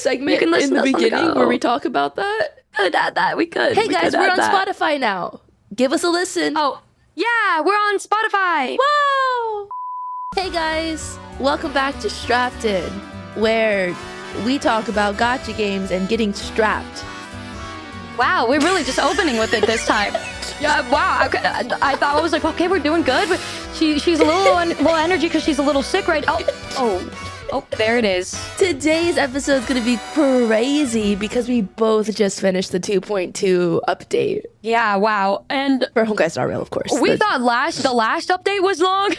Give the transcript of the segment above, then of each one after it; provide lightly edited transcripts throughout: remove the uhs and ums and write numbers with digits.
segment in the beginning where we talk about that? Could add that. We could. Hey guys, we're on Spotify now. Give us a listen. Oh, yeah, we're on Spotify. Wow. Hey guys, welcome back to Strapped In, where we talk about gacha games and getting strapped. Wow, we're really just opening with it this time. Yeah, wow. I thought I was like, okay, we're doing good, but she's a little low energy because she's a little sick right now. Oh, there it is. Today's episode is going to be crazy because we both just finished the 2.2 update. Yeah, wow. And for Honkai Star Rail, of course. We thought the last update was long.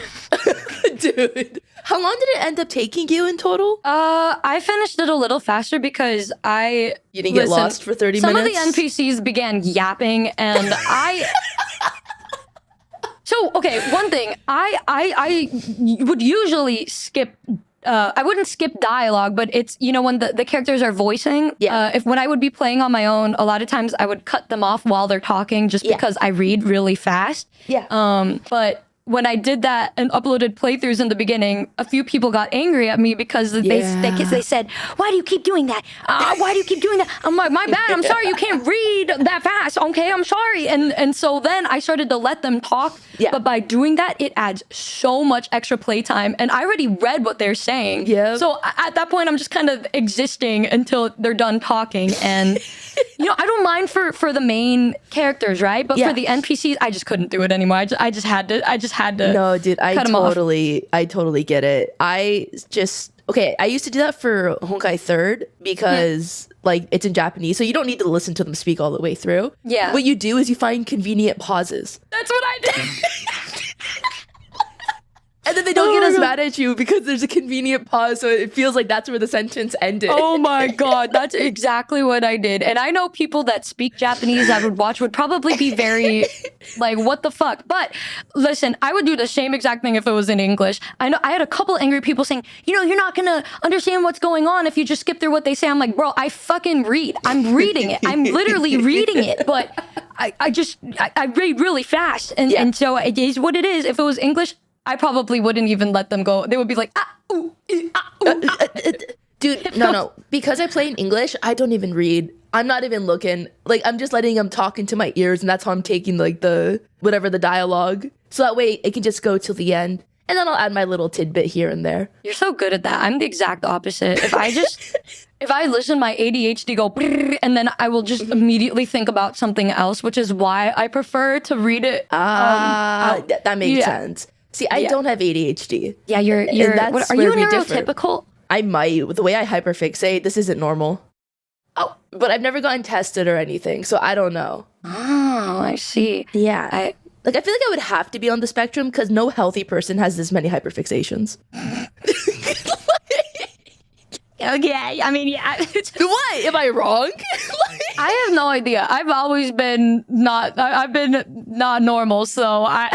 Dude, how long did it end up taking you in total? I finished it a little faster because You didn't get lost for 30 some minutes? Some of the NPCs began yapping and So, okay, one thing. I would usually skip... I wouldn't skip dialogue, but it's, when the characters are voicing. Yeah. When I would be playing on my own, a lot of times I would cut them off while they're talking just because I read really fast. Yeah. But when I did that and uploaded playthroughs in the beginning, a few people got angry at me because they said, why do you keep doing that? Why do you keep doing that? I'm like, my bad. I'm sorry. You can't read that fast. Okay, I'm sorry. And so then I started to let them talk. Yeah. But by doing that, it adds so much extra playtime. And I already read what they're saying. Yeah. So at that point, I'm just kind of existing until they're done talking. And, I don't mind for the main characters, right? But for the NPCs, I just couldn't do it anymore. I just had to. No, dude, I totally get it. I used to do that for Honkai 3rd because it's in Japanese, so you don't need to listen to them speak all the way through. Yeah. What you do is you find convenient pauses. That's what I did. And then they don't get as mad at you because there's a convenient pause, so it feels like that's where the sentence ended. Oh my god, that's exactly what I did. And I know people that speak Japanese that would watch would probably be very like, what the fuck? But listen, I would do the same exact thing if it was in English. I know I had a couple angry people saying, you're not gonna understand what's going on if you just skip through what they say. I'm like, bro, I fucking read. I'm reading it. I'm literally reading it. But I read really fast. And so it is what it is. If it was English, I probably wouldn't even let them go. They would be like, Dude, no. Because I play in English, I don't even read. I'm not even looking. I'm just letting them talk into my ears, and that's how I'm taking, the dialogue. So that way, it can just go till the end. And then I'll add my little tidbit here and there. You're so good at that. I'm the exact opposite. If I listen, my ADHD go, and then I will just immediately think about something else, which is why I prefer to read it. That makes sense. See, I don't have ADHD. Yeah, you're. Are you neurotypical? I might. The way I hyperfixate, this isn't normal. Oh, but I've never gotten tested or anything, so I don't know. Oh, I see. Yeah. I feel like I would have to be on the spectrum because no healthy person has this many hyperfixations. Okay, I mean, yeah. What? Am I wrong? I have no idea. I've always been I've been not normal, so I...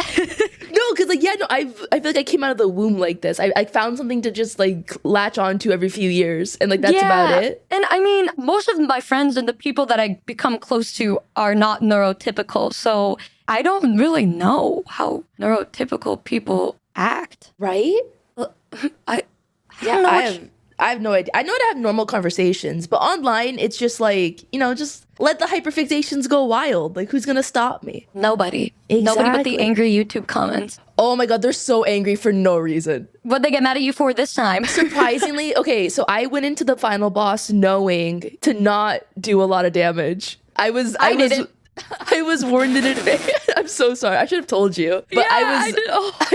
No, because I feel like I came out of the womb like this. I found something to just latch onto every few years, and that's about it. And I mean, most of my friends and the people that I become close to are not neurotypical, so I don't really know how neurotypical people act. Right? I don't know. I have no idea. I know how to have normal conversations, but online, it's just just let the hyperfixations go wild. Who's going to stop me? Nobody. Exactly. Nobody but the angry YouTube comments. Oh my god, they're so angry for no reason. What'd they get mad at you for this time? Surprisingly, okay, so I went into the final boss knowing to not do a lot of damage. I was warned in advance. I'm so sorry. I should have told you. But I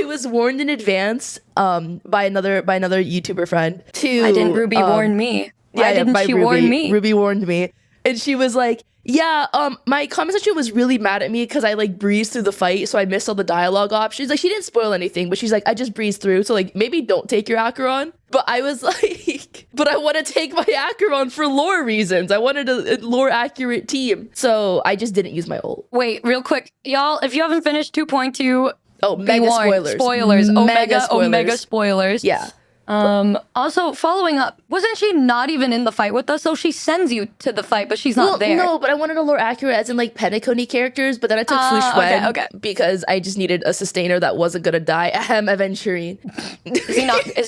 was warned in advance by another YouTuber friend to I didn't Ruby warn me. Why didn't she warn me? Ruby warned me. And she was like, my comment section was really mad at me because I breezed through the fight, so I missed all the dialogue options. She didn't spoil anything, but she's like, I just breezed through, so maybe don't take your Acheron. But I was like, but I want to take my Acheron for lore reasons. I wanted a lore accurate team. So I just didn't use my ult. Wait, real quick. Y'all, if you haven't finished 2.2, mega spoilers. Spoilers. Omega spoilers. Yeah. Also, following up, wasn't she not even in the fight with us? So she sends you to the fight, but she's not there. No, but I wanted a lore accurate as in Penacony characters, but then I took Fushuen because I just needed a sustainer that wasn't gonna die. Ahem, Aventurine. Is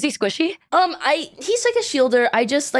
he squishy? He's a shielder. I just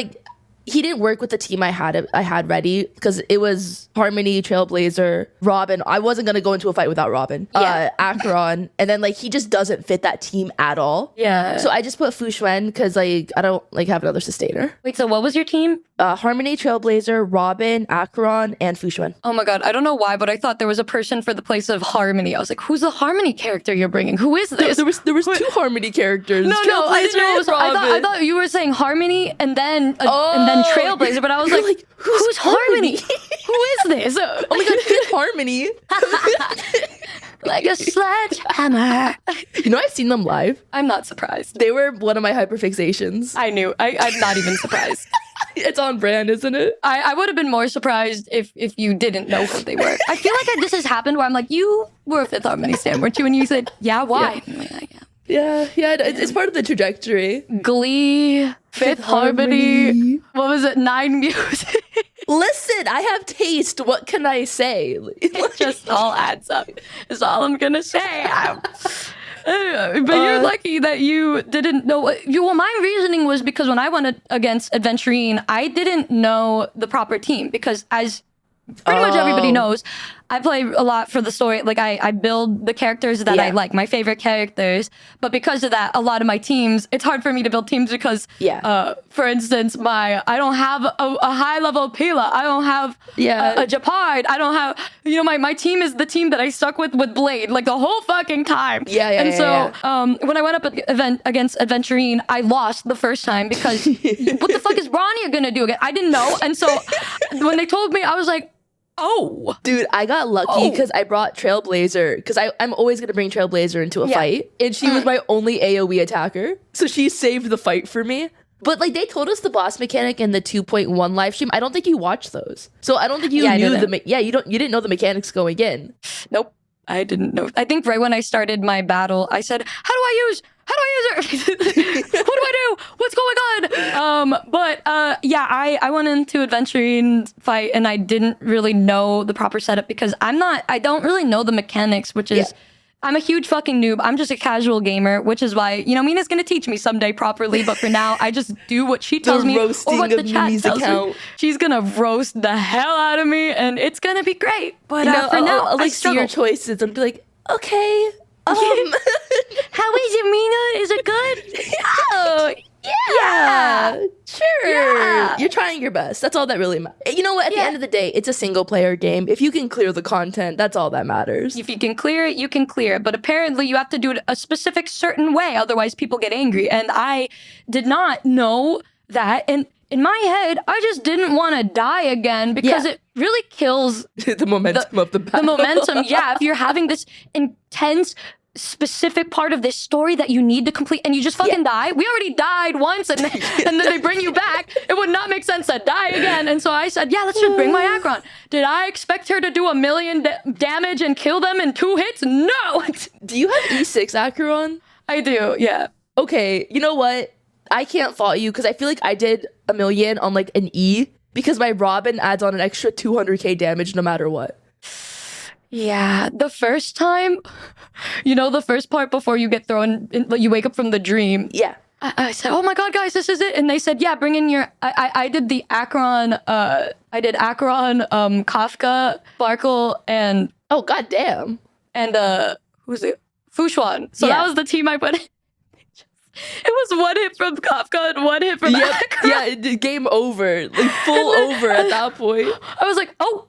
he didn't work with the team I had ready because it was Harmony, Trailblazer, Robin. I wasn't gonna go into a fight without Robin. Acheron, and then like he just doesn't fit that team at all. Yeah. So I just put Fu Xuan because like I don't like have another sustainer. Wait, so what was your team? Harmony, Trailblazer, Robin, Acheron, and Fu Xuan. Oh my god, I don't know why, but I thought there was a person for the place of Harmony. I was like, who's the Harmony character you're bringing? Who is this? There was two Harmony characters. No, I didn't know it was. I thought you were saying Harmony and then Trailblazer, but I was like, who's Harmony? Who is this? Oh my god, Fifth Harmony. Like a sledgehammer. You know, I've seen them live. I'm not surprised. They were one of my hyperfixations. I knew. I'm not even surprised. It's on brand, isn't it? I would have been more surprised if you didn't know who they were. I feel like this has happened where I'm like, you were a Fifth Harmony stan, weren't you? And you said, yeah, why? Yeah, it's part of the trajectory. Glee, Fifth Harmony. What was it? 9 Music. Listen, I have taste. What can I say? It just all adds up. Is all I'm gonna say. But you're lucky that you didn't know. Well, my reasoning was because when I went against Adventurine, I didn't know the proper team because as pretty much everybody knows, I play a lot for the story. Like I build the characters that I like, my favorite characters. But because of that, a lot of my teams, it's hard for me to build teams because, for instance, I don't have a high level Pila. I don't have a Japard. I don't have, my team is the team that I stuck with Blade like the whole fucking time. When I went up against Adventurine, I lost the first time because what the fuck is Ronnie gonna do again? I didn't know. And so when they told me, I was like, oh, dude, I got lucky because I brought Trailblazer because I'm always gonna bring Trailblazer into a fight, and she was my only AoE attacker, so she saved the fight for me. But like they told us the boss mechanic in the 2.1 live stream. I don't think you watched those, so I don't think you knew you didn't know the mechanics going in. Nope, I didn't know. I think right when I started my battle, I said, How do I use her? What do I do? What's going on? I went into Adventurine fight and I didn't really know the proper setup because I don't really know the mechanics, which is, I'm a huge fucking noob. I'm just a casual gamer, which is why, Mina's gonna teach me someday properly, but for now, I just do what she tells me or what the chat tells me. She's gonna roast the hell out of me and it's gonna be great. But for now, I'll like see your choices and be like, okay, how is it, Mina? Is it good? Oh, yeah, sure. Yeah. You're trying your best. That's all that really matters. You know what? At the end of the day, it's a single player game. If you can clear the content, that's all that matters. If you can clear it, you can clear it. But apparently you have to do it a specific certain way. Otherwise people get angry. And I did not know that. And in my head, I just didn't want to die again because it really kills the momentum of the battle. The momentum, if you're having this intense specific part of this story that you need to complete and you just fucking die. We already died once and then they bring you back. It would not make sense to die again. And so I said, let's just bring my Acheron. Did I expect her to do 1 million damage and kill them in 2 hits? No! Do you have E6 Acheron? I do, yeah. Okay, you know what? I can't fault you because I feel like I did 1 million on like an E because my Robin adds on an extra 200k damage no matter what. Yeah, the first time, the first part before you get thrown, you wake up from the dream. Yeah. I said, oh my God, guys, this is it. And they said, bring in your, I did the Acheron, Kafka, Sparkle, and... Oh, goddamn. And, who's it? Fu Xuan. So that was the team I put in. It was 1 hit from Kafka and 1 hit from Acheron. Yeah, game over. Like, full over at that point. I was like, oh.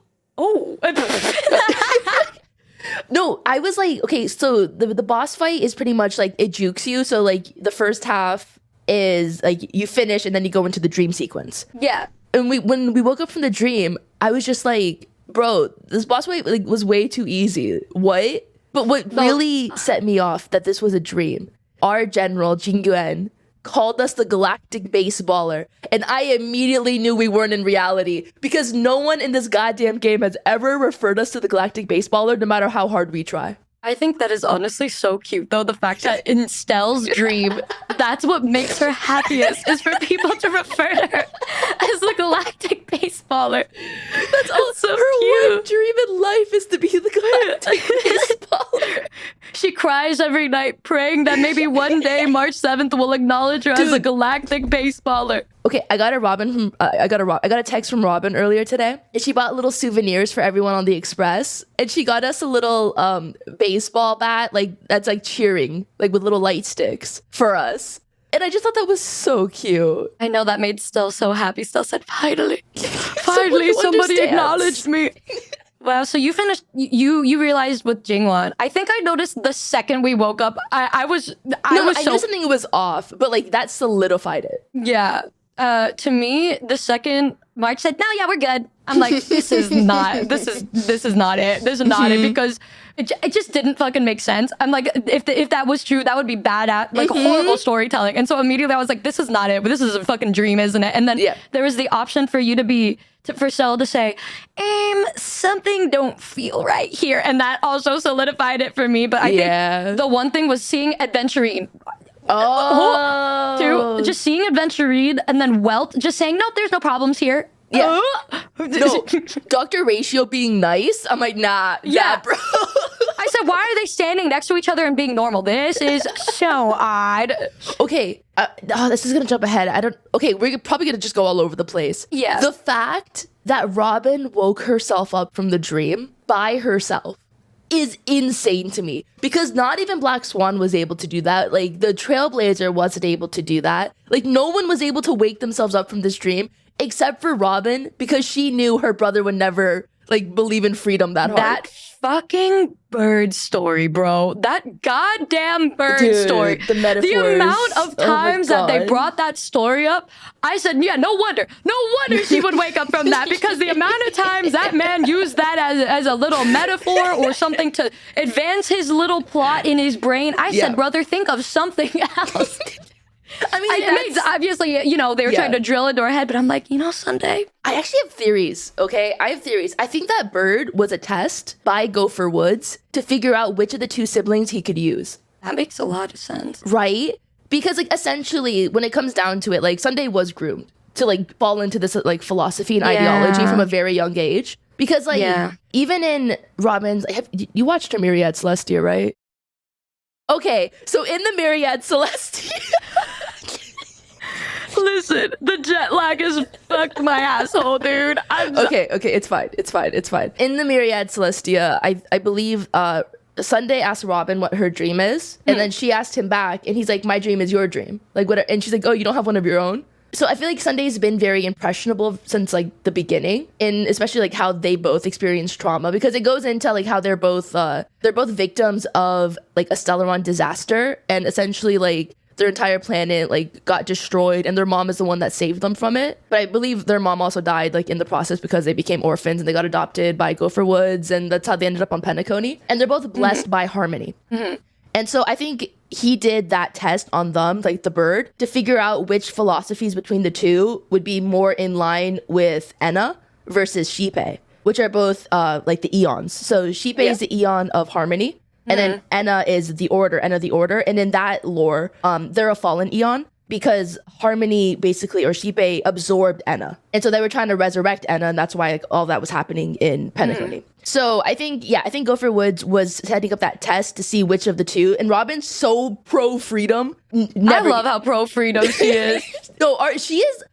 No, I was like, okay, so the boss fight is pretty much like it jukes you. So like the first half is like you finish and then you go into the dream sequence. Yeah. And when we woke up from the dream, I was just like, bro, this boss fight like was way too easy. What? But what really set me off that this was a dream, our general Jin Yuan called us the galactic baseballer, and I immediately knew we weren't in reality because no one in this goddamn game has ever referred us to the galactic baseballer no matter how hard we try. I think that is honestly so cute, though. The fact that in Stell's dream, that's what makes her happiest, is for people to refer to her as the galactic baseballer. That's also her cute. One dream in life is to be the galactic baseballer. She cries every night, praying that maybe one day March 7th will acknowledge her as a galactic baseballer. Okay, I got a text from Robin earlier today, and she bought little souvenirs for everyone on the Express, and she got us a little baseball bat, like that's like cheering, like with little light sticks for us. And I just thought that was so cute. I know that made Still so happy. Still said, finally somebody acknowledged me. Wow, so you finished, you realized with Jingwon. I think I noticed the second we woke up, I knew something was off, but like that solidified it. Yeah. To me, the second March said, "No, yeah, we're good." I'm like, this is not it. This is not it because it just didn't fucking make sense. I'm like, if that was true, that would be bad at like horrible storytelling. And so immediately I was like, this is not it. But this is a fucking dream, isn't it? And then there was the option for you for Sel to say, something don't feel right here, and that also solidified it for me. But I think the one thing was seeing Adventurine. Just seeing Adventurine and then Welt just saying, no, there's no problems here. Yeah. No, Dr. Ratio being nice. I'm like, nah, bro. I said, why are they standing next to each other and being normal? This is so odd. Okay, this is gonna jump ahead. We're probably gonna just go all over the place. Yeah. The fact that Robin woke herself up from the dream by herself is insane to me, because not even Black Swan was able to do that. Like, the Trailblazer wasn't able to do that. Like, no one was able to wake themselves up from this dream except for Robin, because she knew her brother would never like believe in freedom that hard. That fucking bird story, bro. That goddamn bird story. The metaphors. The amount of times that they brought that story up, I said, yeah, no wonder she would wake up from that, because the amount of times that man used that as a little metaphor or something to advance his little plot in his brain. I said, brother, think of something else. I mean, obviously, they were trying to drill into our head, but I'm like, Sunday. I actually have theories, okay? I have theories. I think that bird was a test by Gopher Woods to figure out which of the two siblings he could use. That makes a lot of sense. Right? Because, like, essentially, when it comes down to it, like, Sunday was groomed to, like, fall into this, like, philosophy and ideology from a very young age. Because, like, even in Robin's... you watched her Myriad Celestia, right? Okay, so in the Myriad Celestia... Listen, the jet lag has fucked my asshole, dude. Okay, it's fine. In the Myriad Celestia, I believe Sunday asked Robin what her dream is, and then she asked him back, and he's like, my dream is your dream. Like, what? And she's like, oh, you don't have one of your own? So I feel like Sunday's been very impressionable since like the beginning, and especially like how they both experience trauma, because it goes into like how they're both victims of like a Stellaron disaster, and essentially like their entire planet like got destroyed, and their mom is the one that saved them from it. But I believe their mom also died like in the process, because they became orphans and they got adopted by Gopher Woods, and that's how they ended up on Penacony. And they're both blessed by Harmony. And so I think he did that test on them, like the bird, to figure out which philosophies between the two would be more in line with Enna versus Xipe, which are both like the eons. So Xipe is the eon of Harmony, and then Enna is the Order, and in that lore, they're a fallen eon, because Harmony basically, or Xipe, absorbed Enna. And so they were trying to resurrect Enna, and that's why like, all that was happening in Penacony. So I think Gopher Woods was setting up that test to see which of the two, and Robin's so pro-freedom. I love how pro-freedom she is. She is,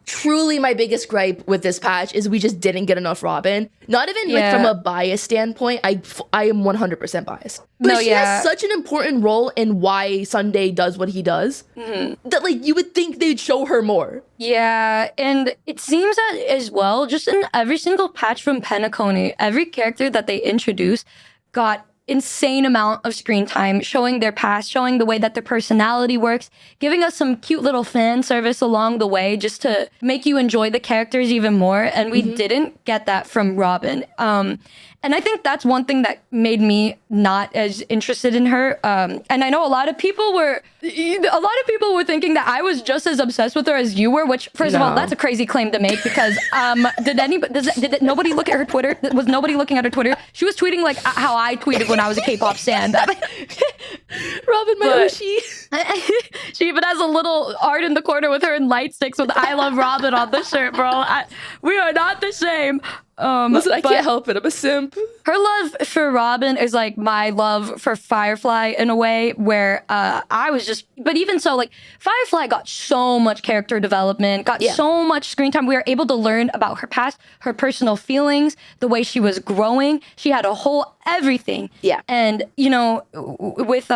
truly my biggest gripe with this patch is we just didn't get enough Robin. Not even like from a bias standpoint. I am 100% biased. But she has such an important role in why Sunday does what he does that like you would think they'd show her more. Yeah, and it seems that as well, just in every single patch from Penacony, every character that they introduced got insane amount of screen time, showing their past, showing the way that their personality works, giving us some cute little fan service along the way just to make you enjoy the characters even more. And we didn't get that from Robin. And I think that's one thing that made me not as interested in her. And I know a lot of people were thinking that I was just as obsessed with her as you were, which first of all, that's a crazy claim to make, because did nobody look at her Twitter? Was nobody looking at her Twitter? She was tweeting like how I tweeted when I was a K-pop stan. Robin, my Oshi. She even has a little art in the corner with her in light sticks with I love Robin on the shirt, bro. We are not the same. Listen, I but can't help it. I'm a simp. her love for Robin is like my love for Firefly in a way where but even so, like Firefly got so much character development, got so much screen time. We were able to learn about her past, her personal feelings, the way she was growing. She had a whole everything. Yeah. And, you know, with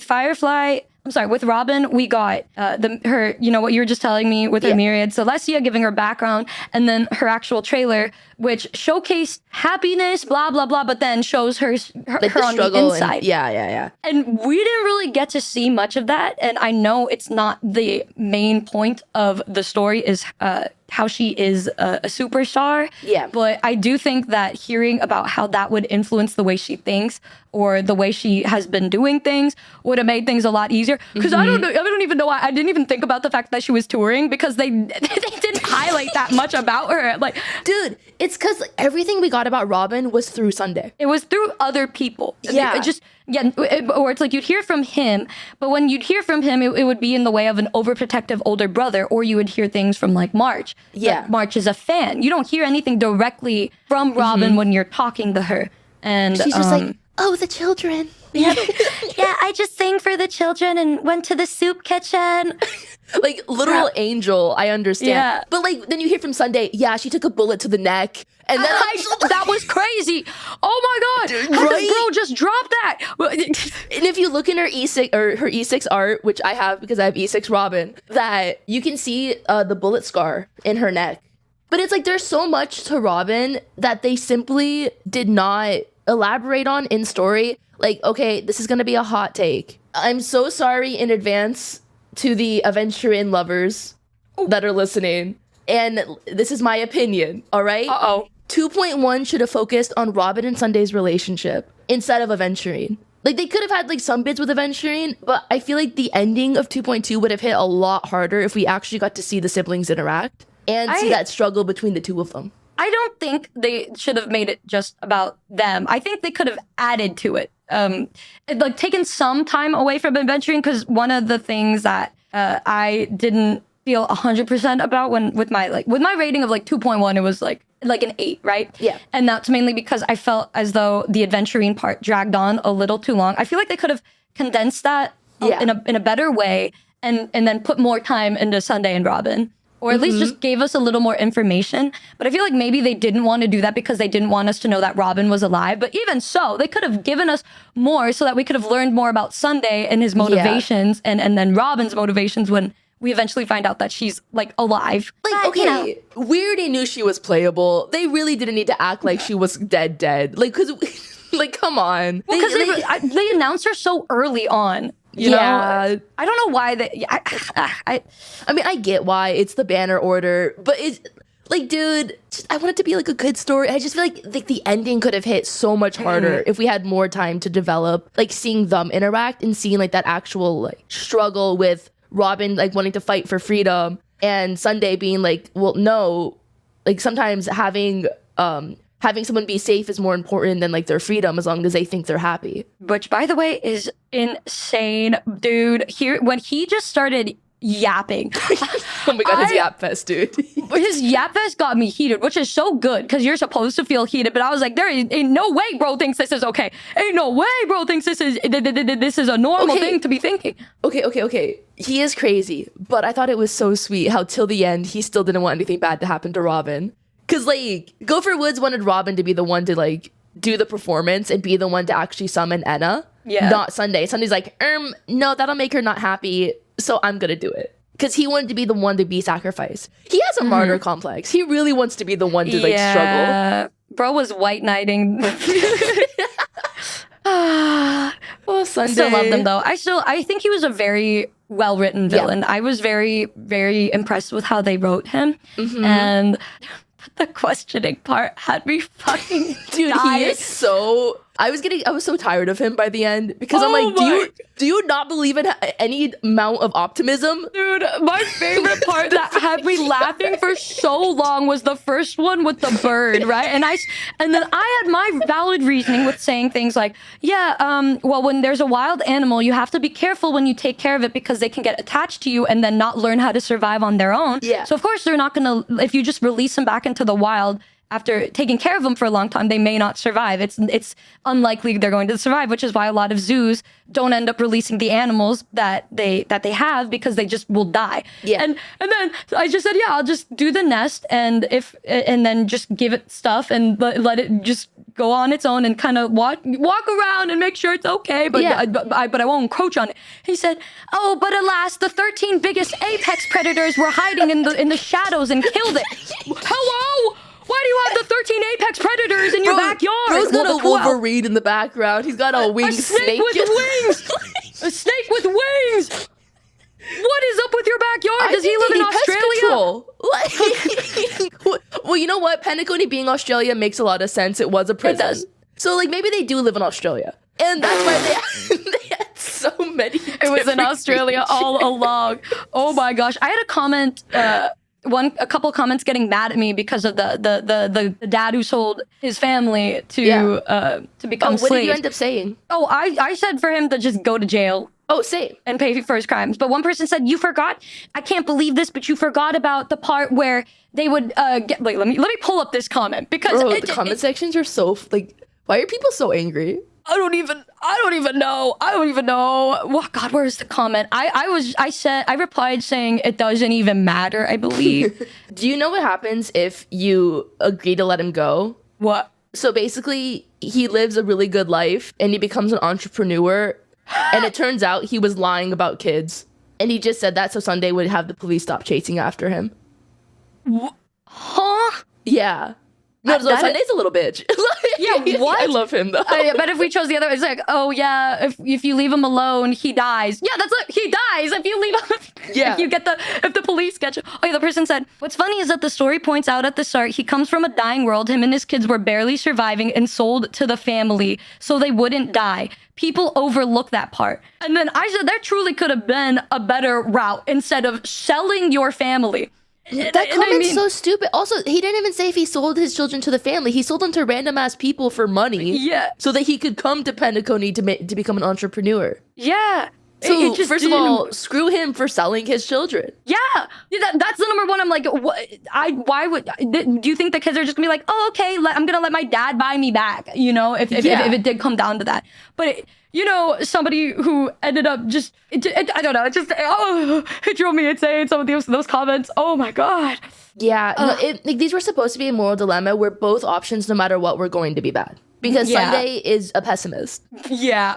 Firefly, I'm sorry, with Robin, we got her, you know, what you were just telling me with her Myriad, Celestia giving her background, and then her actual trailer, which showcased happiness, blah, blah, blah, but then shows her Like her the on the struggle. inside. Yeah. And we didn't really get to see much of that. And I know it's not the main point of the story is how she is a superstar. Yeah. But I do think that hearing about how that would influence the way she thinks or the way she has been doing things would have made things a lot easier. Because I don't even know why I didn't even think about the fact that she was touring because they didn't highlight that much about her. Like, Dude, it's because everything we got about Robin was through Sunday. it was through other people. Yeah. Or it's like you'd hear from him, but when you'd hear from him, it would be in the way of an overprotective older brother, or you would hear things from like March. Yeah. Like, March is a fan. You don't hear anything directly from Robin when you're talking to her. And She's just like, oh, the children. yeah, I just sang for the children and went to the soup kitchen. Like, literal angel, I understand. Yeah. But, like, then you hear from Sunday, yeah, she took a bullet to the neck. And then That was crazy. Oh my God. How Right? did bro just drop that? And if you look in her E6 or her E6 art, which I have because I have E6 Robin, that you can see the bullet scar in her neck. But it's like there's so much to Robin that they simply did not elaborate on in story. Like, okay, this is gonna be a hot take. I'm so sorry in advance to the Aventurin lovers that are listening. And this is my opinion, all right? Uh-oh. 2.1 should have focused on Robin and Sunday's relationship instead of Aventurin. Like, they could have had, like, some bits with Aventurin, but I feel like the ending of 2.2 would have hit a lot harder if we actually got to see the siblings interact and see that struggle between the two of them. I don't think they should have made it just about them. I think they could have added to it. Like, taken some time away from adventuring, because one of the things that I didn't feel 100% about with my rating of like 2.1, it was like an 8, right? Yeah. And that's mainly because I felt as though the adventuring part dragged on a little too long. I feel like they could have condensed that in a better way and then put more time into Sunday and Robin. Or at least just gave us a little more information. But I feel like maybe they didn't want to do that because they didn't want us to know that Robin was alive. But even so, they could have given us more so that we could have learned more about Sunday and his motivations and then Robin's motivations when we eventually find out that she's like alive. Like, okay, we already knew she was playable. They really didn't need to act like she was dead. Like, because, like, come on. Because they announced her so early on. You know, I don't know why they. I mean, I get why it's the banner order, but it's like, dude, I want it to be like a good story. I just feel like the ending could have hit so much harder if we had more time to develop, like seeing them interact and seeing like that actual like struggle with Robin like wanting to fight for freedom and Sunday being like, well, no, like sometimes having someone be safe is more important than like their freedom as long as they think they're happy. Which, by the way, is insane, dude. When he just started yapping. Oh my God, his yap fest, dude. His yap fest got me heated, which is so good because you're supposed to feel heated. But I was like, there ain't no way bro thinks this is okay. Ain't no way bro thinks this is a normal thing to be thinking. Okay. He is crazy, but I thought it was so sweet how till the end he still didn't want anything bad to happen to Robin. Because, like, Gopher Woods wanted Robin to be the one to, like, do the performance and be the one to actually summon Enna. Yeah. Not Sunday. Sunday's like, no, that'll make her not happy, so I'm gonna do it. Because he wanted to be the one to be sacrificed. He has a martyr complex. He really wants to be the one to, like, struggle. Bro was white knighting. Oh, Sunday. I still love them, though. I think he was a very well-written villain. I was very, very impressed with how they wrote him. And the questioning part had me fucking dude dying. He is so I was so tired of him by the end because I'm like, do you not believe in any amount of optimism? Dude, my favorite part that had me laughing for so long was the first one with the bird, right? And then I had my valid reasoning with saying things like, well, when there's a wild animal, you have to be careful when you take care of it because they can get attached to you and then not learn how to survive on their own. Yeah. So of course they're not gonna, if you just release them back into the wild, after taking care of them for a long time, they may not survive. It's unlikely they're going to survive, which is why a lot of zoos don't end up releasing the animals that they have, because they just will die. Yeah. And then I just said, yeah, I'll just do the nest, and then just give it stuff and let it just go on its own and kind of walk around and make sure it's okay, but I won't encroach on it. He said, oh, but alas, the 13 biggest apex predators were hiding in the shadows and killed it. Hello? Why do you have the 13 apex predators in your backyard? Bro's got a Wolverine in the background. He's got a winged snake with wings. A snake with wings. What is up with your backyard? Does he live in Australia? Well, you know what? Penacony being Australia makes a lot of sense. It was a prison. It does. So, like, maybe they do live in Australia. And that's why they had so many. It was in Australia all along. Oh my gosh. I had a comment, a couple comments getting mad at me because of the dad who sold his family to become slaves. What did you end up saying? Oh, I said for him to just go to jail. Oh, same. And pay for his crimes. But one person said, you forgot, I can't believe this, but you forgot about the part where they would get, like, let me pull up this comment, because the comment sections are so, like, why are people so angry? I don't even know. Oh God, where's the comment? I replied saying it doesn't even matter, I believe. Do you know what happens if you agree to let him go? What? So basically, he lives a really good life and he becomes an entrepreneur. And it turns out he was lying about kids. And he just said that so Sunday would have the police stop chasing after him. Huh? Yeah. No, Sunday's a little bitch. Yeah, what? I love him, though. But if we chose the other, it's like, oh yeah, if you leave him alone, he dies. Yeah, that's it. He dies if you leave him. Yeah. If the police catch him. Oh yeah, the person said, what's funny is that the story points out at the start, he comes from a dying world. Him and his kids were barely surviving and sold to the family so they wouldn't die. People overlook that part. And then I said, there truly could have been a better route instead of selling your family. That comment's so stupid. Also, he didn't even say if he sold his children to the family. He sold them to random ass people for money. Yeah. So that he could come to Penacony to become an entrepreneur. Yeah. So, first of all, screw him for selling his children. Yeah. That's the number one. I'm like, why would, do you think the kids are just gonna be like, oh, okay, I'm gonna let my dad buy me back, you know, if it did come down to that. But, somebody who ended up just, I don't know, it drove me insane, some of those comments. Oh my God. Yeah, these were supposed to be a moral dilemma where both options, no matter what, were going to be bad. Because Sunday is a pessimist. Yeah.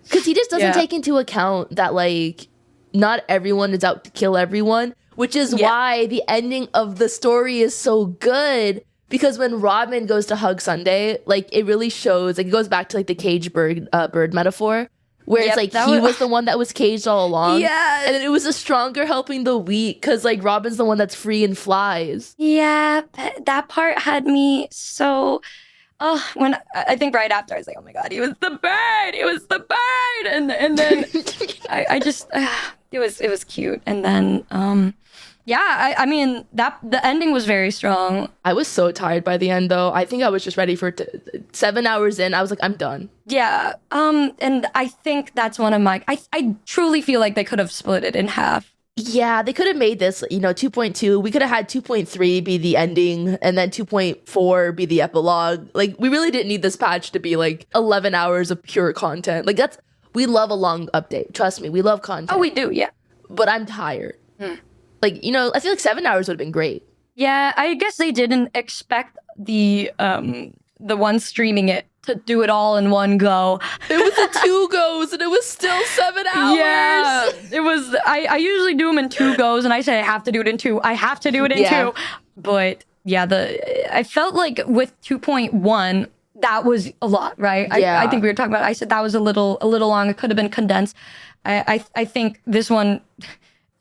Because he just doesn't take into account that, like, not everyone is out to kill everyone, which is why the ending of the story is so good. Because when Robin goes to hug Sunday, like, it really shows, like, it goes back to, like, the caged bird metaphor, where it's like he was the one that was caged all along. Yeah. And it was a stronger helping the weak, because, like, Robin's the one that's free and flies. Yeah, that part had me so... Oh, when I think right after I was like, oh my God, he was the bird, and then I just it was cute, and then I mean the ending was very strong. I was so tired by the end though. I think I was just ready for 7 hours in. I was like, I'm done. Yeah, and I think that's one of my. I truly feel like they could have split it in half. Yeah, they could have made this, 2.2. We could have had 2.3 be the ending and then 2.4 be the epilogue. Like, we really didn't need this patch to be like 11 hours of pure content. Like, we love a long update. Trust me, we love content. Oh, we do, yeah. But I'm tired. Like, I feel like 7 hours would have been great. Yeah, I guess they didn't expect the one streaming it to do it all in one go. It was a 2 goes and it was still 7 hours. Yeah, it was. I usually do them in 2 goes, and I say I have to do it in 2. I have to do it in 2. But yeah, I felt like with 2.1, that was a lot, right? Yeah. I think we were talking about. I said that was a little long. It could have been condensed. I think this one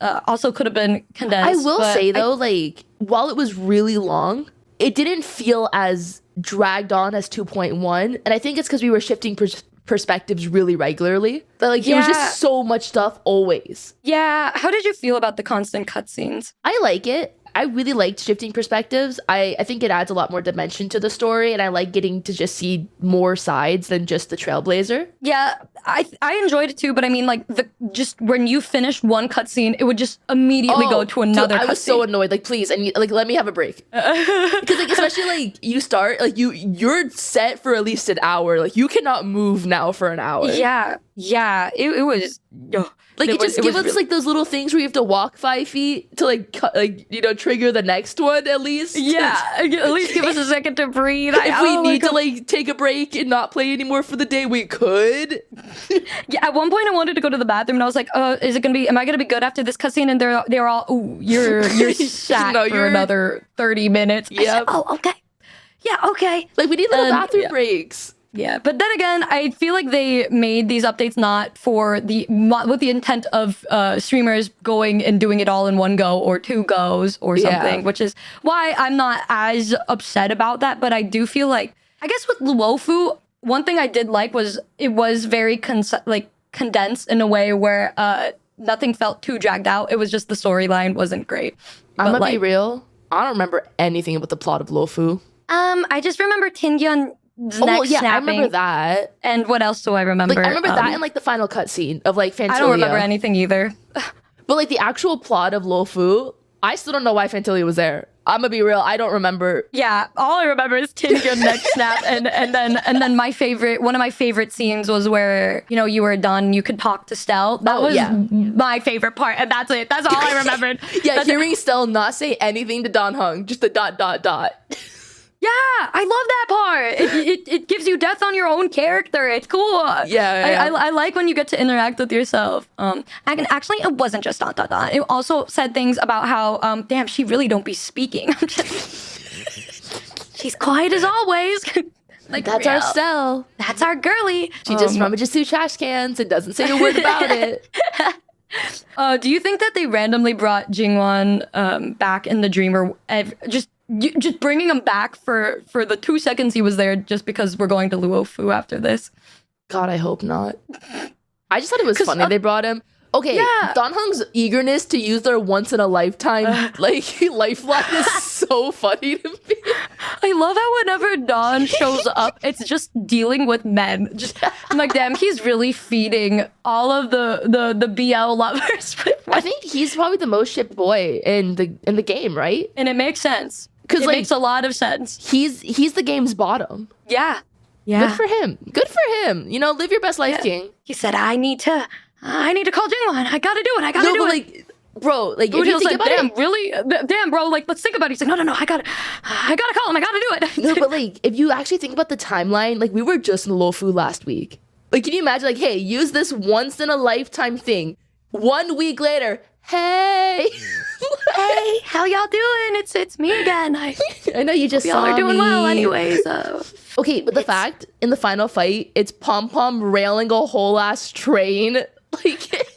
also could have been condensed. I will say though, like, while it was really long, it didn't feel as dragged on as 2.1, and I think it's because we were shifting perspectives really regularly. But like, it was just so much stuff always. Yeah. How did you feel about the constant cutscenes? I like it. I really liked shifting perspectives. I think it adds a lot more dimension to the story, and I like getting to just see more sides than just the Trailblazer. Yeah, I enjoyed it too, but I mean, like, just when you finished one cutscene, it would just immediately go to another cutscene. I was so annoyed. Like, please, and like, let me have a break. Because like, especially like you start, like you're set for at least an hour. Like, you cannot move now for an hour. Yeah, it was. Like, it just give us like those little things where you have to walk 5 feet to like trigger the next one at least. Yeah, at least give us a second to breathe. If we need to like take a break and not play anymore for the day, we could. Yeah, at one point I wanted to go to the bathroom and I was like, is it gonna be? Am I gonna be good after this cutscene? And they're all, ooh, you're sat for another 30 minutes. Yeah. Oh, okay. Yeah, okay. Like, we need little bathroom breaks. Yeah, but then again, I feel like they made these updates not with the intent of streamers going and doing it all in one go or 2 goes or something, which is why I'm not as upset about that. But I do feel like, I guess with Luofu, one thing I did like was it was very condensed in a way where nothing felt too dragged out. It was just the storyline wasn't great. I'm gonna be real. I don't remember anything about the plot of Luofu. I just remember Tingyeon. Snapping. I remember that. And what else do I remember? Like, I remember that and like the final cutscene of like Fantalia. I don't remember anything either. But like the actual plot of Luofu, I still don't know why Fantalia was there. I'm gonna be real, I don't remember. Yeah, all I remember is Tingyeon neck snap, and then one of my favorite scenes was where you were done, you could talk to Stell. That was my favorite part, and that's it. That's all I remembered. Hearing Stell not say anything to Dan Heng, just the ... Yeah, I love that part. It gives you depth on your own character. It's cool. Yeah. I like when you get to interact with yourself. Actually, it wasn't just ... It also said things about how damn, she really don't be speaking. She's quiet as always. Like, that's our Stell. That's our girly. She just rummages through trash cans and doesn't say a word about it. Do you think that they randomly brought Jingwan back in the Dreamer just bringing him back for the 2 seconds he was there just because we're going to Luofu after this? God, I hope not. I just thought it was funny they brought him. Okay, Dan Heng's eagerness to use their once-in-a-lifetime lifeline is so funny to me. I love how whenever Don shows up, it's just dealing with men. I'm like, damn, he's really feeding all of the BL lovers. I think he's probably the most shipped boy in the game, right? And it makes sense. It makes a lot of sense. He's the game's bottom. Yeah. Good for him. Live your best life, King. He said, I need to call Jingwan. I gotta do it. I gotta do it. Like, bro, like, if you think about damn, it, really? Damn, bro, like, let's think about it. He's like, no, I gotta call him. I gotta do it. No, but like, if you actually think about the timeline, like, we were just in Luofu last week. Like, can you imagine, like, hey, use this once-in-a-lifetime thing. 1 week later, hey. Hey, how y'all doing? It's me again. I know you just saw me. Y'all are doing well anyways. Okay, but the fact, in the final fight, it's Pom Pom railing a whole ass train. Like,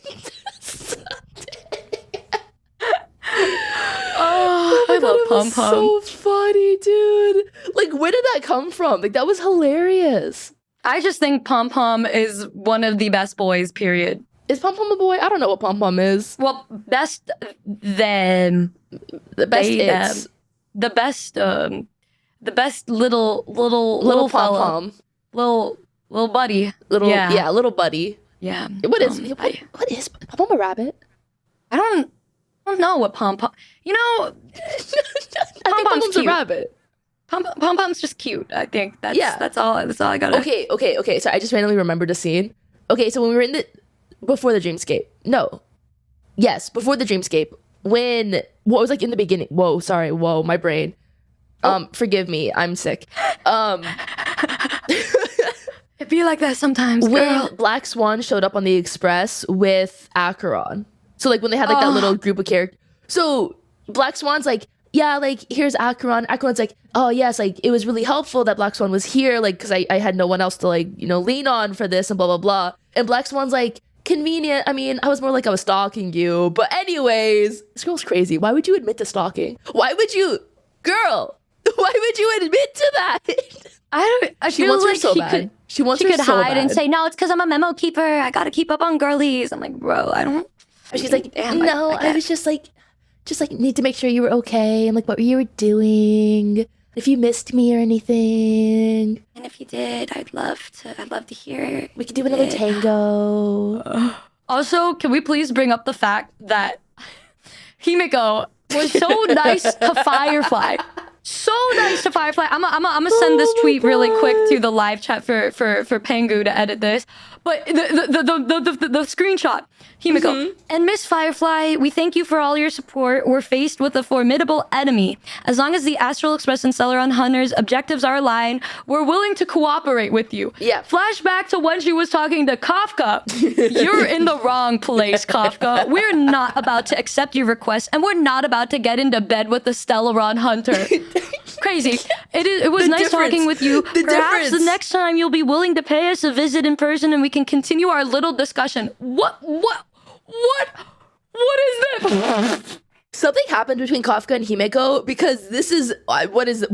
I love Pom Pom. So funny, dude. Like, where did that come from? Like, that was hilarious. I just think Pom Pom is one of the best boys, period. Is Pom Pom a boy? I don't know what Pom Pom is. Well, best them. The best the best little Pom Pom. Little buddy. Little buddy. Yeah. What is Pom Pom a rabbit? I don't know what Pom Pom. I think Pom Pom's a rabbit. Pom Pom's just cute. I think that's all I got. Okay. So I just randomly remembered a scene. Okay, so when we were in before the dreamscape. No. Yes, before the dreamscape. What was like in the beginning? Whoa, my brain. Forgive me, I'm sick. It be like that sometimes, girl. When Black Swan showed up on the express with Acheron. So like when they had like that little group of characters. So Black Swan's like, yeah, like here's Acheron. Acheron's like, oh yes, like it was really helpful that Black Swan was here, like because I had no one else to like lean on for this and blah blah blah. And Black Swan's like, convenient. I mean, I was more like I was stalking you. But anyways, this girl's crazy. Why would you admit to stalking? Why would you admit to that? She wants her so bad. She could hide and say, no, it's because I'm a memo keeper. I gotta keep up on girlies. I'm like, bro, I don't. She's like, no, I was just like, just like need to make sure you were okay and like what you were doing. If you missed me or anything. And if you did, I'd love to hear. We could do another tango. Also, can we please bring up the fact that Himiko was so nice to Firefly. So nice to Firefly. I'm gonna send this tweet really quick to the live chat for Pengu to edit this. But the screenshot, Himiko. And Miss Firefly, we thank you for all your support. We're faced with a formidable enemy. As long as the Astral Express and Celeron Hunters' objectives are aligned, we're willing to cooperate with you. Yeah. Flashback to when she was talking to Kafka. You're in the wrong place, Kafka. We're not about to accept your request, and we're not about to get into bed with the Stellaron Hunter. Crazy. It was nice talking with you. Perhaps the next time you'll be willing to pay us a visit in person and we can continue our little discussion. What is this? Something happened between Kafka and Himeko because this is what is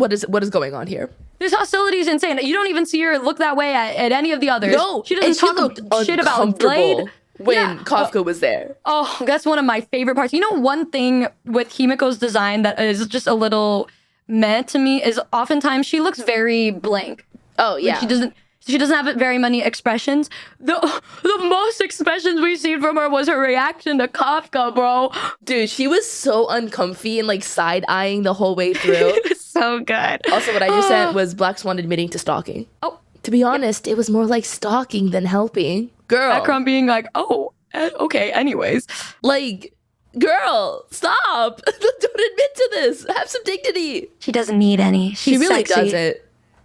going on here. This hostility is insane. You don't even see her look that way at any of the others. No, she doesn't talk shit about Blade when Kafka was there. Oh, that's one of my favorite parts. You know, one thing with Himiko's design that is just a little meh to me is oftentimes she looks very blank. Oh yeah, like she doesn't have very many expressions. The most expressions we've seen from her was her reaction to Kafka, bro. Dude, she was so uncomfy and like side-eyeing the whole way through. It was so good. Also, what I just sent was Black Swan admitting to stalking. Oh, to be honest, it was more like stalking than helping. Girl, Akram being like, oh, okay, anyways. Like, girl, stop. Don't admit to this. Have some dignity. She doesn't need any. She really sexy. doesn't.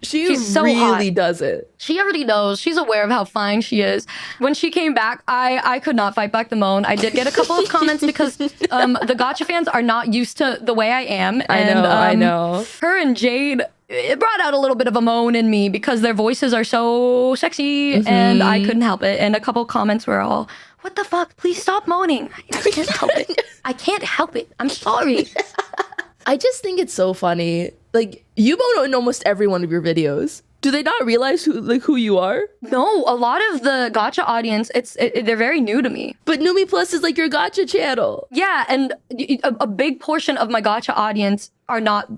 She's so really hot. does it. She already knows. She's aware of how fine she is. When she came back, I could not fight back the moan. I did get a couple of comments because the gacha fans are not used to the way I am. I know. Her and Jade, it brought out a little bit of a moan in me because their voices are so sexy and I couldn't help it. And a couple comments were all, what the fuck? Please stop moaning. I can't help it. I can't help it. I'm sorry. I just think it's so funny. Like, you moan in almost every one of your videos. Do they not realize who you are? No, a lot of the gacha audience, they're very new to me. But Numi Plus is like your gacha channel. Yeah, and a big portion of my gacha audience are not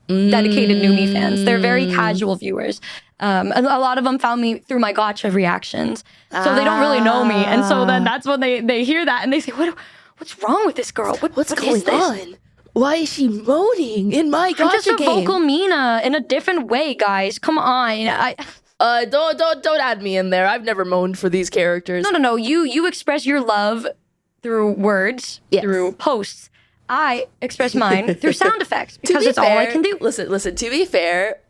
dedicated Numi fans. They're very casual viewers. And a lot of them found me through my gacha reactions. So they don't really know me. And so then that's when they hear that and they say, what's wrong with this girl? What's going on? Why is she moaning in my gacha game? I'm just a vocal Mina in a different way, guys. Come on. Don't add me in there. I've never moaned for these characters. No. You express your love through words, through posts. I express mine through sound effects because it's all I can do. Listen. To be fair,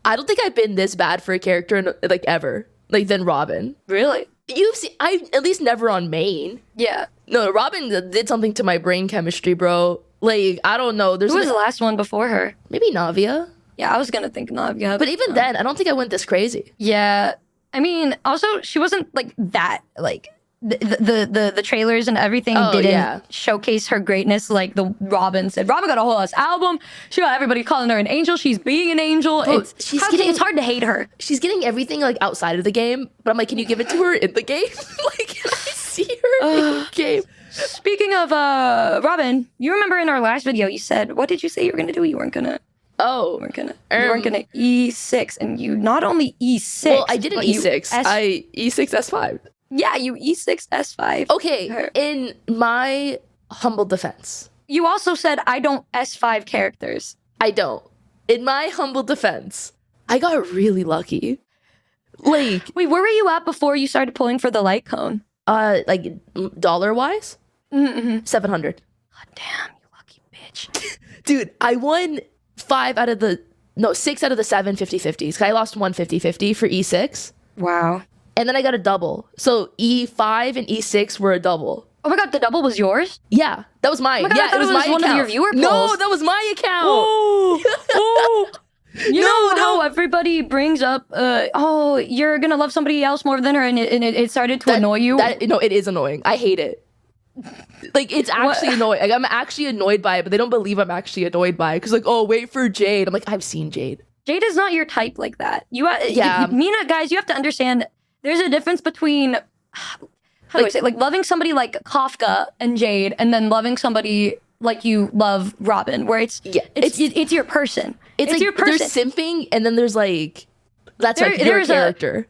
I don't think I've been this bad for a character in, like ever, like than Robin. Really? You've seen? I at least never on main. Yeah. No, Robin did something to my brain chemistry, bro. Like, I don't know. Who was the last one before her? Maybe Navia. Yeah, I was gonna think Navia. But even then, I don't think I went this crazy. Yeah. I mean, also, she wasn't like that, like, the trailers and everything didn't showcase her greatness like the Robin said. Robin got a whole ass album. She got everybody calling her an angel. She's being an angel. Bro, it's hard to hate her. She's getting everything like outside of the game, but I'm like, can you give it to her in the game? Like, can I see her in the game? Speaking of Robin, you remember in our last video you said, what did you say you were gonna do? You weren't gonna E6, and you not only E6. Well, I didn't E6. I E6 S5. Yeah, you E6 S5. Okay, in my humble defense. You also said I don't S5 characters. I don't. In my humble defense, I got really lucky. Like, wait, where were you at before you started pulling for the light cone? Like dollar-wise? 700. God damn, you lucky bitch. Dude, I won 6 out of the 7 50-50s. I lost 1 50-50 for E6. Wow. And then I got a double. So E5 and E6 were a double. Oh my god, the double was yours? Yeah, that was mine. Oh my god, yeah, it was my one account. Of your viewer polls. No, that was my account. Oh. You know how everybody brings up, you're gonna love somebody else more than her, and it started to annoy you? No, it is annoying. I hate it. Like, it's actually annoying. Like, I'm actually annoyed by it, but they don't believe I'm actually annoyed by it. Because, like, oh, wait for Jade. I'm like, I've seen Jade. Jade is not your type like that. Mina, guys, you have to understand, there's a difference between... how do I say, like loving somebody like Kafka and Jade, and then loving somebody like you love Robin, where it's your person. It's like your person. There's simping, and then there's like that's like your character.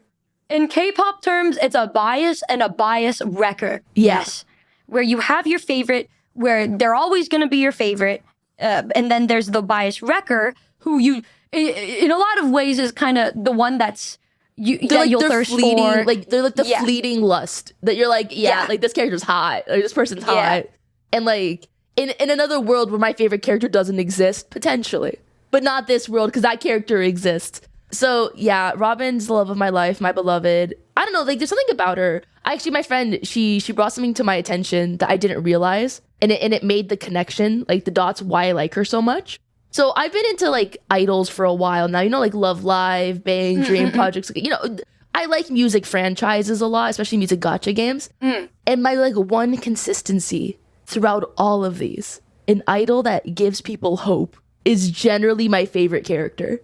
In K-pop terms, it's a bias and a bias wrecker. Yes, where you have your favorite, where they're always going to be your favorite, and then there's the bias wrecker, who you, in a lot of ways, is kind of the one that's you'll thirst fleeting, for. like they're like the fleeting lust that you're like, like this character's hot, like this person's hot, and like in another world where my favorite character doesn't exist, potentially, but not this world because that character exists. So yeah, Robin's the love of my life, my beloved. I don't know, like there's something about her. Actually, my friend, she brought something to my attention that I didn't realize, and it made the connection, like the dots, why I like her so much. So I've been into like idols for a while now, you know, like Love Live, Bang, Dream Projects, you know, I like music franchises a lot, especially music gacha games. And my like one consistency throughout all of these, an idol that gives people hope, is generally my favorite character.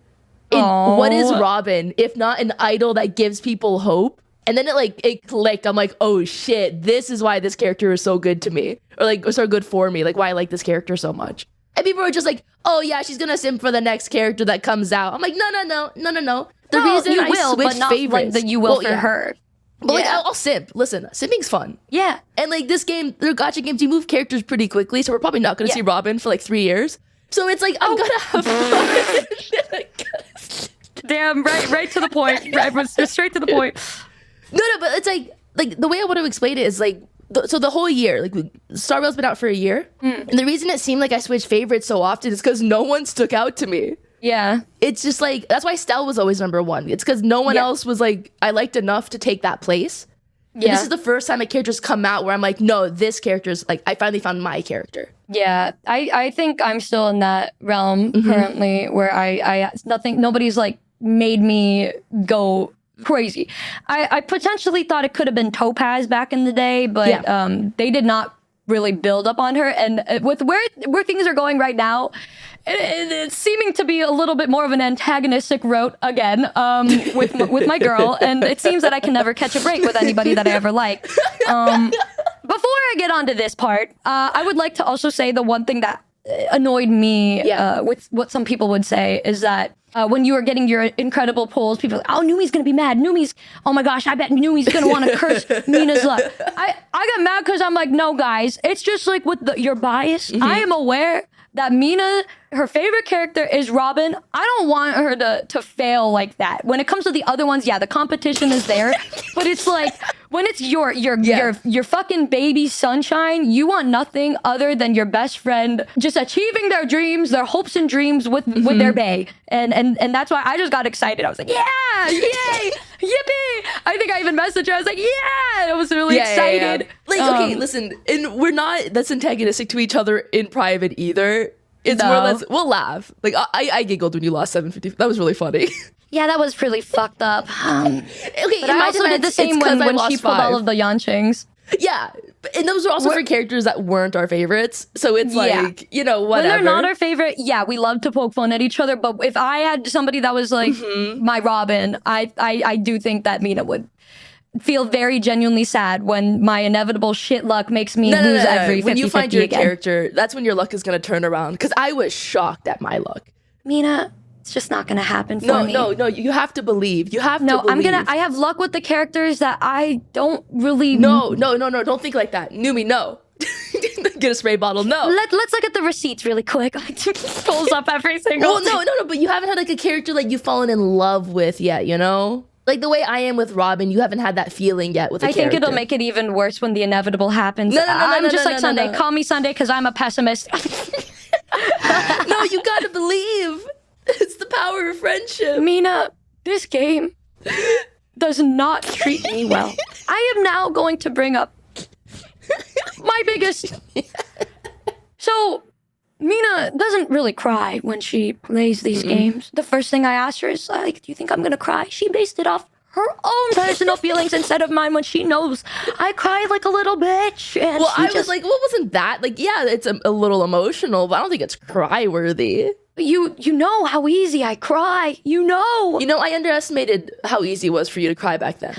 And what is Robin if not an idol that gives people hope? And then it clicked. I'm like, oh shit, this is why this character is so good to me, or like so good for me, like why I like this character so much. And people are just like, oh yeah, she's gonna simp for the next character that comes out. I'm like, no. The reason you I will, switch but not favorites, like that you will for her. But like, I'll simp. Listen, simping's fun. Yeah. And like this game, their gacha games, you move characters pretty quickly, so we're probably not gonna see Robin for like 3 years. So it's like I'm gonna have fun. Damn, right to the point. Right, just straight to the point. No, but it's like the way I want to explain it is like, so the whole year, like Star Rail's been out for a year, and the reason it seemed like I switched favorites so often is because no one stuck out to me. Yeah. It's just like, that's why Stell was always number one. It's because no one else was like, I liked enough to take that place. Yeah. And this is the first time a character's come out where I'm like, no, this character's like, I finally found my character. Yeah, I think I'm still in that realm currently where nobody's like made me go crazy. I potentially thought it could have been Topaz back in the day, but they did not really build up on her. And with where things are going right now, it's seeming to be a little bit more of an antagonistic route again with my girl. And it seems that I can never catch a break with anybody that I ever liked. Before I get onto this part, I would like to also say the one thing that annoyed me with what some people would say is that when you were getting your incredible polls, people were like, oh, Numi's gonna be mad. Oh my gosh, I bet Numi's gonna want to curse Mina's luck. I got mad because I'm like, no, guys, it's just like with your bias. I am aware that Mina, her favorite character is Robin. I don't want her to fail like that. When it comes to the other ones, the competition is there, but it's like when it's your fucking baby sunshine, you want nothing other than your best friend just achieving their dreams, their hopes and dreams with their bae. And that's why I just got excited. I was like, yeah, yay, yippee. I think I even messaged her. I was like, yeah, I was really excited. Like, okay, listen, and we're not that's antagonistic to each other in private either. It's more or less, we'll laugh. Like, I giggled when you lost 750. That was really funny. Yeah, that was really fucked up. Okay, but I also did the same when she pulled all of the Yanqings. Yeah, and those were also for characters that weren't our favorites. So it's like, you know, whatever. When they're not our favorite, we love to poke fun at each other. But if I had somebody that was like my Robin, I do think that Mina would feel very genuinely sad when my inevitable shit luck makes me lose every 50-50 when you find your again. character, that's when your luck is going to turn around. Because I was shocked at my luck. Mina, it's just not going to happen for me. No, you have to believe. You have to believe. I have luck with the characters that I don't really... No, don't think like that. Numi, no. Get a spray bottle, no. Let's look at the receipts really quick. Pulls up every single thing. No, but you haven't had like a character like you've fallen in love with yet, you know? Like the way I am with Robin, you haven't had that feeling yet with a character. I think it'll make it even worse when the inevitable happens. I'm just like Sunday. Call me Sunday because I'm a pessimist. No, you gotta believe. It's the power of friendship. Mina, this game does not treat me well. I am now going to bring up my biggest... So, Mina doesn't really cry when she plays these games. The first thing I asked her is like, do you think I'm gonna cry? She based it off her own personal feelings instead of mine when she knows I cry like a little bitch. And I was like, well, wasn't that? Like, yeah, it's a little emotional, but I don't think it's cry-worthy. You know how easy I cry. You know, I underestimated how easy it was for you to cry back then.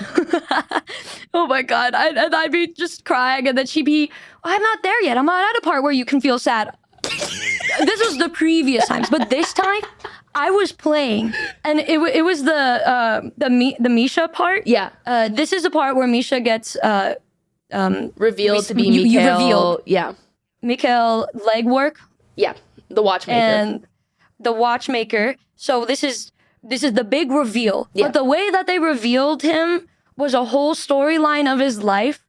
Oh my God. And I'd be just crying, and then she'd be, I'm not there yet. I'm not at a part where you can feel sad. This was the previous times, but this time I was playing, and it was the Misha part. Yeah. This is the part where Misha gets Revealed to be you Mikhail. revealed. Yeah. Mikhail legwork Yeah. The watchmaker. and the watchmaker. So this is the big reveal. Yeah. But the way that they revealed him was a whole storyline of his life.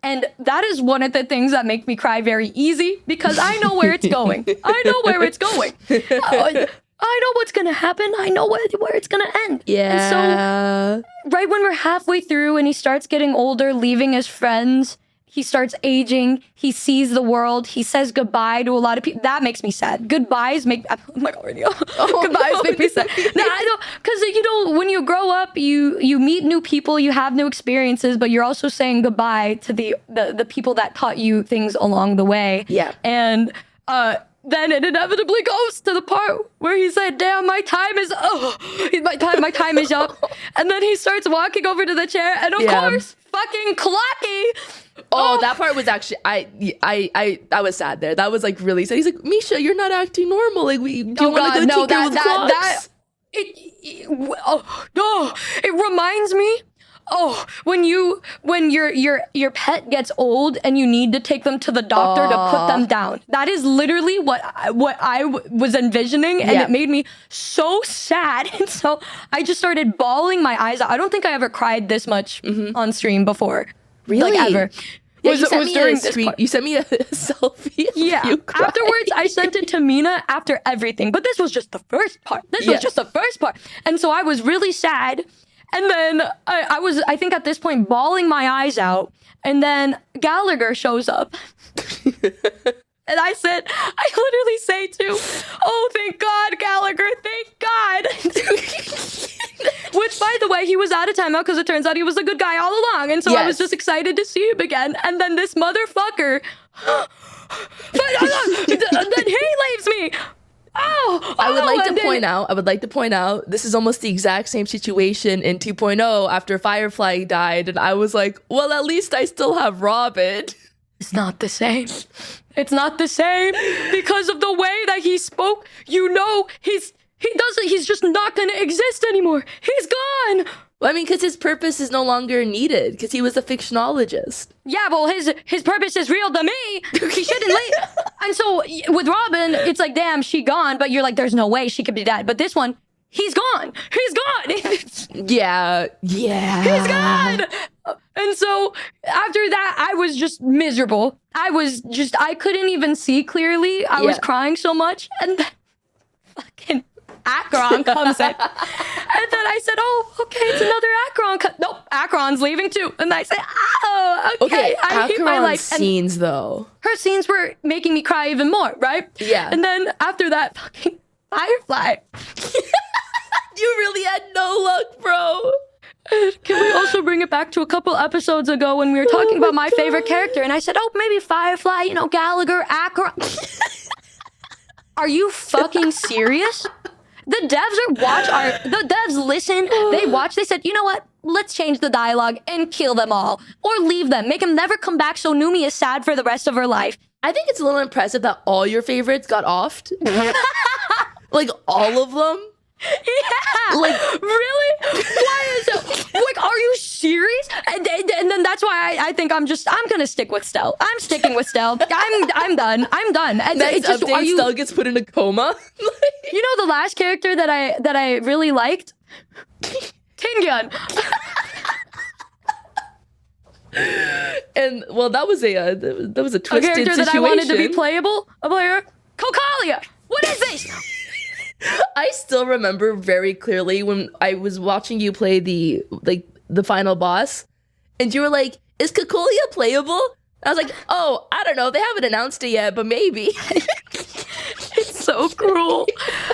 And that is one of the things that make me cry very easy, because I know where it's going. I know where it's going. I know what's going to happen. I know where it's going to end. Yeah. And so right when we're halfway through and he starts getting older, leaving his friends, he starts aging, he sees the world, he says goodbye to a lot of people. That makes me sad. Goodbyes make, I'm like already, goodbyes make me sad. No, I don't, because you know, when you grow up, you meet new people, you have new experiences, but you're also saying goodbye to the people that taught you things along the way. Yeah. And then it inevitably goes to the part where he said, damn, my time is up. And then he starts walking over to the chair, and of course, fucking Clocky. Oh, that part was actually I was sad there. That was like really sad. He's like, Misha, you're not acting normal. Like, do you want to go tinker with clocks? It reminds me. Oh, when your pet gets old and you need to take them to the doctor to put them down. That is literally what I was envisioning, and it made me so sad. And so I just started bawling my eyes out. I don't think I ever cried this much on stream before. Really? Like, ever. Yeah, Was during this part. you sent me a selfie. Yeah. Afterwards, I sent it to Mina after everything. But this was just the first part. And so I was really sad. And then I was, I think at this point, bawling my eyes out. And then Gallagher shows up. And I literally say too, oh, thank God, Gallagher, thank God. Which, by the way, he was out of timeout because it turns out he was a good guy all along. And so I was just excited to see him again. And then this motherfucker, then he leaves me. I would like to point out, this is almost the exact same situation in 2.0 after Firefly died. And I was like, well, at least I still have Robin. It's not the same. It's not the same because of the way that he spoke. You know, he's just not going to exist anymore. He's gone. Well, I mean, because his purpose is no longer needed because he was a fictionologist. Yeah, well, his purpose is real to me. He shouldn't leave. And so with Robin, it's like, damn, she gone. But you're like, there's no way she could be dead. But this one, he's gone. He's gone. Yeah. He's gone. And so after that, I was just miserable. I couldn't even see clearly. I was crying so much. And then fucking Akron comes in. And then I said, oh, okay, it's another Akron. Nope, Akron's leaving too. And I said, oh, okay. I hate my life. Scenes, though. Her scenes were making me cry even more, right? Yeah. And then after that, fucking Firefly. You really had no luck, bro. Can we also bring it back to a couple episodes ago when we were talking about my favorite character? And I said, oh, maybe Firefly, Gallagher, Akron. Are you fucking serious? The devs listen, they watch, they said, you know what? Let's change the dialogue and kill them all. Or leave them, make them never come back so Numi is sad for the rest of her life. I think it's a little impressive that all your favorites got offed. Like, all of them. Yeah. Like, really? Why is it? Like, are you serious? And then that's why I think I'm gonna stick with Stell. I'm sticking with Stell. I'm done. And Next it's just, update, Stell gets put in a coma. You know the last character that I really liked? Tingyun. And well, that was a twisted character situation. that I wanted to be playable. A player, Kokalia. What is this? I still remember very clearly when I was watching you play the final boss, and you were like, "Is Kokolia playable?" I was like, "Oh, I don't know. They haven't announced it yet, but maybe." It's so cruel.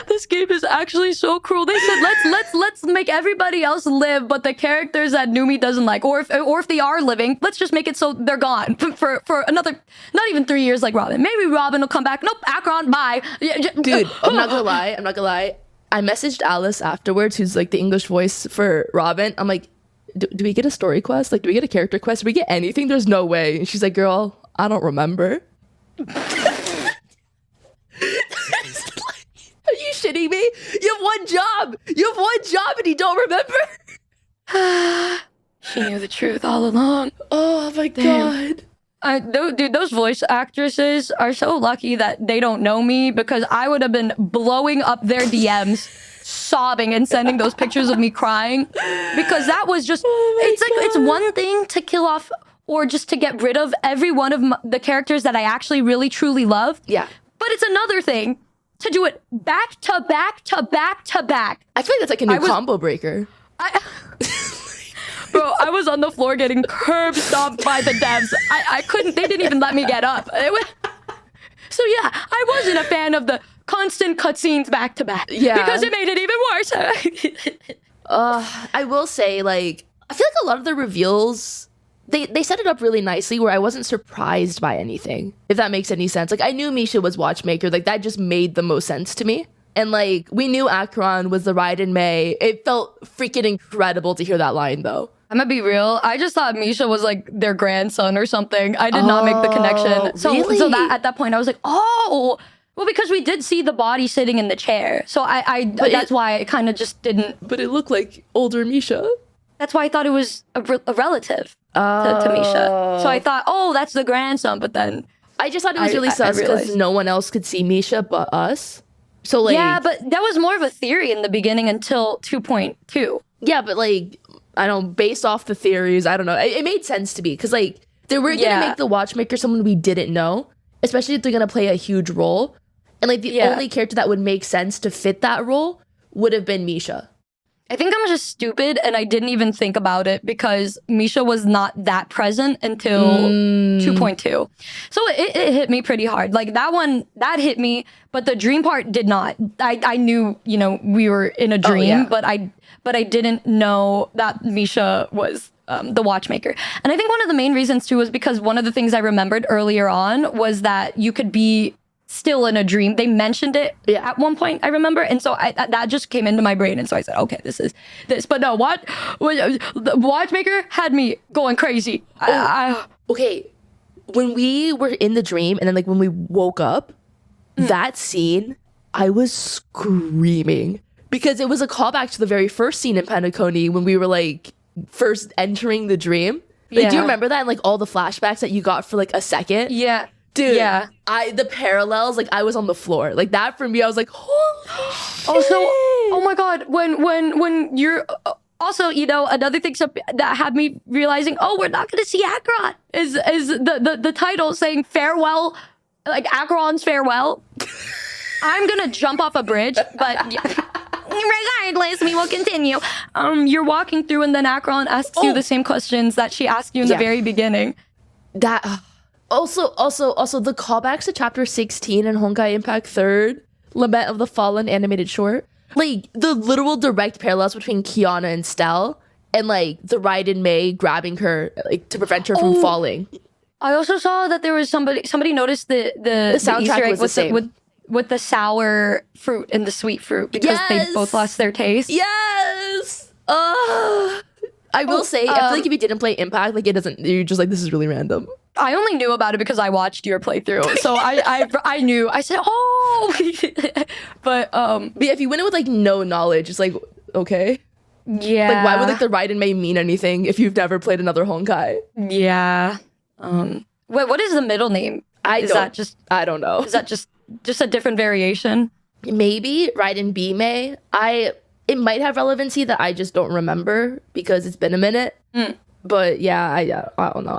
This game is actually so cruel. They said let's make everybody else live, but the characters that Numi doesn't like, or if they are living, let's just make it so they're gone for another, not even 3 years like Robin. Maybe Robin will come back. Nope, Akron, bye. Dude, I'm not gonna lie. I messaged Alice afterwards, who's like the English voice for Robin. I'm like, do we get a story quest? Like, do we get a character quest? Do we get anything? There's no way. And she's like, girl, I don't remember. Are you shitting me? You have one job. You have one job and you don't remember? She knew the truth all along. Oh my God. Dude, those voice actresses are so lucky that they don't know me, because I would have been blowing up their DMs, sobbing and sending those pictures of me crying, because that was just, it's one thing to kill off or just to get rid of every one of the characters that I actually really truly love. Yeah. But it's another thing to do it back to back to back to back. I feel like that's like a new combo breaker. Bro, I was on the floor getting curb stomped by the devs. I couldn't, they didn't even let me get up. So yeah, I wasn't a fan of the constant cutscenes back to back. Yeah. Because it made it even worse. I will say, like, I feel like a lot of the reveals, they set it up really nicely where I wasn't surprised by anything, if that makes any sense. Like, I knew Misha was Watchmaker. Like, that just made the most sense to me. And, like, we knew Acheron was the Raiden Mei. It felt freaking incredible to hear that line, though. I'm gonna be real. I just thought Misha was like their grandson or something. I did not make the connection. Really? So that at that point I was like, oh, well, because we did see the body sitting in the chair. So that's why I kind of just didn't. But it looked like older Misha. That's why I thought it was a relative to Misha. So I thought, oh, that's the grandson. But then I just thought it was really sus because no one else could see Misha but us. So, like, yeah, but that was more of a theory in the beginning until 2.2. Yeah, but like, I don't know, based off the theories, I don't know. It made sense to me because, like, they were gonna make the Watchmaker someone we didn't know, especially if they're gonna play a huge role. And like the only character that would make sense to fit that role would have been Misha. I think I'm just stupid and I didn't even think about it because Misha was not that present until 2.2. So it hit me pretty hard. Like that one, that hit me, but the dream part did not. I knew, you know, we were in a dream, but I didn't know that Misha was the Watchmaker. And I think one of the main reasons too was because one of the things I remembered earlier on was that you could be still in a dream. They mentioned it at one point, I remember. And so that just came into my brain. And so I said, okay, this is this. But no, the Watchmaker had me going crazy. Okay, when we were in the dream and then like when we woke up, that scene, I was screaming. Because it was a callback to the very first scene in Penacony when we were like first entering the dream. Like, do you remember that? And like all the flashbacks that you got for like a second? Yeah. Dude, the parallels, like I was on the floor. Like that for me, I was like, holy shit. Also, oh my God, when you're, also, you know, another thing that had me realizing, oh, we're not going to see Acheron is the title saying farewell, like Acheron's farewell. I'm going to jump off a bridge, but regardless, we will continue. You're walking through and then Acheron asks you the same questions that she asked you in the very beginning. That... Also, the callbacks to Chapter 16 and Honkai Impact 3rd, Lament of the Fallen animated short. Like, the literal direct parallels between Kiana and Stell, and, like, the Raiden Mei grabbing her, like, to prevent her from falling. I also saw that there was somebody noticed the soundtrack Easter egg was the same. with the sour fruit and the sweet fruit because they both lost their taste. Yes! I will say, I feel like if you didn't play Impact, like, it doesn't, you're just like, this is really random. I only knew about it because I watched your playthrough. So I knew. I said, oh! But yeah, if you went in with, like, no knowledge, it's like, okay. Yeah. Like, why would, like, the Raiden Mei mean anything if you've never played another Honkai? Yeah. Wait, what is the middle name? I don't know. Is that just a different variation? Maybe Raiden B Mei. It might have relevancy that I just don't remember because it's been a minute. But yeah, I don't know.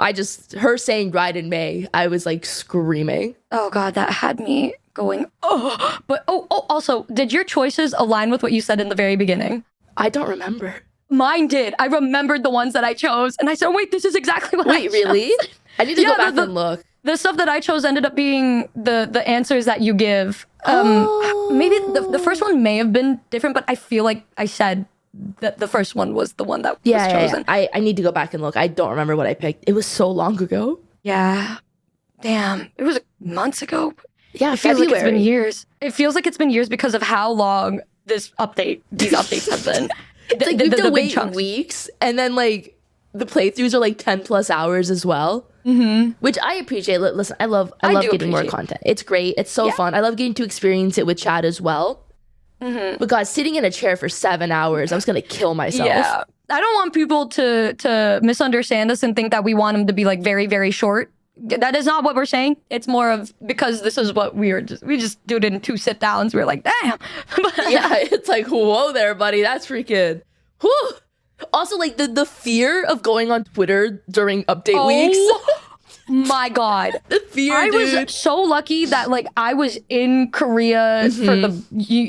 Her saying Raiden Mei, I was like screaming. Oh God, that had me going, oh. But also, did your choices align with what you said in the very beginning? I don't remember. Mine did. I remembered the ones that I chose. And I said, oh, wait, this is exactly what I chose. Wait, really? I need to go back and look. The stuff that I chose ended up being the answers that you give. Maybe the first one may have been different, but I feel like I said that the first one was the one that was chosen. Yeah. I need to go back and look. I don't remember what I picked. It was so long ago. Yeah. Damn. It was months ago. Yeah, it feels like it's been years. It feels like it's been years because of how long these updates have been. It's like we have to big wait chunks. weeks, and then like the playthroughs are like 10 plus hours as well, which I appreciate. Listen, I love I do getting more appreciate. content. It's great. It's so fun. I love getting to experience it with Chad as well. But God, sitting in a chair for 7 hours, I was gonna kill myself. Yeah. I don't want people to misunderstand us and think that we want them to be like very, very short. That is not what we're saying. It's more of because this is what we just do it in 2 sit downs. We're like, damn. Yeah, it's like, whoa there, buddy. That's freaking. Whew. Also, like the fear of going on Twitter during update weeks. My God. The fear, I dude. was so lucky that like I was in Korea for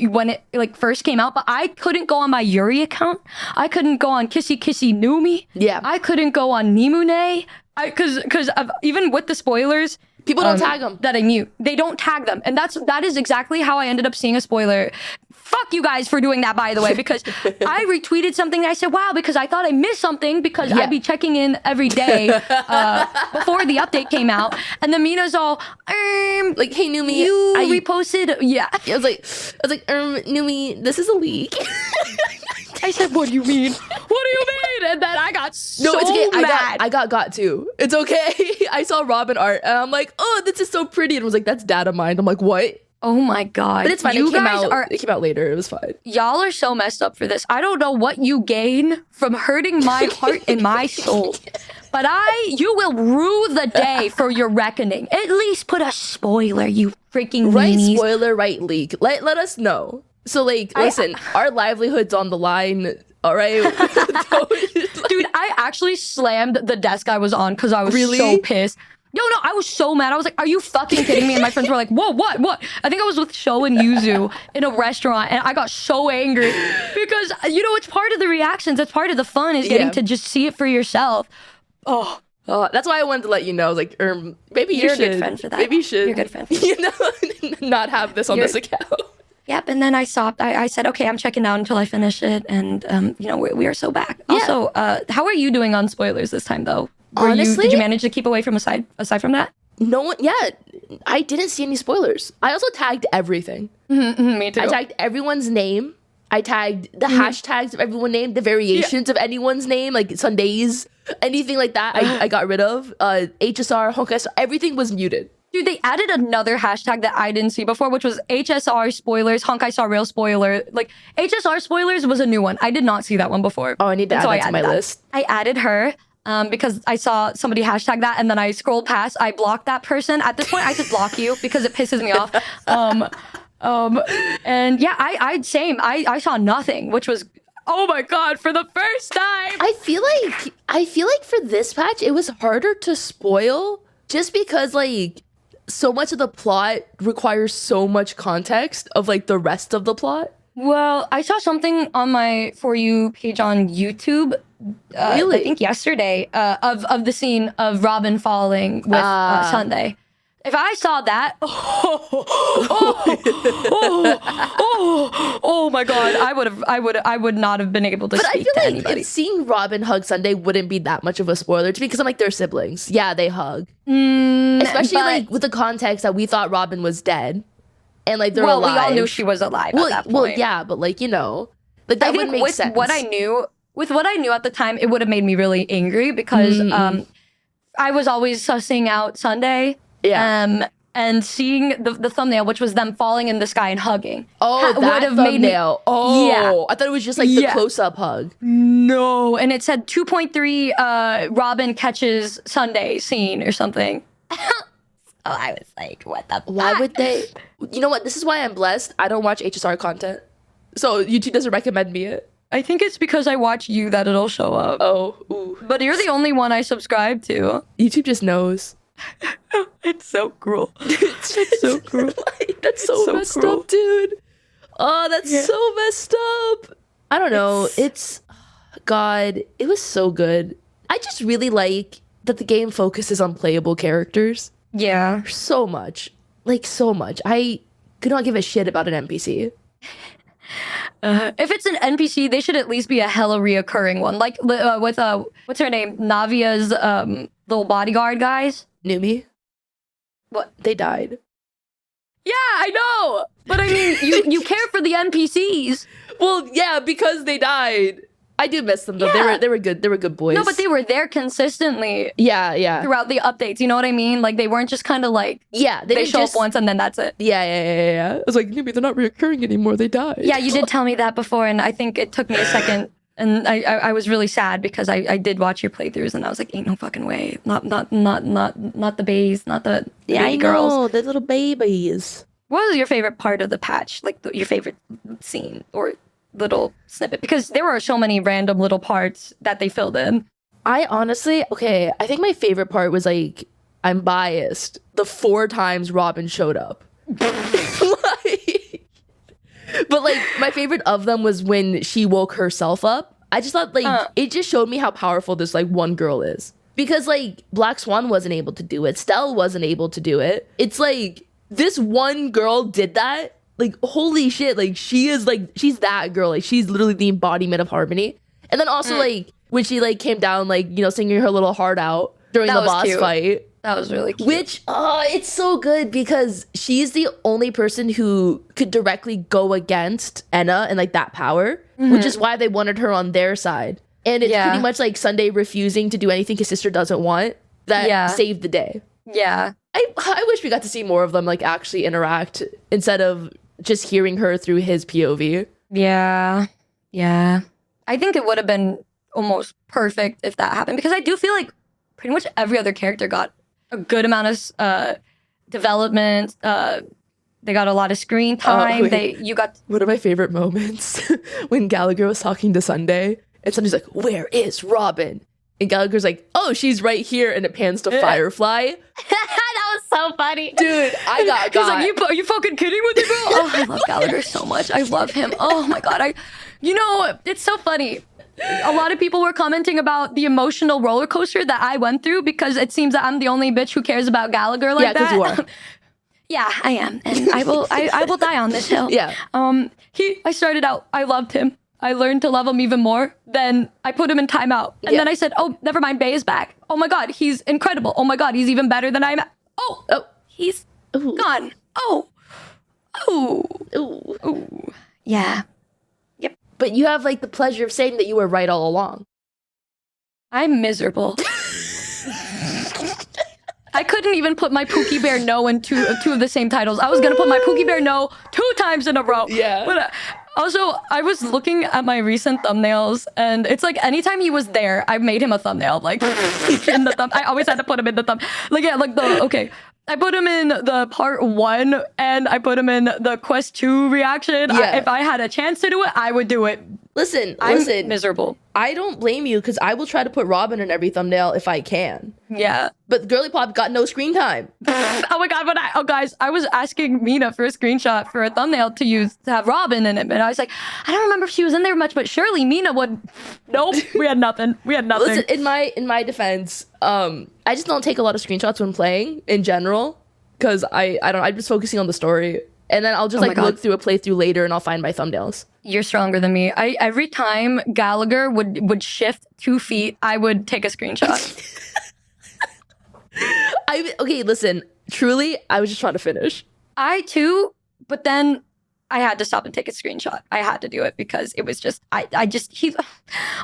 when it like first came out, but I couldn't go on my Yuri account. I couldn't go on Kissy Kissy Numi. Yeah. I couldn't go on Nimune. Because even with the spoilers, People don't tag them. that I knew. They don't tag them. And that is exactly how I ended up seeing a spoiler. Fuck you guys for doing that, by the way, because I retweeted something and I said, wow, because I thought I missed something because I'd be checking in every day before the update came out. And then Mina's all, Like, hey, Numi, you reposted. Yeah. I was like, Numi, this is a leak. I said, what do you mean? What do you mean? And then I got so No, it's okay. mad. I got too. It's okay. I saw Robin art and I'm like, oh, this is so pretty. And was like, that's data mined. I'm like, what? Oh my God. But it's fine. You It came guys out. It came out later. It was fine. Y'all are so messed up for this. I don't know what you gain from hurting my heart and my soul. But you will rue the day for your reckoning. At least put a spoiler, you freaking Right weenies. spoiler, right leak. Let us know. So like, listen, our livelihood's on the line. All right. Dude, I actually slammed the desk I was on because I was Really? so pissed. No, I was so mad. I was like, are you fucking kidding me? And my friends were like, whoa, what? I think I was with Sho and Yuzu in a restaurant and I got so angry because, it's part of the reactions. It's part of the fun is getting to just see it for yourself. Oh, that's why I wanted to let you know. Like, maybe You're you a should. good friend for that. Maybe you should. You're a good friend for that. Not have this on this account. Yep, and then I stopped. I said, okay, I'm checking out until I finish it, and we are so back. Yeah. Also, how are you doing on spoilers this time, though? Honestly, did you manage to keep away from aside from that? No one. Yeah, I didn't see any spoilers. I also tagged everything. Me too. I tagged everyone's name. I tagged the hashtags of everyone's name, the variations of anyone's name, like Sundays, anything like that. I got rid of. HSR, Honkai, so everything was muted. Dude, they added another hashtag that I didn't see before, which was HSR spoilers, Honkai Star Rail spoiler. Like, HSR spoilers was a new one. I did not see that one before. Oh, I need to add that to my list. I added her because I saw somebody hashtag that, and then I scrolled past. I blocked that person. At this point, I just block you because it pisses me off. And yeah, I saw nothing, which was, oh my God, for the first time. I feel like for this patch, it was harder to spoil just because like so much of the plot requires so much context of like the rest of the plot. Well, I saw something on my For You page on YouTube. Really? I think yesterday of the scene of Robin falling with Sunday. If I saw that, oh my God, I would not have been able to But I speak feel to like anybody. seeing Robin hug Sunday wouldn't be that much of a spoiler to me because I'm like, they're siblings. Yeah, they hug. Especially like with the context that we thought Robin was dead. And like they're alive. We all knew she was alive at that point. Well, yeah, but like, like that would make sense. With what I knew at the time, it would have made me really angry because I was always sussing out Sunday. Yeah. And seeing the thumbnail, which was them falling in the sky and hugging. Oh, that would've thumbnail. Oh, Yeah. I thought it was just like the close-up hug. No, and it said 2.3 Robin catches Sunday scene or something. I was like, what the fuck? Why would they? You know what? This is why I'm blessed. I don't watch HSR content. So YouTube doesn't recommend me it. I think it's because I watch you that it'll show up. Oh, ooh. But you're the only one I subscribe to. YouTube just knows. It's so cruel. It's so cruel. That's so messed cruel. up, dude. Oh, that's so messed up. I don't know. God, it was so good. I just really like that the game focuses on playable characters. Yeah. So much. Like, so much. I could not give a shit about an NPC. If it's an NPC, they should at least be a hella reoccurring one. Like with what's her name? Navia's little bodyguard guys. Numi? What? They died. Yeah, I know. But I mean, you care for the NPCs. Well, yeah, because they died. I do miss them though. Yeah. They were good. They were good boys. No, but they were there consistently yeah. throughout the updates. You know what I mean? Like they weren't just kind of like Yeah, they didn't show just, up once and then that's it. Yeah. I was like, maybe they're not reoccurring anymore. They died. Yeah, you did tell me that before, and I think it took me a second. And I was really sad because I did watch your playthroughs, and I was like, ain't no fucking way. Not the bays, not the baby girls. the little babies. What was your favorite part of the patch? Like your favorite scene or little snippet? Because there were so many random little parts that they filled in. I honestly, okay, I think my favorite part was like, I'm biased, the 4 times Robin showed up. But like my favorite of them was when she woke herself up. I just thought like it just showed me how powerful this like one girl is. Because like Black Swan wasn't able to do it. Stell wasn't able to do it. It's like this one girl did that. Like holy shit, like she's that girl. Like she's literally the embodiment of harmony. And then also like when she like came down like, you know, singing her little heart out during the boss fight. That was really cute. Which, it's so good because she's the only person who could directly go against Enna and like that power, which is why they wanted her on their side. And it's pretty much like Sunday refusing to do anything his sister doesn't want that saved the day. Yeah. I wish we got to see more of them like actually interact instead of just hearing her through his POV. Yeah. Yeah. I think it would have been almost perfect if that happened because I do feel like pretty much every other character got a good amount of development. They got a lot of screen time. One of my favorite moments when Gallagher was talking to Sunday, and Sunday's like, "Where is Robin?" And Gallagher's like, "Oh, she's right here," and it pans to Firefly. That was so funny, dude. I got. He's like, "Are you fucking kidding with me, bro?" Oh, I love Gallagher so much. I love him. Oh my god, it's so funny. A lot of people were commenting about the emotional roller coaster that I went through because it seems that I'm the only bitch who cares about Gallagher like that. Yeah, because you are. Yeah, I am, and I will die on this hill. Yeah. I started out, I loved him. I learned to love him even more. Then I put him in timeout, and then I said, "Oh, never mind, Bay is back. Oh my god, he's incredible. Oh my god, he's even better than I'm. He's gone. Oh, yeah." But you have like the pleasure of saying that you were right all along. I'm miserable. I couldn't even put my Pookie Bear No in two of the same titles. I was gonna put my Pookie Bear No 2 times in a row. Yeah. But also, I was looking at my recent thumbnails, and it's like anytime he was there, I made him a thumbnail. Like in the thumb, I always had to put him in the thumb. I put him in the part 1 and I put him in the quest 2 reaction. Yeah. If I had a chance to do it, I would do it. Listen, I'm miserable. I don't blame you because I will try to put Robin in every thumbnail if I can. Yeah. But Girly Pop got no screen time. Oh my god, guys, I was asking Mina for a screenshot for a thumbnail to use to have Robin in it, and I was like, I don't remember if she was in there much, but surely Mina would. Nope, we had nothing. Listen, in my defense, I just don't take a lot of screenshots when playing in general because I'm just focusing on the story, and then I'll just look through a playthrough later and I'll find my thumbnails. You're stronger than me. Every time Gallagher would shift 2 feet, I would take a screenshot. Okay, listen, truly, I was just trying to finish. I too, but then I had to stop and take a screenshot. I had to do it because it was just, oh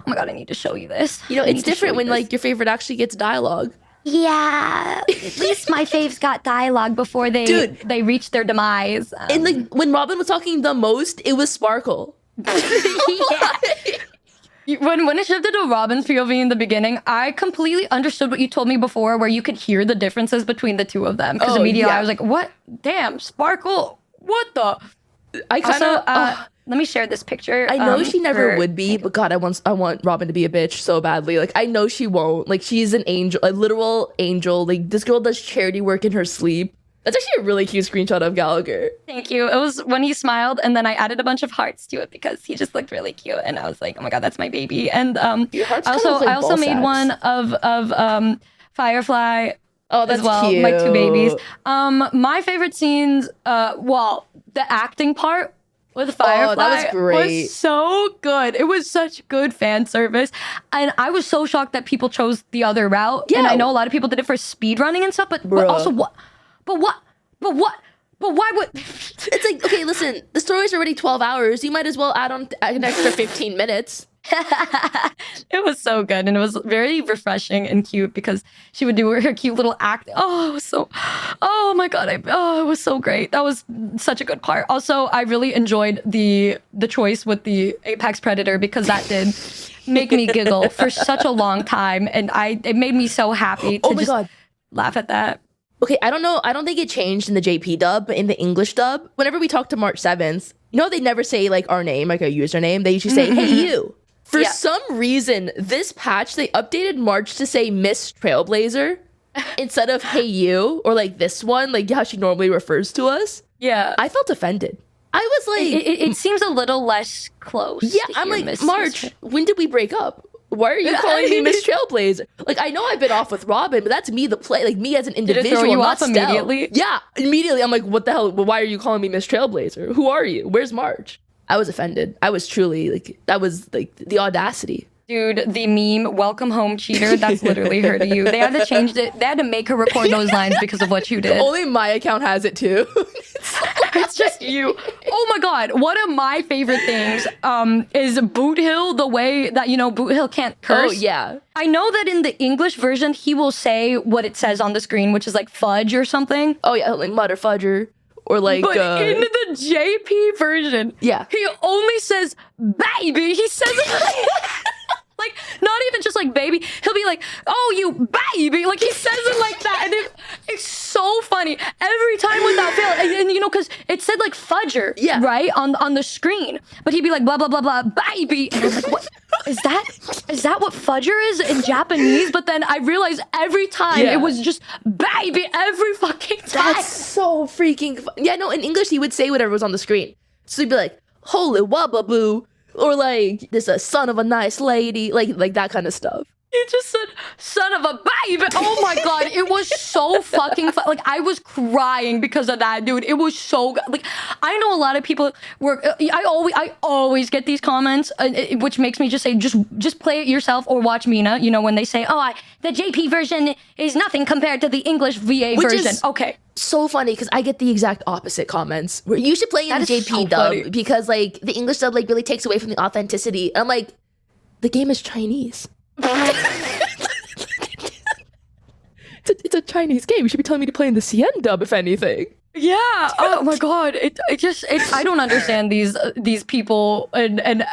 my god, I need to show you this. You know, it's different when like your favorite actually gets dialogue. Yeah, at least my faves got dialogue before they reached their demise. And like when Robin was talking the most, it was Sparkle. Yeah. When it shifted to Robin's POV in the beginning, I completely understood what you told me before, where you could hear the differences between the two of them. Because immediately I was like, "What? Damn, Sparkle! What the?" I kind of. Let me share this picture. I know she never would be, but God, I want Robin to be a bitch so badly. Like I know she won't. Like she's an angel, a literal angel. Like this girl does charity work in her sleep. That's actually a really cute screenshot of Gallagher. Thank you. It was when he smiled, and then I added a bunch of hearts to it because he just looked really cute, and I was like, "Oh my god, that's my baby!" And I also made one of Firefly. Oh, that's as well, cute. my 2 babies. My favorite scenes. The acting part with Firefly that was great. Was so good. It was such good fan service, and I was so shocked that people chose the other route. Yeah. And I know a lot of people did it for speed running and stuff, but also what? But why would... It's like, okay, listen, the story's already 12 hours. You might as well add on an extra 15 minutes. It was so good, and it was very refreshing and cute because she would do her cute little act. Oh, it was so, oh my god, it was so great. That was such a good part. Also, I really enjoyed the choice with the apex predator because that did make me giggle for such a long time, and it made me so happy to laugh at that. Okay, I don't know. I don't think it changed in the JP dub, but in the English dub, whenever we talk to March 7th, you know, they never say like our name, like our username. They usually say, hey, you. For some reason, this patch, they updated March to say Miss Trailblazer instead of hey, you, or like this one, like how she normally refers to us. Yeah. I felt offended. I was like... It seems a little less close. Yeah, I'm like, March, when did we break up? Why are you calling me Miss Trailblazer? Like, I know I've been off with Robin, but that's me, like me as an individual. Did it throw you not off immediately? Yeah, immediately. I'm like, what the hell? Why are you calling me Miss Trailblazer? Who are you? Where's March? I was offended. I was truly like, that was like the audacity. Dude, the meme, welcome home cheater, that's literally her to you. They had to change it. They had to make her record those lines because of what you did. Only my account has it too. It's just you. Oh my god, one of my favorite things is Boot Hill, the way that, you know, Boot Hill can't curse. Oh, yeah. I know that in the English version, he will say what it says on the screen, which is like fudge or something. Oh, yeah, like mutter fudger. Or like... But in the JP version, yeah, he only says baby. He says it like, not even just like baby. He'll be like, oh, you baby. Like, he says it like that. And it's so funny. Every time without fail. And you know, because it said like fudger, right? On the screen. But he'd be like, blah, blah, blah, blah, baby. And I was like, what? Is that what fudger is in Japanese? But then I realized every time it was just baby every fucking time. That's so freaking yeah, no, in English he would say whatever was on the screen. So he'd be like, holy wababoo. Or like, this a son of a nice lady. Like that kind of stuff. He just said, son of a baby. Oh my god, it was so fucking fun. Like, I was crying because of that, dude. It was so good. Like, I know a lot of people were, I always get these comments, which makes me just say, just play it yourself or watch Mina, you know, when they say, oh, the JP version is nothing compared to the English VA version. Okay. So funny, because I get the exact opposite comments. Where you should play in the JP dub, because like the English dub like really takes away from the authenticity. I'm like, the game is Chinese. It's a Chinese game. You should be telling me to play in the CN dub, if anything. Yeah. Oh my god. I don't understand these people and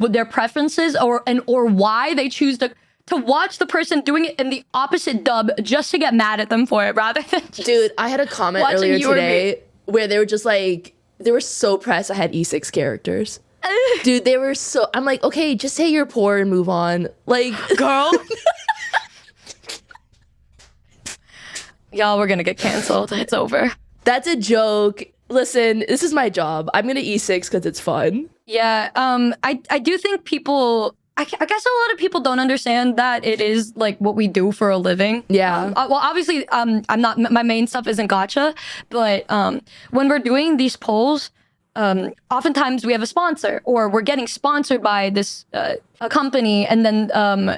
their preferences or why they choose to watch the person doing it in the opposite dub just to get mad at them for it rather than just Dude, I had a comment earlier today where they were just like, they were so pressed I had E6 characters. Dude, they were so... I'm like, okay, just say you're poor and move on. Like, girl. Y'all, we're gonna get canceled. It's over. That's a joke. Listen, this is my job. I'm gonna E6 because it's fun. Yeah, I do think people... I guess a lot of people don't understand that it is like what we do for a living. Yeah. Well, obviously, I'm not... My main stuff isn't gacha, but when we're doing these polls... oftentimes we have a sponsor or we're getting sponsored by this a company and then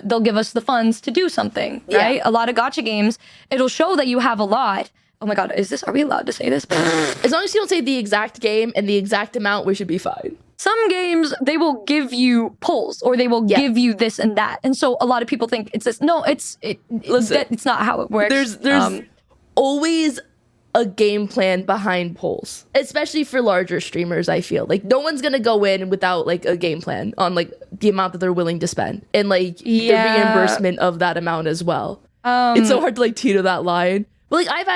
they'll give us the funds to do something, right? Yeah. A lot of gacha games, it'll show that you have a lot. Oh my god, are we allowed to say this? As long as you don't say the exact game and the exact amount, we should be fine. Some games, they will give you polls or they will give you this and that. And so a lot of people think it's this. No, listen, it's not how it works. There's always a game plan behind polls, especially for larger streamers. I feel like no one's gonna go in without like a game plan on like the amount that they're willing to spend and like the reimbursement of that amount as well. It's so hard to like teeter that line. But like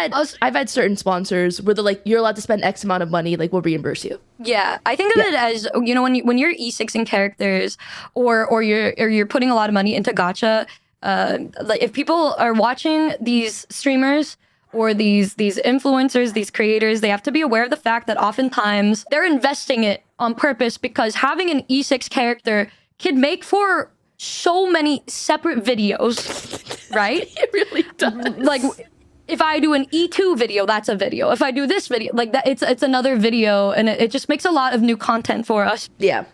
I've had certain sponsors where they're like, you're allowed to spend X amount of money, like we'll reimburse you. Yeah, I think of it as, you know, when you're E6ing characters or you're putting a lot of money into gacha, like if people are watching these streamers or these influencers, these creators, they have to be aware of the fact that oftentimes they're investing it on purpose because having an E6 character can make for so many separate videos, right? It really does. Like, if I do an E2 video, that's a video. If I do this video, like that, it's another video, and it just makes a lot of new content for us. Yeah.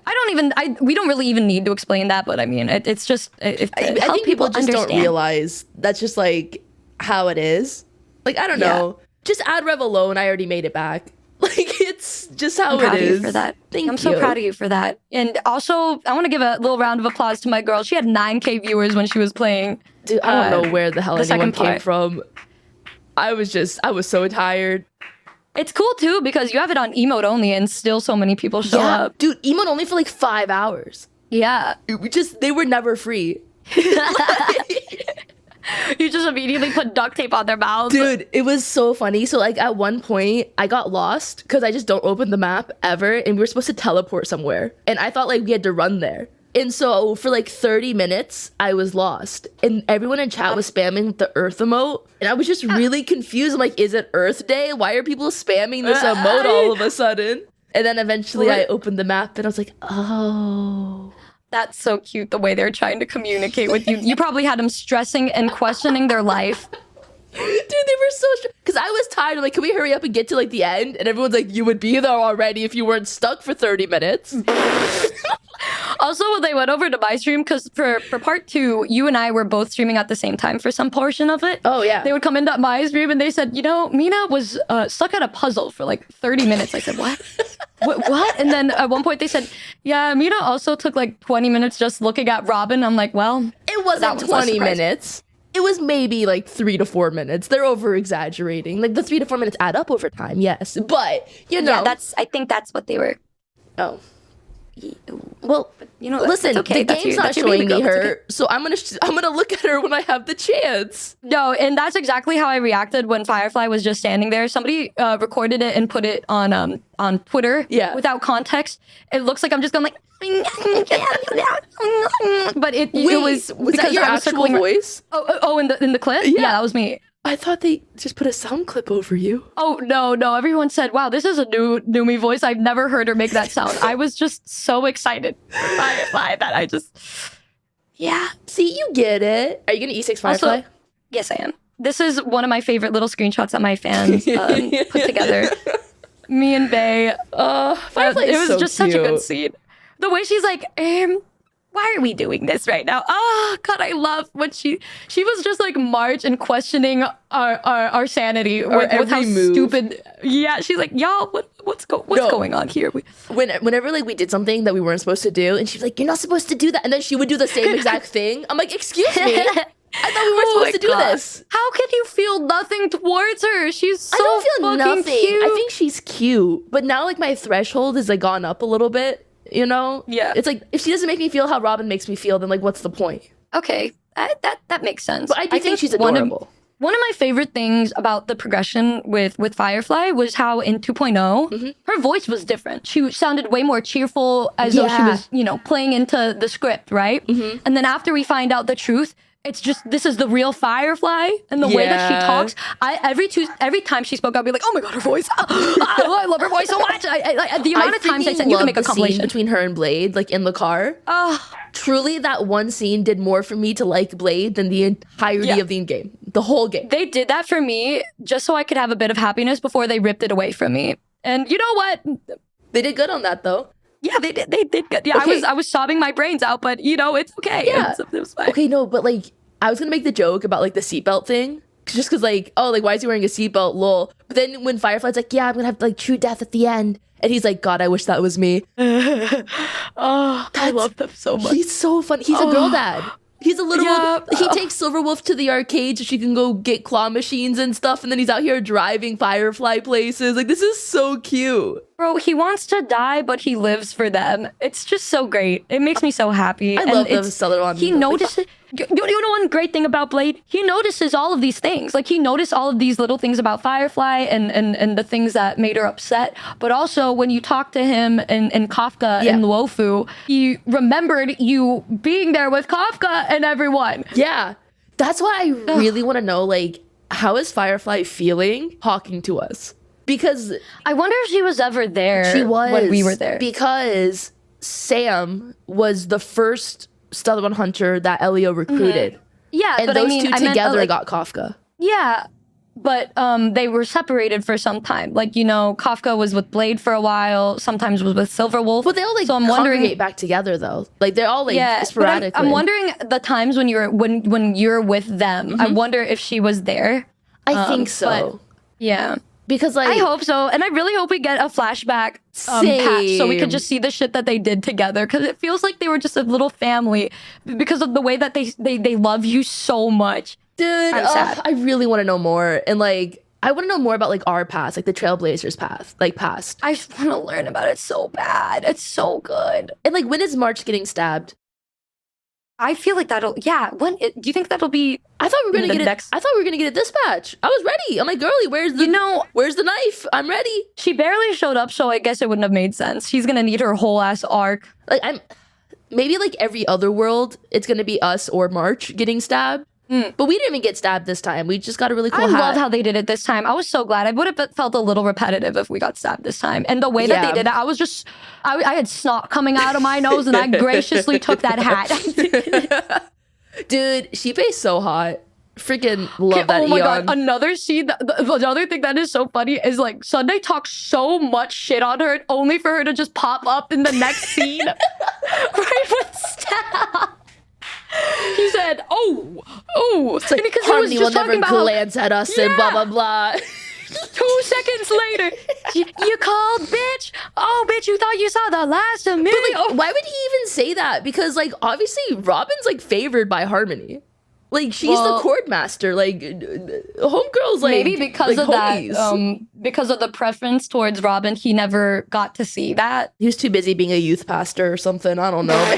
We don't really even need to explain that, but I mean, it's just, I think people just understand. don't realize that's just like how it is. Like, I don't know. Just ad rev alone, I already made it back. Like, it's just how I'm proud it of you is. for that. Thank I'm so you. proud of you for that. And also, I want to give a little round of applause to my girl. She had 9K viewers when she was playing. Dude, I don't know where the hell the anyone second came part. from. I was so tired. It's cool too because you have it on emote only, and still so many people show up. Dude, emote only for like 5 hours. Yeah, They were never free. you just immediately put duct tape on their mouths. Dude, it was so funny. So like at one point I got lost because I just don't open the map ever, and we were supposed to teleport somewhere. And I thought like we had to run there. And so for like 30 minutes I was lost. And everyone in chat was spamming the Earth emote. And I was just really confused. I'm like, is it Earth Day? Why are people spamming this emote all of a sudden? And then eventually I opened the map and I was like, oh. That's so cute, the way they're trying to communicate with you. You probably had them stressing and questioning their life. Dude, they were so because I was tired. I'm like, can we hurry up and get to like the end? And everyone's like, you would be there already if you weren't stuck for 30 minutes. Also, when they went over to my stream, because for part 2, you and I were both streaming at the same time for some portion of it. Oh, yeah. They would come into my stream and they said, you know, Mina was stuck at a puzzle for like 30 minutes. I said, what? What? And then at one point they said, yeah, Mina also took like 20 minutes just looking at Robin. I'm like, well, It that wasn't was 20 less surprising. minutes. It was maybe like 3 to 4 minutes. They're over exaggerating. Like the 3 to 4 minutes add up over time, yes. But, you know. Yeah, I think that's what they were. Oh. Well, You know, listen, that's okay. the That's game's your- not that's your showing baby me girl. That's her, okay. so I'm gonna look at her when I have the chance. No, and that's exactly how I reacted when Firefly was just standing there. Somebody recorded it and put it on Twitter. Yeah. Without context, it looks like I'm just going like. But it was Was because that your I was actual circling. voice? Oh, in the clip. Yeah, that was me. I thought they just put a sound clip over you. Oh no! Everyone said, "Wow, this is a new me voice. I've never heard her make that sound." I was just so excited for Firefly that I just. Yeah. See, you get it. Are you gonna E6 Firefly? Also, yes, I am. This is one of my favorite little screenshots that my fans put together. Me and Bae. Firefly It is was so just such a good cute. scene. The way she's like, why are we doing this right now? Oh God, I love when she was just like March and questioning our sanity with how every move. stupid. Yeah, she's like, y'all, what's going on here? Whenever like we did something that we weren't supposed to do, and she's like, "You're not supposed to do that," and then she would do the same exact thing. I'm like, "Excuse me, I thought we were supposed to do this." How can you feel nothing towards her? She's so I don't feel fucking nothing. cute. I think she's cute, but now like my threshold has like gone up a little bit. You know? Yeah. It's like if she doesn't make me feel how Robin makes me feel, then like what's the point? Okay, that makes sense. But I do think she's one of- adorable. One of my favorite things about the progression with Firefly was how in 2.0, Mm-hmm. her voice was different. She sounded way more cheerful, as though she Yeah. was, playing into the script, right? Mm-hmm. And then after we find out the truth, it's just this is the real Firefly, and the way that she Yeah. talks. Every time she spoke, I'd be like, "Oh my God, her voice! I love her voice so much." The amount of times I said, "You can make a the scene compilation." between her and Blade, like in the car. Truly, that one scene did more for me to like Blade than the entirety Yeah. of the game, the whole game. They did that for me just so I could have a bit of happiness before they ripped it away from me. And you know what? They did good on that though. Yeah, they did. They did good. Yeah, Okay. I was sobbing my brains out, but it's okay. Yeah. It was fine. Okay, no, but like I was gonna make the joke about like the seatbelt thing, just because like, oh, like why is he wearing a seatbelt? Lol. But then when Firefly's like, yeah, I'm gonna have like true death at the end, and he's like, God, I wish that was me. I love them so much. He's so funny. He's a girl dad. He's a little. Yeah. He takes Silverwolf to the arcade so she can go get claw machines and stuff, and then he's out here driving Firefly places. Like this is so cute. Bro, he wants to die, but he lives for them. It's just so great. It makes me so happy. I love the Sutherland. He notices. You know one great thing about Blade? He notices all of these things. Like he noticed all of these little things about Firefly and the things that made her upset. But also when you talk to him and Kafka Yeah. and Luofu, he remembered you being there with Kafka and everyone. Yeah, that's why I really want to know, like, how is Firefly feeling talking to us? Because I wonder if she was ever there she was when we were there. Because Sam was the first Sutherland hunter that Elio recruited, Yeah, and but those I mean, two I meant, together like, got Kafka. Yeah, but they were separated for some time. Like, Kafka was with Blade for a while, sometimes was with Silverwolf. But they all like so I'm congregate wondering, back together though. Like they're all like yeah, but sporadically. I'm wondering the times when you're with them. I wonder if she was there. I think so. But, yeah. Because like I hope so, and I really hope we get a flashback patch so we could just see the shit that they did together. Because it feels like they were just a little family because of the way that they love you so much. dude, I'm sad. I really want to know more, and like I want to know more about like our past, like the Trailblazers past. I just want to learn about it so bad. It's so good. And like, when is March getting stabbed? I feel like that'll. Yeah. Do you think that'll be? I thought we were gonna the get next- it. I thought we were gonna get a dispatch. I was ready. I'm like, girly, where's the knife? I'm ready. She barely showed up, so I guess it wouldn't have made sense. She's gonna need her whole ass arc. Like maybe like every other world, it's gonna be us or March getting stabbed. But we didn't even get stabbed this time. We just got a really cool hat. I love how they did it this time. I was so glad. I would have felt a little repetitive if we got stabbed this time. And the way that they did it, I was just, I had snot coming out of my nose, and I graciously took that hat. Dude, Shippei's so hot. Freaking love that. Oh my Eon. god! Another scene. The other thing that is so funny is like Sunday talks so much shit on her, only for her to just pop up in the next scene, right with Stab. He said, "Oh, It's like, because Harmony he will was just never talking about glance at us and blah blah blah. 2 seconds later, you called, bitch. Oh, bitch, you thought you saw the last of me. But like, why would he even say that? Because like, obviously, Robin's like favored by Harmony. Like, she's the chord master. Like, homegirl's like maybe because like of homies. that, because of the preference towards Robin, he never got to see that. He was too busy being a youth pastor or something. I don't know.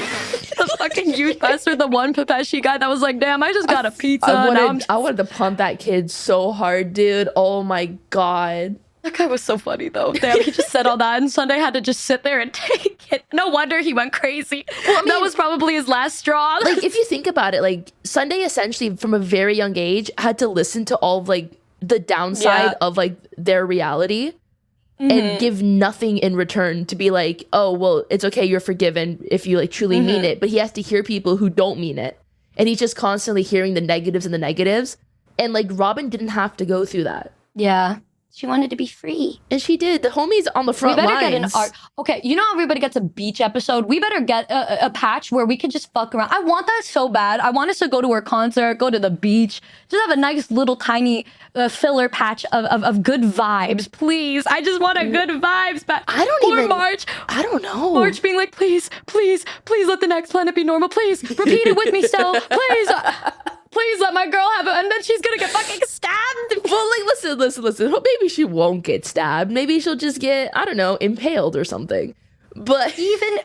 The fucking youth pastor, the one Pepeshi guy that was like, damn, I just got a pizza. I wanted to pump that kid so hard, dude. Oh my god. That guy was so funny though. Damn, he just said all that, and Sunday had to just sit there and take it. No wonder he went crazy. Well, I mean, that was probably his last straw. Like, if you think about it, like Sunday essentially from a very young age had to listen to all of like the downside of like their reality and give nothing in return to be like, oh, well, it's okay, you're forgiven if you like truly mean it. But he has to hear people who don't mean it. And he's just constantly hearing the negatives and the negatives. And like Robin didn't have to go through that. Yeah. She wanted to be free. And she did. The homie's on the front lines. We better get an arc. Okay, you know how everybody gets a beach episode? We better get a patch where we can just fuck around. I want that so bad. I want us to go to her concert, go to the beach, just have a nice little tiny filler patch of good vibes, please. I just want a good vibes patch. I don't even... March. I don't know. March being like, please, please, please let the next planet be normal. Please, repeat it with me, Stella. Please. Please let my girl have it, and then she's gonna get fucking stabbed. Well, like, listen. Maybe she won't get stabbed. Maybe she'll just get, I don't know, impaled or something. But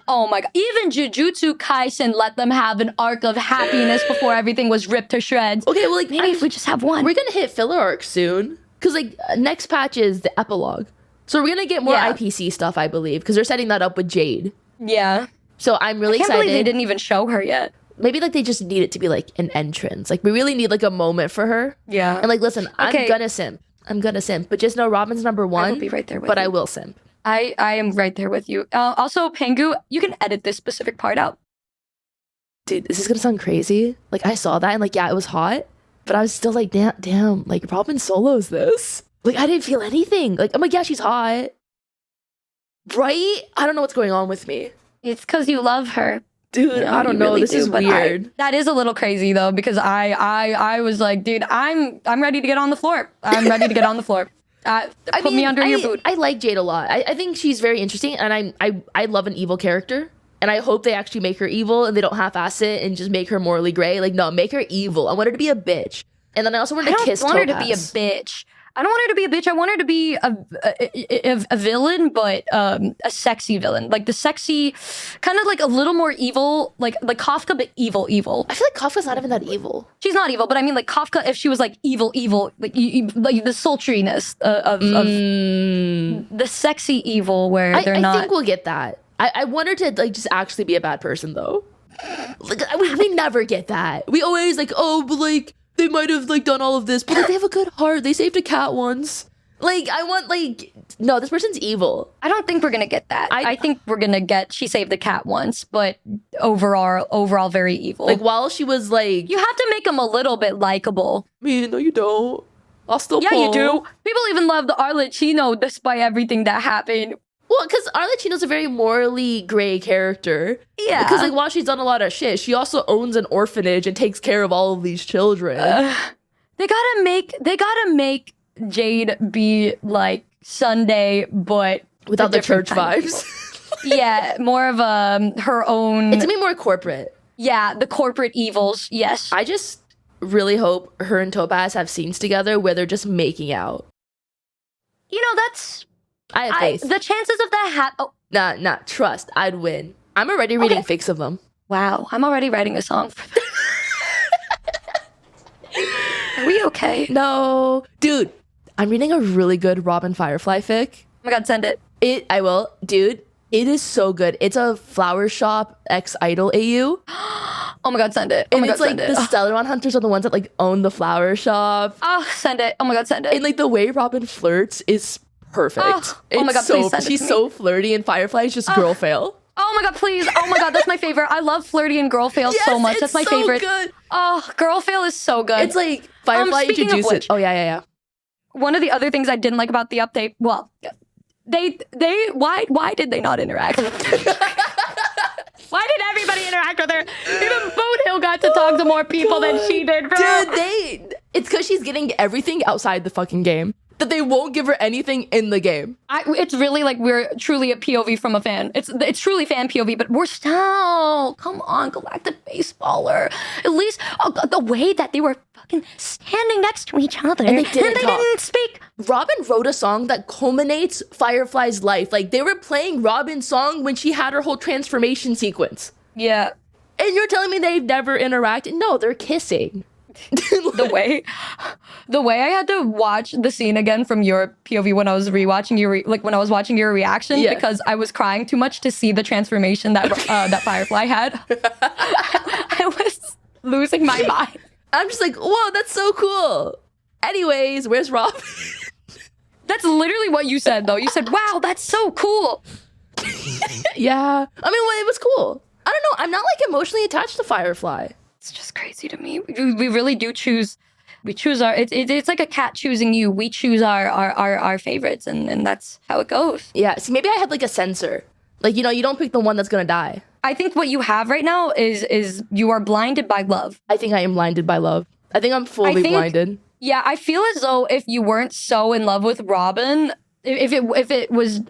oh my god, even Jujutsu Kaisen let them have an arc of happiness before everything was ripped to shreds. Okay, well, like, maybe if we just have one. We're gonna hit filler arc soon, because like next patch is the epilogue, so we're gonna get more IPC stuff, I believe, because they're setting that up with Jade. Yeah. So I'm really excited. I can't believe they didn't even show her yet. Maybe like they just need it to be like an entrance. Like we really need like a moment for her. Yeah. And like, listen, I'm gonna simp, but just know Robin's number one. I will be right there with but you. I will simp. I am right there with you. Also, Pengu, you can edit this specific part out. Dude, this is gonna sound crazy. Like I saw that and like, yeah, it was hot, but I was still like, damn, like Robin solos this. Like I didn't feel anything. Like I'm like, yeah, she's hot. Right? I don't know what's going on with me. It's because you love her. Dude, I don't know. Really this is weird. That is a little crazy though, because I was like, dude, I'm ready to get on the floor. I'm ready to get on the floor. Put me under your boot. I like Jade a lot. I think she's very interesting, and I love an evil character. And I hope they actually make her evil and they don't half-ass it and just make her morally gray. Like, no, make her evil. I want her to be a bitch. And then I also want her to kiss Topaz. I don't want her to be a bitch. I don't want her to be a bitch. I want her to be a villain, but a sexy villain. Like the sexy, kind of like a little more evil, like Kafka, but evil. I feel like Kafka's not even that evil. She's not evil, but I mean like Kafka, if she was like evil, like like the sultriness of the sexy evil where they're not. I think we'll get that. I want her to like just actually be a bad person though. Like we never get that. We always like, oh, but like, they might have like done all of this, but like, they have a good heart. They saved a cat once. Like I want like, no, this person's evil. I don't think we're gonna get that. I think we're gonna get she saved the cat once, but overall very evil. Like while she was like, you have to make him a little bit likable. No, you don't. I'll still Yeah, you do. People even love the Arlecchino despite everything that happened. Well, because Arlecchino's a very morally gray character. Yeah. Because like while she's done a lot of shit, she also owns an orphanage and takes care of all of these children. They gotta make Jade be like Sunday, but Without a the different church kind of vibes. yeah, more of her own. It's gonna be more corporate. Yeah, the corporate evils. Yes. I just really hope her and Topaz have scenes together where they're just making out. You know, that's I have faith. the chances of that oh Nah, trust. I'd win. I'm already reading fics of them. wow, I'm already writing a song for that. Are we okay? No. Dude, I'm reading a really good Robin Firefly fic. Oh my god, send it. I will. Dude, it is so good. It's a flower shop ex-idol AU. Oh my god, send it. Oh And my god, it's like send the it. Stellaron Hunters are the ones that like own the flower shop. Oh, send it. Oh my god, send it. And like the way Robin flirts is perfect. Oh my God, please send it to she's me. so flirty, and Firefly is just girl fail. Oh my god, please. Oh my god, that's my favorite. I love flirty and girl fails so much. That's my so favorite. Good. Oh, girl fail is so good. It's like Firefly speaking of introduces. which- Oh yeah. One of the other things I didn't like about the update, well, they why did they not interact? Why did everybody interact with her? Even Boothill got to talk to more people than she did, bro. Dude, it's because she's getting everything outside the fucking game that they won't give her anything in the game. It's really like we're truly a POV from a fan. It's truly fan POV, but we're still, come on, Galactic Baseballer. At least the way that they were fucking standing next to each other And they didn't talk. didn't speak. Robin wrote a song that culminates Firefly's life. Like, they were playing Robin's song when she had her whole transformation sequence. Yeah. And you're telling me they've never interacted? No, they're kissing. The way I had to watch the scene again from your POV when I was rewatching when I was watching your reaction, Yeah. because I was crying too much to see the transformation that that Firefly had. I was losing my mind. I'm just like, whoa, that's so cool. Anyways, where's Robin? That's literally what you said, though. You said, "Wow, that's so cool." Yeah. I mean, well, it was cool. I don't know. I'm not like emotionally attached to Firefly. It's just crazy to me. We really do choose. We choose our. It's like a cat choosing you. We choose our favorites, and that's how it goes. Yeah. See, maybe I had like a sensor. Like, you know, you don't pick the one that's gonna die. I think what you have right now is you are blinded by love. I think I am blinded by love. I think I'm fully blinded. Yeah, I feel as though if you weren't so in love with Robin, if it was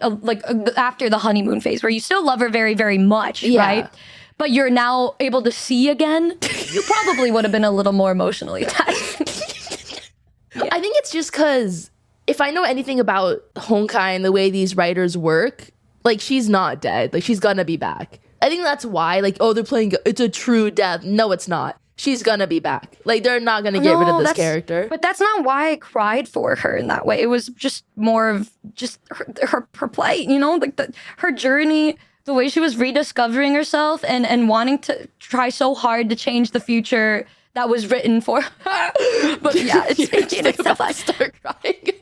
after the honeymoon phase where you still love her very, very much, Yeah. right? But you're now able to see again, you probably would have been a little more emotionally attached. I think it's just because if I know anything about Honkai and the way these writers work, like, she's not dead. Like, she's gonna be back. I think that's why, like, oh, they're playing, it's a true death. No, it's not. She's gonna be back. Like, they're not gonna get rid of this character. But that's not why I cried for her in that way. It was just more of just her play, you know, like her journey, the way she was rediscovering herself and wanting to try so hard to change the future that was written for her. But yeah, it's in itself. I start crying.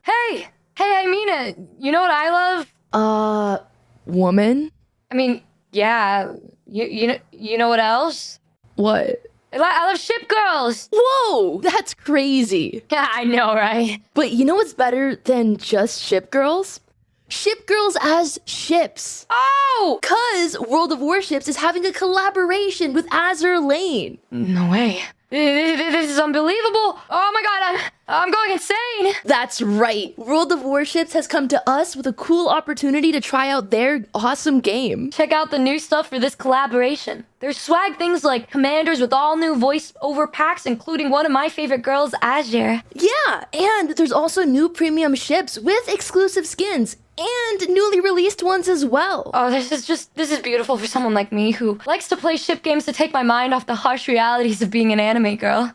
Hey, I mean it. You know what I love? Woman? I mean, yeah. You know what else? What? I love ship girls. Whoa, that's crazy. Yeah, I know, right? But you know what's better than just ship girls? Ship girls as ships. Oh! Cause World of Warships is having a collaboration with Azur Lane. No way. This is unbelievable. Oh my god, I'm going insane. That's right. World of Warships has come to us with a cool opportunity to try out their awesome game. Check out the new stuff for this collaboration. There's swag things like commanders with all new voice over packs, including one of my favorite girls, Azure. Yeah, and there's also new premium ships with exclusive skins and newly released ones as well. Oh, this is beautiful for someone like me who likes to play ship games to take my mind off the harsh realities of being an anime girl.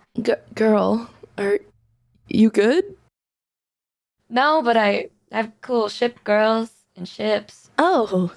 Girl, are you good? No, but I have cool ship girls and ships. Oh.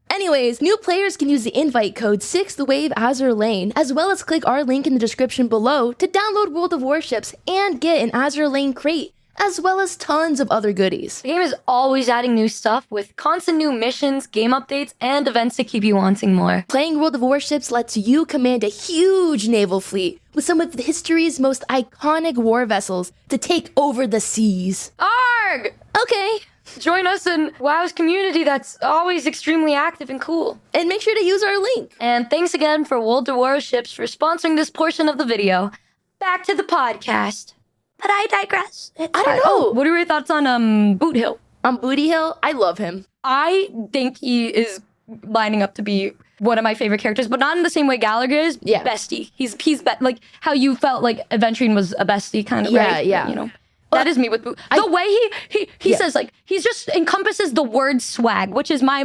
Anyways, new players can use the invite code 6TheWave Azur Lane, as well as click our link in the description below to download World of Warships and get an Azur Lane crate, as well as tons of other goodies. The game is always adding new stuff with constant new missions, game updates, and events to keep you wanting more. Playing World of Warships lets you command a huge naval fleet with some of history's most iconic war vessels to take over the seas. Arg! Okay, Join us in WoW's community that's always extremely active and cool. and make sure to use our link. And thanks again for World of Warships for sponsoring this portion of the video. back to the podcast. But I digress. I don't know. Oh, what are your thoughts on Boot Hill? On Booty Hill, I love him. I think he is lining up to be one of my favorite characters, but not in the same way Gallagher is. Yeah. Bestie. He's like how you felt like Aventurine was a bestie kind of, Yeah, right? yeah. You know. That is me with Boot. The way he says, like, he's just encompasses the word swag, which is my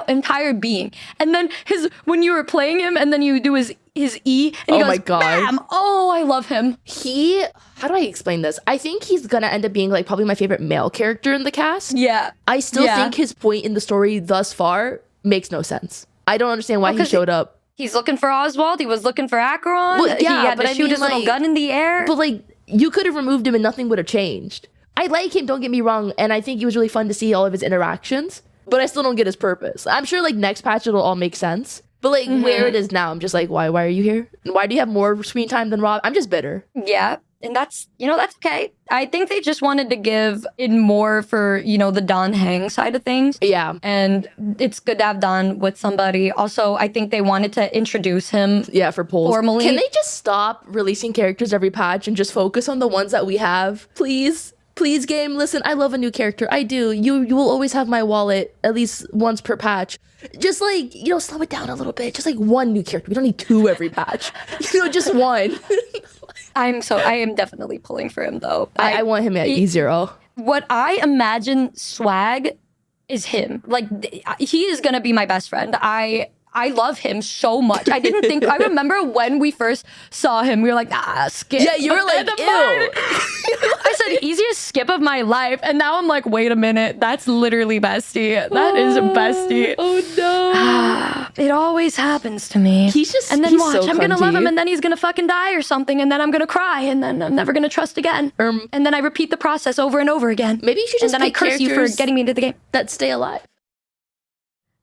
entire being. And then when you were playing him and then you do his E and he goes, my God. Bam! Oh, I love him. How do I explain this? I think he's gonna end up being like probably my favorite male character in the cast. Yeah. I still think his point in the story thus far makes no sense. I don't understand why he showed up. He's looking for Oswald. He was looking for Acheron. Well, yeah, he had but to I shoot mean, his little like- gun in the air. But like, you could have removed him and nothing would have changed. I like him, don't get me wrong, and I think it was really fun to see all of his interactions, but I still don't get his purpose. I'm sure like next patch it'll all make sense. But like where it is now, I'm just like, why are you here? And why do you have more screen time than Rob? I'm just bitter. Yeah. And that's okay. I think they just wanted to give it more for, the Don Hang side of things. Yeah. And it's good to have Don with somebody. Also, I think they wanted to introduce him. Yeah, for polls. Formally. Can they just stop releasing characters every patch and just focus on the ones that we have? Please. Please, game, listen, I love a new character. I do. You will always have my wallet at least once per patch. Just like, slow it down a little bit. Just like one new character. We don't need two every patch. Just one. I am definitely pulling for him though. I want him at E0. What I imagine swag is him. Like he is gonna be my best friend. I love him so much. I didn't think. I remember when we first saw him, we were like, skip. Yeah, you were like, ew. I said, easiest skip of my life. And now I'm like, wait a minute. That's literally bestie. That is bestie. Oh, no. It always happens to me. And then watch, so I'm going to love cunty. him and then he's going to fucking die or something. And then I'm going to cry and then I'm never going to trust again. And then I repeat the process over and over again. Maybe you should just And then I pick curse you for characters getting me into the game. that stay alive.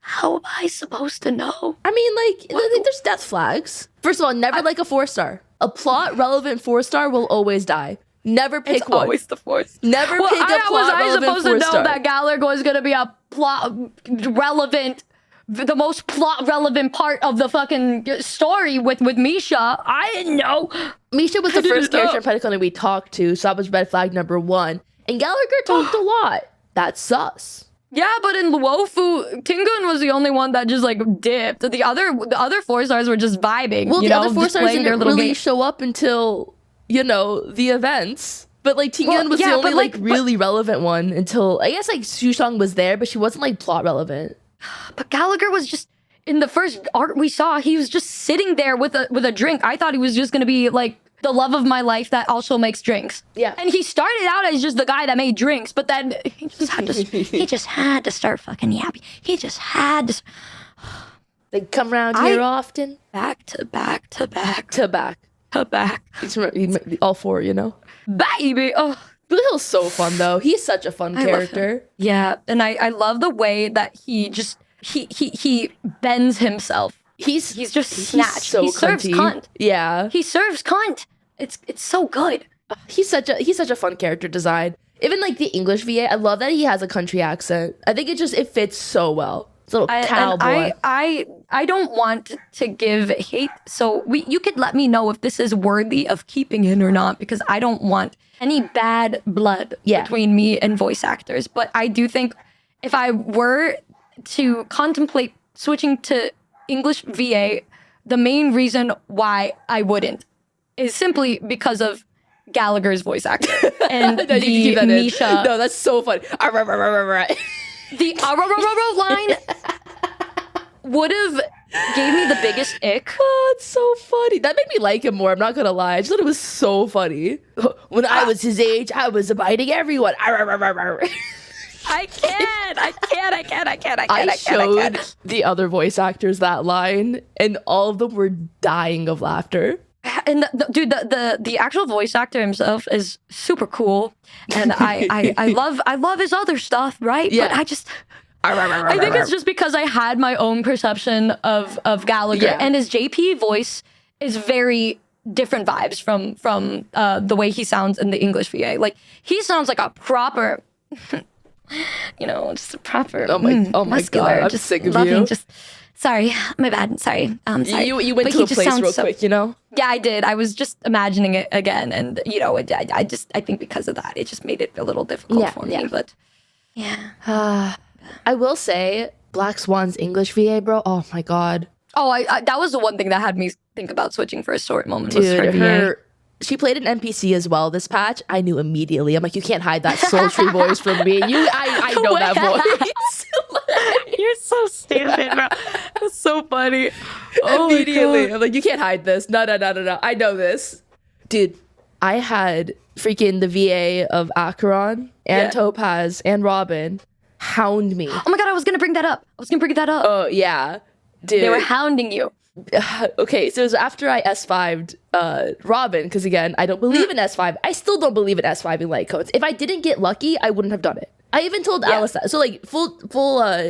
How am I supposed to know? I mean, like, there's death flags. First of all, never like a 4-star. A plot relevant 4-star will always die. Never pick It's one. always the fourth. Never pick a plot was I relevant supposed to know 4-star. that Gallagher was going to be a plot relevant, the most plot relevant part of the fucking story with Misha? I didn't know. Misha was the didn't first character know. in Pentagon that we talked to, so that was red flag number 1. And Gallagher talked a lot. That's sus. Yeah, but in Luofu, Tingun was the only one that just like dipped. The other 4-stars were just vibing. Well, the other 4 just stars playing their didn't little really game. show up until, the events. But like Tingyun Well, was yeah, the only but, like, really relevant one until I guess like Shusong was there, but she wasn't like plot relevant. But Gallagher was just in the first art we saw. He was just sitting there with a drink. I thought he was just gonna be like the love of my life that also makes drinks. Yeah. And he started out as just the guy that made drinks, but then he just had to start fucking yapping. He just had to. They come around here often. Back to back to back To back. to back. All 4, Baby. Oh. Blue Hill's so fun though. He's such a fun love him. character. Yeah. And I love the way that he just he bends himself. He's just snatched. So he serves cunty. cunt. Yeah. He serves cunt. It's so good. He's such a fun character design. Even like the English VA, I love that he has a country accent. I think it fits so well. It's a little cowboy. I don't want to give hate, so you could let me know if this is worthy of keeping in or not, because I don't want any bad blood between me and voice actors. But I do think if I were to contemplate switching to English VA, the main reason why I wouldn't is simply because of Gallagher's voice actor and No, you can keep that in. Misha. No, that's so funny. The line would have gave me the biggest ick. Oh, it's so funny. That made me like him more. I'm not gonna lie. I just thought it was so funny. When I was his age, I was abiding everyone. I showed the other voice actors that line, and all of them were dying of laughter. And the actual voice actor himself is super cool, and I love his other stuff, right? Yeah. But I think it's just because I had my own perception of Gallagher, and his JP voice is very different vibes from the way he sounds in the English VA. Like he sounds like a proper just a proper Oh my God, muscular, I'm just sick of loving, you. Sorry, my bad. Sorry. Sorry. You went But to he a just place sounds real quick, you know? Yeah, I did. I was just imagining it again, and I think because of that, it just made it a little difficult for me. But yeah. I will say, Black Swan's English VA, bro. Oh my God. Oh, I that was the one thing that had me think about switching for a short moment. Was her Dude, VA. she played an NPC as well this patch. I knew immediately. I'm like, you can't hide that sultry voice from me. I know that voice. You're so stupid, bro. That's so funny. Oh Immediately. I'm like, you can't hide this. No. I know this. Dude, I had freaking the VA of Acheron and Topaz and Robin hound me. Oh my God, I was gonna bring that up. Oh, yeah. Dude. They were hounding you. Okay, so it was after I S5'd Robin, because again, I don't believe in S5. I still don't believe in S5ing light codes. If I didn't get lucky, I wouldn't have done it. I even told Alice that. So like full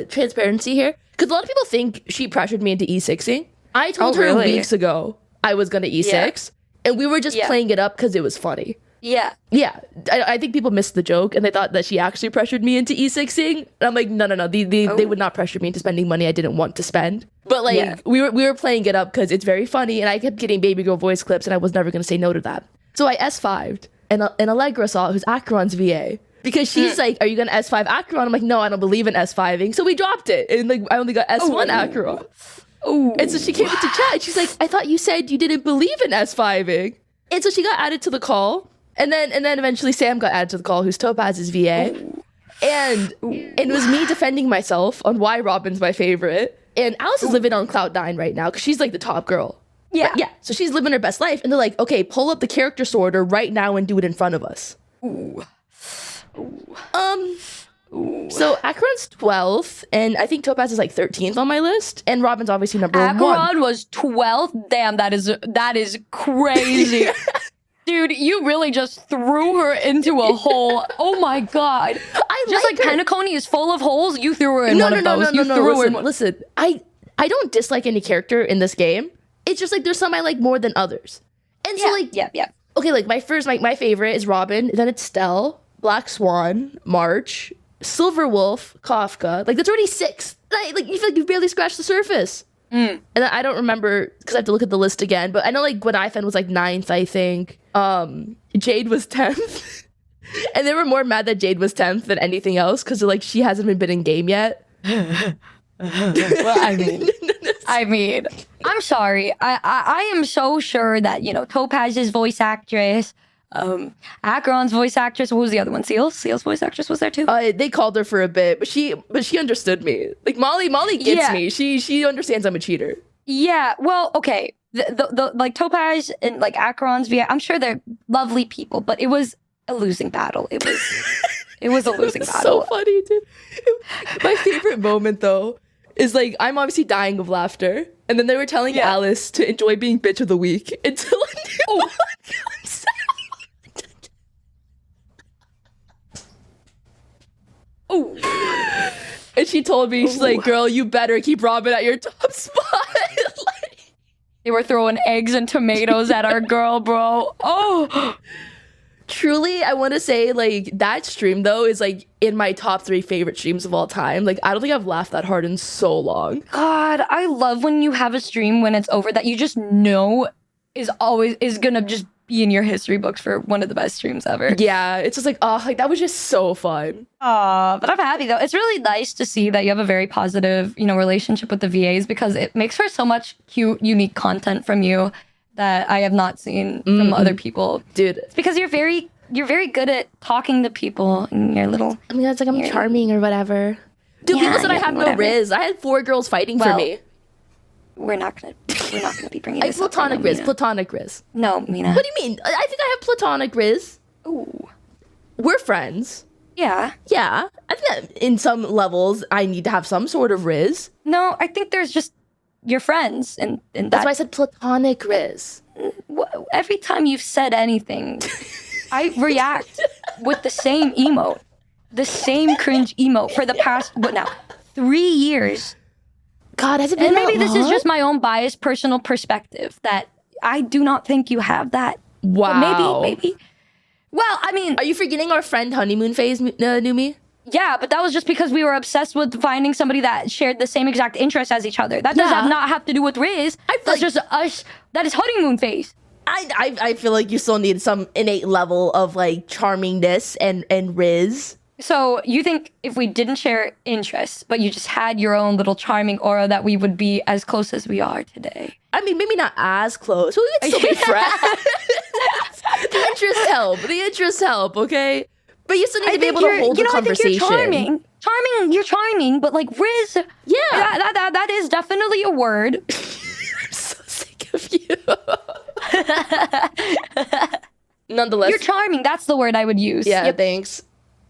transparency here, because a lot of people think she pressured me into E6ing. I told her weeks ago I was gonna E6, and we were just playing it up because it was funny. Yeah. Yeah, I think people missed the joke and they thought that she actually pressured me into E6ing. And I'm like, no. They would not pressure me into spending money I didn't want to spend. But like, we were playing it up because it's very funny, and I kept getting baby girl voice clips, and I was never going to say no to that. So I S5'd, and Allegra saw it, who's Acheron's VA. Because she's like, are you going to S5 Acheron? I'm like, no, I don't believe in S5ing. So we dropped it. And like, I only got S1 Acheron. Ooh. And so she came into chat, and she's like, I thought you said you didn't believe in S5ing. And so she got added to the call. And then eventually Sam got added to the call, who's Topaz's VA. And it was me defending myself on why Robin's my favorite. And Alice is living on Cloud9 right now because she's like the top girl. Yeah. But yeah. So she's living her best life. And they're like, okay, pull up the character sorter right now and do it in front of us. So Acheron's 12th, and I think Topaz is like 13th on my list. And Robin's obviously number one. Acheron was 12th. Damn, that is crazy. Dude, you really just threw her into a hole. Oh my God. Just like Penacony is full of holes, you threw her in one of those. Listen, I don't dislike any character in this game. It's just like there's some I like more than others. And so like, okay, like my favorite is Robin, then it's Stell, Black Swan, March, Silver Wolf, Kafka. Like that's already 6. Like you feel like you've barely scratched the surface. And I don't remember because I have to look at the list again, but I know like Gwenaifen was like 9th, I think. Jade was 10th. And they were more mad that Jade was 10th than anything else because like she hasn't been in game yet. Well, I mean, I'm sorry. I am so sure that, Topaz's voice actress, Acheron's voice actress, what was the other one? Seal's voice actress was there too? They called her for a bit, but she understood me. Like Molly gets me. She understands I'm a cheater. Yeah, well, okay. The like Topaz and like Acheron's VA, I'm sure they're lovely people, but it was a losing battle. It was a losing battle. So funny, dude. My favorite moment though is like I'm obviously dying of laughter, and then they were telling Alice to enjoy being bitch of the week until and she told me, she's like, girl, you better keep Robin at your top spot. They were throwing eggs and tomatoes at our girl, bro. Oh, truly, I want to say like that stream though is like in my top 3 favorite streams of all time. Like I don't think I've laughed that hard in so long. God, I love when you have a stream when it's over that you just know is gonna just be in your history books for one of the best streams ever. Yeah, it's just like, oh, like that was just so fun. But I'm happy though. It's really nice to see that you have a very positive, relationship with the VAs because it makes for so much cute, unique content from you that I have not seen from other people. Dude. It's because you're very good at talking to people and your little... I mean, it's like I'm charming or whatever. Dude, people said I have no riz. I had 4 girls fighting for me. We're not gonna be bringing this up. Platonic riz. No, Mina. What do you mean? I think I have platonic riz. Ooh. We're friends. Yeah. Yeah. I think that in some levels I need to have some sort of riz. No, I think there's just your friends and that's why I said platonic riz. Every time you've said anything, I react with the same emote. The same cringe emote for the past 3 years. God, has it been And maybe that this long? is just my own biased personal perspective that I do not think you have that. Wow. But maybe. Well, I mean... Are you forgetting our friend honeymoon phase, Numi? Yeah, but that was just because we were obsessed with finding somebody that shared the same exact interests as each other. That does not have to do with Riz. That's just us. That is honeymoon phase. I feel like you still need some innate level of like charmingness and Riz. So you think if we didn't share interests, but you just had your own little charming aura, that we would be as close as we are today? I mean, maybe not as close, but we would still be friends. The interests help, okay? But you still need to be able to hold the conversation. I think you're charming, but like Riz, that is definitely a word. I'm so sick of you. Nonetheless, you're charming. That's the word I would use. Yeah, thanks.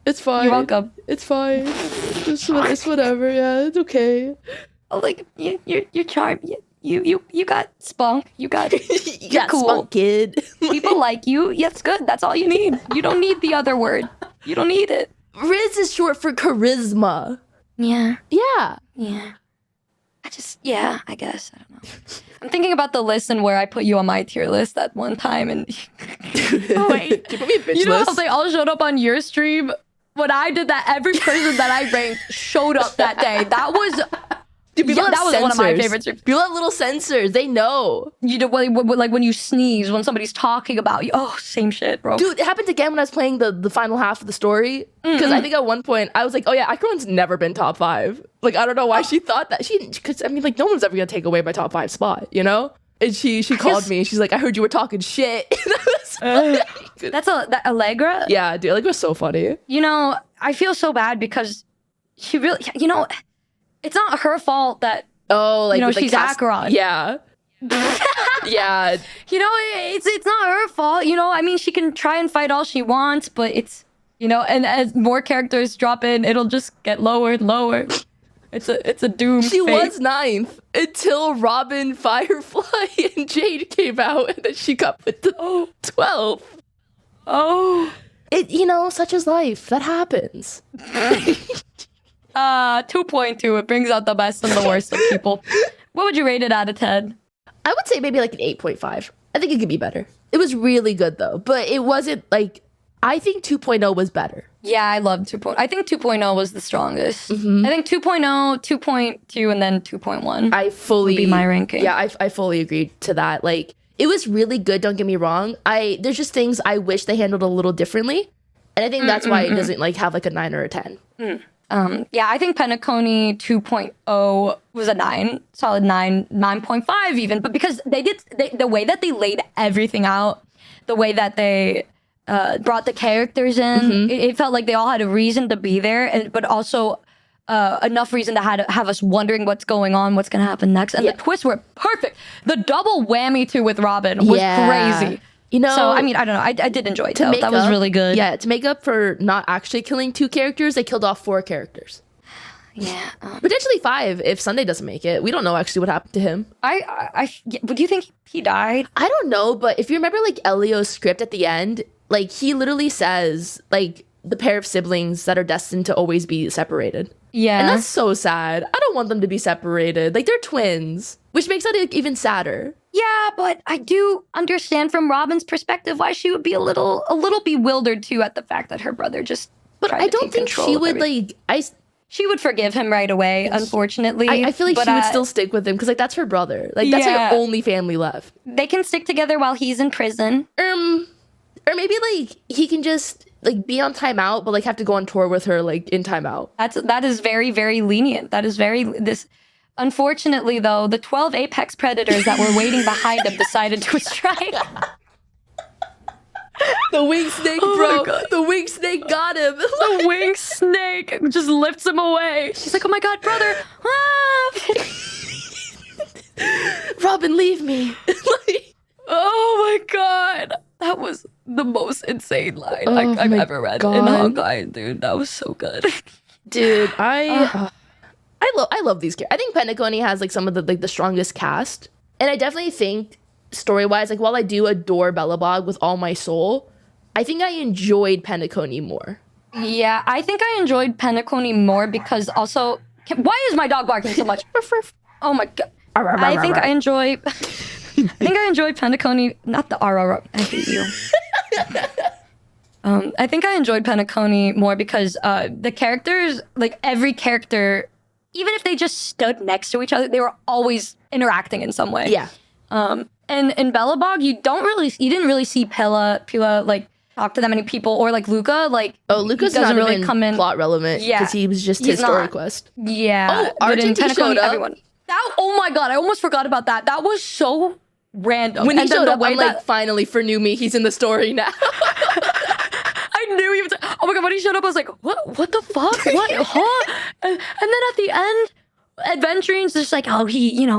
It's fine. You're welcome. It's fine. It's whatever. Yeah, it's okay. Oh, like you're charming. You got spunk. You got cool. Spunk, kid. People like you. Yeah, it's good. That's all you need. You don't need the other word. You don't need it. Riz is short for charisma. Yeah. Yeah. I guess. I don't know. I'm thinking about the list and where I put you on my tier list that one time. And oh, wait. You put me a bitch you know list? how they all showed up on your stream? When I did that, every person that I ranked showed up that day. That was... Dude, that was one of my favorite streams. People have little sensors. They know. You do, like when you sneeze, when somebody's talking about you. Oh, same shit, bro. Dude, it happened again when I was playing the final half of the story. Because I think at one point, I was like, oh yeah, Acheron's never been top 5. Like, I don't know why she thought that. Because, I mean, like, no one's ever going to take away my top 5 spot, you know? And she called me. She's like, I heard you were talking shit. That's that Allegra? Yeah, dude, Allegra's so funny. You know, I feel so bad because she really, you know, it's not her fault that, like, you know, she's Acheron. Yeah. Yeah. You know, it's not her fault. You know, I mean, she can try and fight all she wants, but it's, you know, and as more characters drop in, it'll just get lower and lower. It's a doom. She was 9th until Robin, Firefly, and Jade came out, and then she got put to 12th. Oh. You know, such is life. That happens. 2.2. It brings out the best and the worst of people. What would you rate it out of 10? I would say maybe like an 8.5. I think it could be better. It was really good though, but it wasn't like, I think 2.0 was better. Yeah, I love 2.0. I think 2.0 was the strongest. I think 2.0, 2.2, and then 2.1. I fully would be my ranking. Yeah, I fully agree to that. Like, it was really good, don't get me wrong. There's just things I wish they handled a little differently. And I think that's why it doesn't like have like a 9 or a 10. Yeah, I think Penacony 2.0 was a 9, solid 9, 9.5 even. But because the way that they laid everything out, the way that they brought the characters in, it felt like they all had a reason to be there, but also enough reason to have us wondering what's going on, what's going to happen next. And the twists were perfect. The double whammy too with Robin was crazy. You know, so I mean, I don't know. I did enjoy it though. That was really good. Yeah, to make up for not actually killing 2 characters, they killed off 4 characters. Yeah, potentially 5 if Sunday doesn't make it. We don't know actually what happened to him. Would you think he died? I don't know, but if you remember like Elio's script at the end, like he literally says like the pair of siblings that are destined to always be separated. Yeah, and that's so sad. I don't want them to be separated. Like they're twins, which makes that even sadder. Yeah, but I do understand from Robin's perspective why she would be a little bewildered too at the fact that her brother just. But I don't think she would She would forgive him right away. Unfortunately, I feel like she would still stick with him because like that's her brother. Like that's her only family left. They can stick together while he's in prison. Or maybe like he can just like be on timeout, but like have to go on tour with her like in timeout. That is very, very lenient. That is very this. Unfortunately, though, the 12 apex predators that were waiting behind him decided to strike. The winged snake, bro. The winged snake got him. The winged snake just lifts him away. She's like, oh my god, brother. Robin, leave me. Oh my god. That was the most insane line I've ever read in Honkai, dude. That was so good. Dude, I love these characters. I think Penacony has like some of the strongest cast. And I definitely think story-wise, like while I do adore Bellabog with all my soul, I think I enjoyed Penacony more. Yeah, I think I enjoyed Penacony more because also... Why is my dog barking so much? Oh my god. I think I enjoy Penacony... Not the RR. I hate you. I think I enjoyed Penacony more because the characters, like every character, even if they just stood next to each other, they were always interacting in some way. Yeah. And in Bellabog, you didn't really see Pila like talk to that many people, or like Luca, like Lucas doesn't not really even come in plot relevant because he was just his story quest. Yeah. Oh, Argentine showed up. Everyone. Oh my god, I almost forgot about that. That was so random. When he showed up, I'm like, finally, for Numi, he's in the story now. I knew he was. Oh my god, when he showed up, I was like, what the fuck? What? Huh? And then at the end, Adventuring's just like, oh,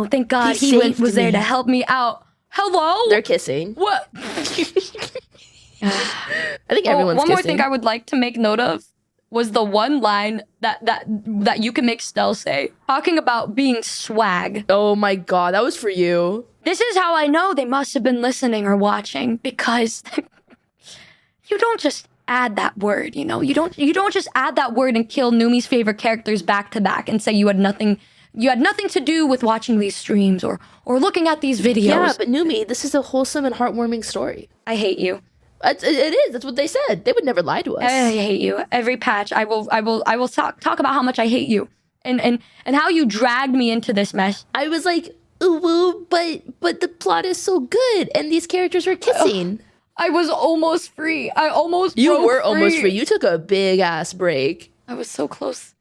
thank God he was there to help me out. Hello? They're kissing. What? I think everyone's one more kissing. thing I would like to make note of was the one line that you can make Stell say, talking about being swag. Oh my god, that was for you. This is how I know they must have been listening or watching, because you don't just add that word, you don't just add that word and kill Numi's favorite characters back to back and say you had nothing to do with watching these streams or looking at these videos. Yeah, but Numi, this is a wholesome and heartwarming story. I hate you. It is. That's what they said. They would never lie to us. I hate you. Every patch, I will talk about how much I hate you and how you dragged me into this mess. I was like, ooh, but the plot is so good and these characters are kissing. I was almost free. You were almost free. You took a big ass break. I was so close.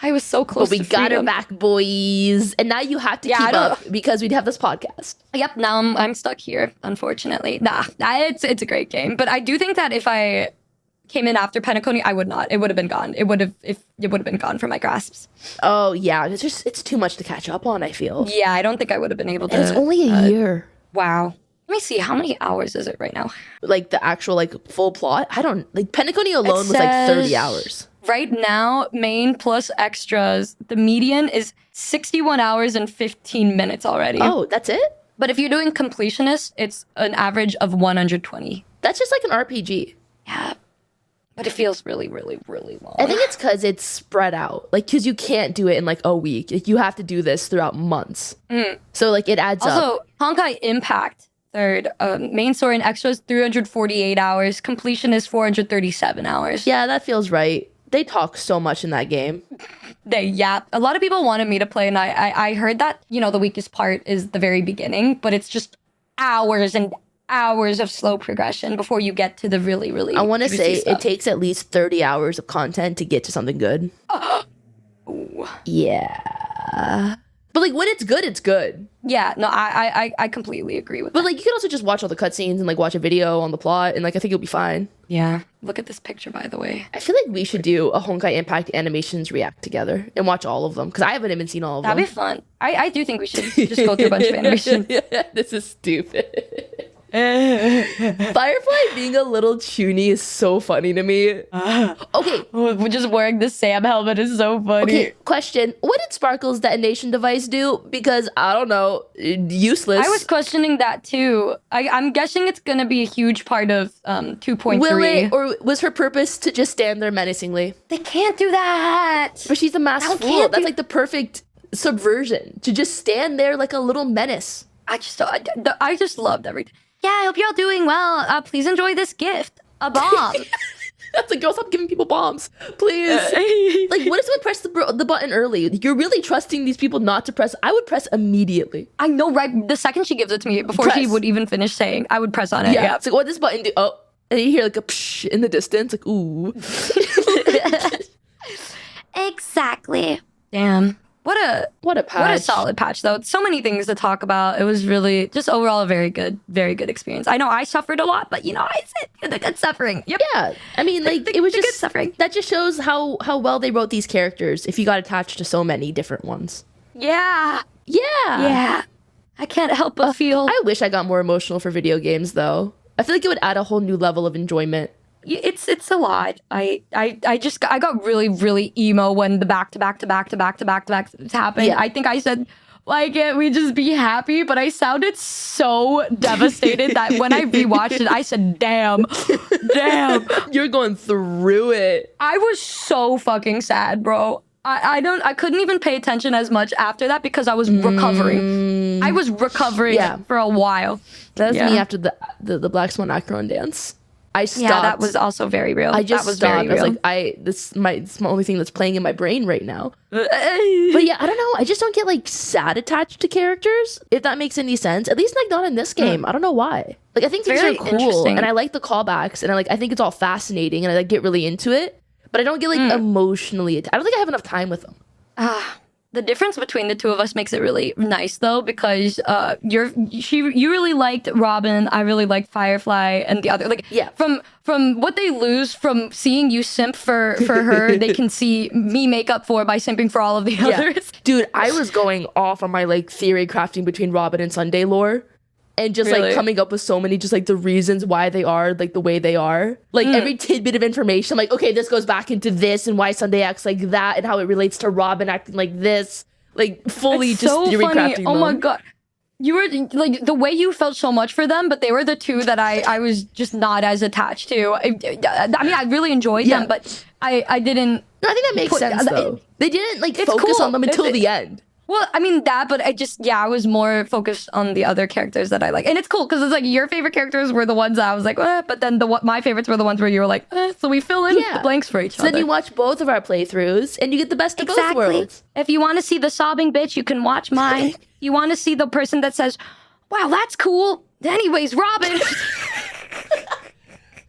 But we got her back, boys. And now you have to keep up because we'd have this podcast. Yep, now I'm stuck here, unfortunately. It's a great game. But I do think that if I came in after Penacony, I would not. It would have been gone. It would have been gone from my grasps. Oh yeah. It's too much to catch up on, I feel. Yeah, I don't think I would have been able to. And it's only a year. Wow. Let me see, how many hours is it right now? Like the actual full plot? I don't Penacony alone was like 30 hours. Right now, main plus extras, the median is 61 hours and 15 minutes already. Oh, that's it? But if you're doing completionist, it's an average of 120. That's just like an RPG. Yeah. But it feels really, really, really long. I think it's because it's spread out. Because you can't do it in a week. You have to do this throughout months. So it adds up. Also, Honkai Impact, third, main story and extras, 348 hours. Completion is 437 hours. Yeah, that feels right. They talk so much in that game. They yap. A lot of people wanted me to play, and I heard that, the weakest part is the very beginning, but it's just hours and hours of slow progression before you get to the really, really I want to say stuff. it takes at least 30 hours of content to get to something good. Yeah. But when it's good, it's good. Yeah, no, I completely agree with that. But you can also just watch all the cutscenes and watch a video on the plot, and I think you'll be fine. Yeah. Look at this picture, by the way. I feel like we should do a Honkai Impact animations react together and watch all of them, because I haven't even seen all of them. That'd be fun. I do think we should just go through a bunch of animations. This is stupid. Firefly being a little chuny is so funny to me. Okay. We're just wearing the Sam helmet is so funny. Okay, question. What did Sparkle's detonation device do? Because, I don't know, useless. I was questioning that too. I'm guessing it's going to be a huge part of 2.3. Will it, or was her purpose to just stand there menacingly? They can't do that. But she's a masked fool. That's the perfect subversion. To just stand there like a little menace. I just loved everything. Yeah, I hope you're all doing well. Please enjoy this gift. A bomb. That's girl, stop giving people bombs. Please. What if someone pressed the button early? You're really trusting these people not to press. I would press immediately. I know, right? The second she gives it to me, before she would even finish saying, I would press on it. Yeah. It's what does this button do? Oh. And you hear a psh in the distance. Ooh. Exactly. Damn. What a patch. What a solid patch, though. So many things to talk about. It was really just overall a very good experience. I know I suffered a lot, but it's the good suffering. Yep. Yeah. I mean, it was just good suffering. That just shows how well they wrote these characters. If you got attached to so many different ones. Yeah. Yeah. Yeah. I can't help but feel. I wish I got more emotional for video games, though. I feel like it would add a whole new level of enjoyment. It's a lot. I got really, really emo when the back to back happened. Yeah. I think I said, why can't we just be happy? But I sounded so devastated that when I rewatched it, I said, damn. You're going through it. I was so fucking sad, bro. I couldn't even pay attention as much after that because I was recovering. I was recovering for a while. That was me after the Black Swan Acheron dance. I stopped. Yeah, that was also very real. I just that was stopped. very I was real. like, it's my only thing that's playing in my brain right now. But yeah, I don't know. I just don't get like sad attached to characters, if that makes any sense. At least like not in this game. I don't know why. Like I think things Very are cool, interesting. and I like the callbacks, and I think it's all fascinating, and I like get really into it. But I don't get like emotionally. I don't think I have enough time with them. The difference between the two of us makes it really nice though, because you really liked Robin, I really liked Firefly, and the other Yeah. from what they lose from seeing you simp for her, they can see me make up for by simping for all of the others. Dude, I was going off on my like theory crafting between Robin and Sunday lore. And just Really? like coming up with so many just like the reasons why they are like the way they are. Like every tidbit of information, I'm like, okay, this goes back into this and why Sunday acts like that and how it relates to Robin acting like this. Like fully It's just so theory funny. crafting. Oh my them. god. You were like the way you felt so much for them, but they were the two that I was just not as attached to. I mean, I really enjoyed them, but I didn't. No, I think that makes sense though. They didn't like focus cool. on them until the end. Well, I mean that, but I was more focused on the other characters that I like, and it's cool because it's like your favorite characters were the ones that I was like, but then my favorites were the ones where you were like, so we fill in the blanks for each So other. then you watch both of our playthroughs and you get the best of both worlds. If you want to see the sobbing bitch, you can watch mine. You want to see the person that says, "Wow, that's cool." Anyways, Robin.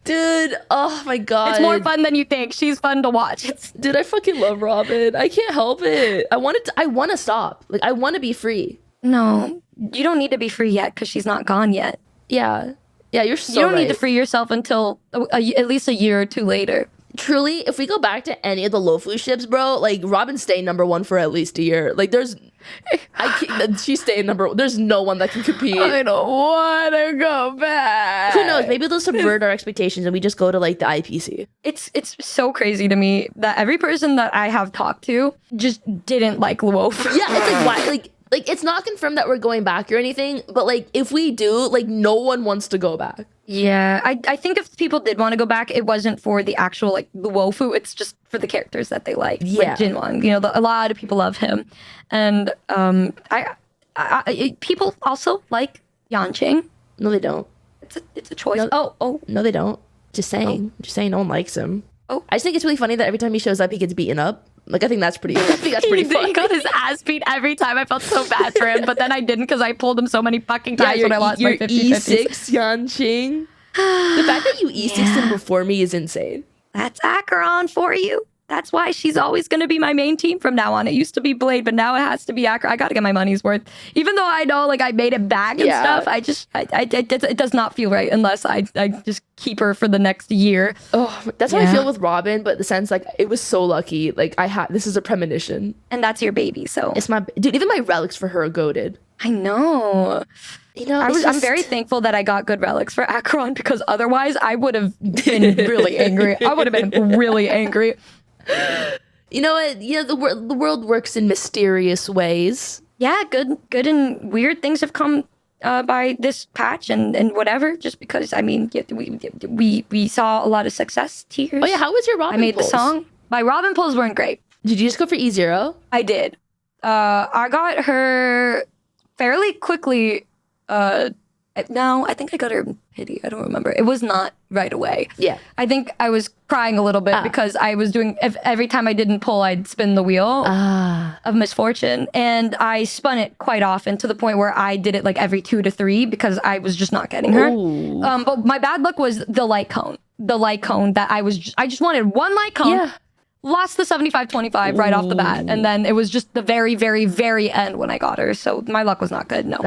Dude, oh my god. It's more fun than you think. She's fun to watch. Dude, I fucking love Robin. I can't help it. I want to stop. Like I want to be free. No, you don't need to be free yet because she's not gone yet. Yeah. Yeah, you're so You don't need right. to free yourself until at least a year or two later. Truly, if we go back to any of the Lofu ships, bro, like Robin's staying #1 for at least a year. Like she's staying there's no one that can compete. I don't want to go back. Who knows? Maybe they'll subvert our expectations and we just go to like the IPC. It's so crazy to me that every person that I have talked to just didn't like Luofu. Yeah, it's like why? Like it's not confirmed that we're going back or anything, but like if we do, like no one wants to go back. Yeah, I think if people did want to go back, it wasn't for the actual like Luofu. It's just for the characters that they like. Yeah. Like Jinwon. You know, a lot of people love him, and people also like Yanqing. No, they don't. It's a choice. No. Oh. No, they don't. Just saying. Just saying no one likes him. Oh. I just think it's really funny that every time he shows up, he gets beaten up. Like, I think that's pretty He funny. got his ass beat every time. I felt so bad for him, but then I didn't because I pulled him so many fucking times when I lost my 50-50s. E6 Yanqing. The fact that you E6'd him before me is insane. That's Acheron for you. That's why she's always going to be my main team from now on. It used to be Blade, but now it has to be Acheron. I got to get my money's worth. Even though I know like I made it back and stuff, it does not feel right unless I just keep her for the next year. Oh, that's how I feel with Robin, but the sense like it was so lucky. Like this is a premonition. And that's your baby, so. It's my dude. Even my relics for her are goated. I know. You know, I'm very thankful that I got good relics for Acheron because otherwise I would have been really angry. I would have been really angry. You know what? Yeah, the world works in mysterious ways. Yeah, good and weird things have come by this patch and whatever. Just because I mean, we saw a lot of success tiers. Oh yeah, how was your Robin? I made pulls? the song. My Robin pulls weren't great. Did you just go for E0? I did. I got her fairly quickly. No, I think I got her in pity. I don't remember. It was not right away. Yeah. I think I was crying a little bit because I was doing, every time I didn't pull, I'd spin the wheel of misfortune. And I spun it quite often to the point where I did it like every 2 to 3 because I was just not getting her. But my bad luck was the light cone. The light cone that I just wanted one light cone. Yeah. Lost the 75-25 right off the bat. And then it was just the very, very, very end when I got her. So my luck was not good. No.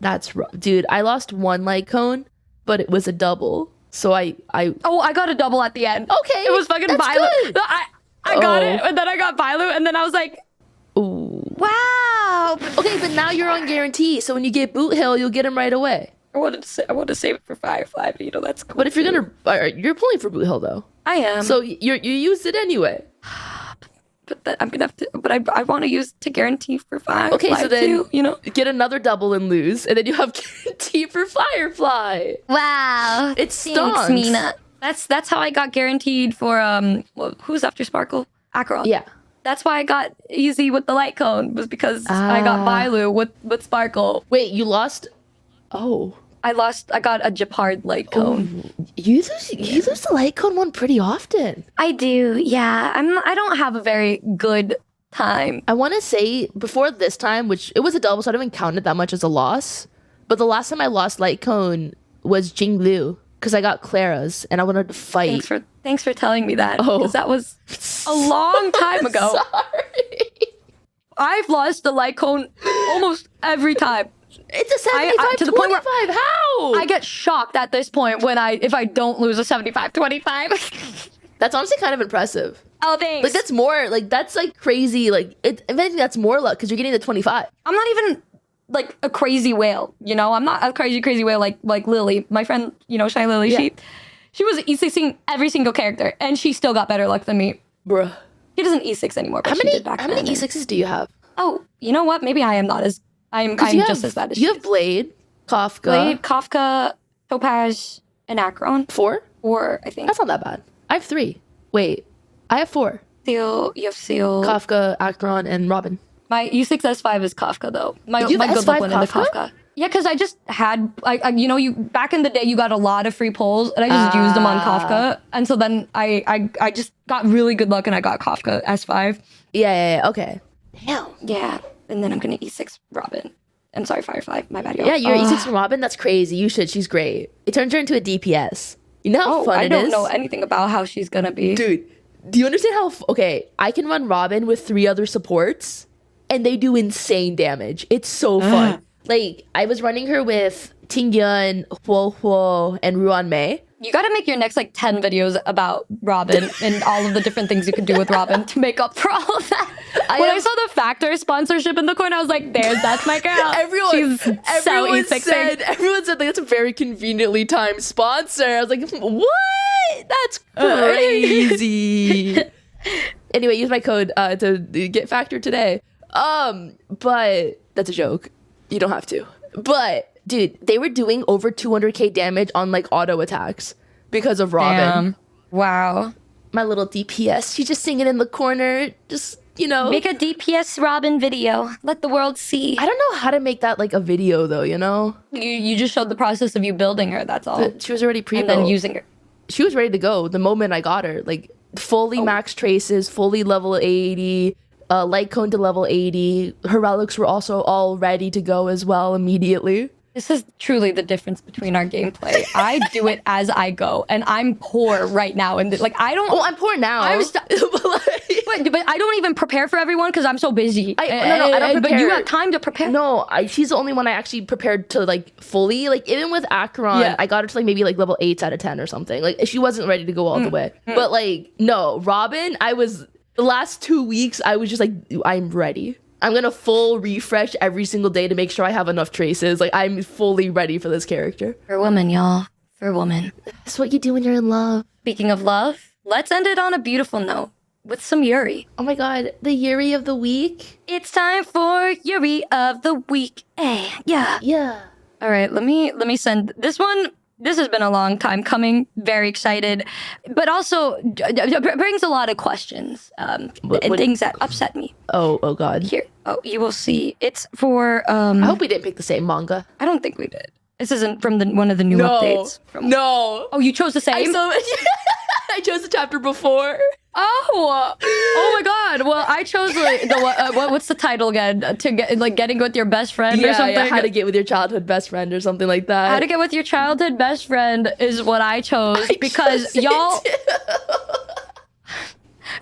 That's rough. Dude, I lost one light cone, but it was a double. So I got a double at the end. Okay, It was fucking that's Violet. good. I got it, and then I got Violet, and then I was like, ooh. wow. Okay, but now you're on guarantee. So when you get Boot Hill, you'll get him right away. I wanted to save it for Firefly, but you know that's cool. But if you're you're pulling for Boot Hill though. I am. So you used it anyway. But I'm gonna have to. But I want to use to guarantee for Firefly. Okay, so then too, you know, get another double and lose, and then you have guarantee for Firefly. wow, It thanks, stonks. Mina. That's how I got guaranteed for who's after Sparkle? Acheron. Yeah. That's why I got easy with the light cone was because I got Bailu with Sparkle. Wait, you lost? Oh. I got a Japard light cone. You lose the light cone one pretty often. I do, yeah. I don't have a very good time. I want to say before this time, which it was a double, so I don't even count it that much as a loss. But the last time I lost light cone was Jinglu because I got Clara's and I wanted to fight. Thanks for telling me that. Because that was a long time ago. Sorry. I've lost the light cone almost every time. It's a 75 to the point where How? I get shocked at this point if I don't lose a 75-25. That's honestly kind of impressive. Oh, thanks. Like that's like crazy. Like if anything, that's more luck because you're getting the 25. I'm not even like a crazy whale, you know? I'm not a crazy whale like Lily, my friend, you know, Shy Lily. Yeah. She was E6ing every single character, and she still got better luck than me. Bruh. She doesn't E6 anymore, but she did back then. How many E6s do you have? Oh, you know what? Maybe I am not as... I'm just as bad as you have Blade, Kafka. Kafka, Topaz, and Acheron. 4? 4, I think. That's not that bad. I have 3. Wait, I have 4. Seal, you have Seal. Kafka, Acheron, and Robin. My U6S5 is Kafka, though. My you have good S5 luck went into Kafka? Kafka. Yeah, because I just had, you back in the day, you got a lot of free pulls, and I just used them on Kafka. And so then I just got really good luck, and I got Kafka S5. Yeah, okay. Damn. Yeah, and then I'm going to E6 Robin. I'm sorry, Firefly. My bad, y'all. Yeah, you're E6 from Robin? That's crazy. You should. She's great. It turns her into a DPS. You know how fun it is? I don't know anything about how she's going to be. Dude, do you understand how... Okay, I can run Robin with 3 other supports, and they do insane damage. It's so fun. Like, I was running her with Tingyun, Huo Huo, and Ruan Mei. You got to make your next 10 videos about Robin and all of the different things you could do with Robin to make up for all of that. I saw the Factor sponsorship in the corner, I was like, that's my girl. Everyone said like, that's a very conveniently timed sponsor. I was like, what? That's crazy. Anyway, use my code to get Factor today. But that's a joke. You don't have to. But dude, they were doing over 200k damage on auto attacks because of Robin. Damn. Wow. My little DPS. She's just singing in the corner. Just, Make a DPS Robin video. Let the world see. I don't know how to make that a video though, You just showed the process of you building her, that's all. But she was already pre-built. And then using her. She was ready to go the moment I got her. Fully max traces, fully level 80. Light cone to level 80. Her relics were also all ready to go as well immediately. This is truly the difference between our gameplay. I do it as I go, and I'm poor right now. And I don't. Oh, I'm poor now. But I don't even prepare for everyone because I'm so busy. I don't prepare. But you have time to prepare. No, she's the only one I actually prepared to fully. Even with Acheron, I got her to maybe level 8 out of 10 or something. She wasn't ready to go all the way. But no, Robin, the last 2 weeks, I was just I'm ready. I'm gonna full refresh every single day to make sure I have enough traces. I'm fully ready for this character. For a woman, y'all. For a woman. That's what you do when you're in love. Speaking of love, let's end it on a beautiful note with some Yuri. Oh my god, the Yuri of the week. It's time for Yuri of the week. Hey, yeah. Yeah. All right, let me send this one. This has been a long time coming. Very excited, but also brings a lot of questions and things that upset me. Oh God. Here, you will see. It's for. I hope we didn't pick the same manga. I don't think we did. This isn't from one of the new updates. No. Oh, you chose the same? I chose the chapter before. Oh my God! Well, I chose what's the title again? To get getting with your best friend or something. Yeah, how to get with your childhood best friend or something like that. How to get with your childhood best friend is what I chose because y'all.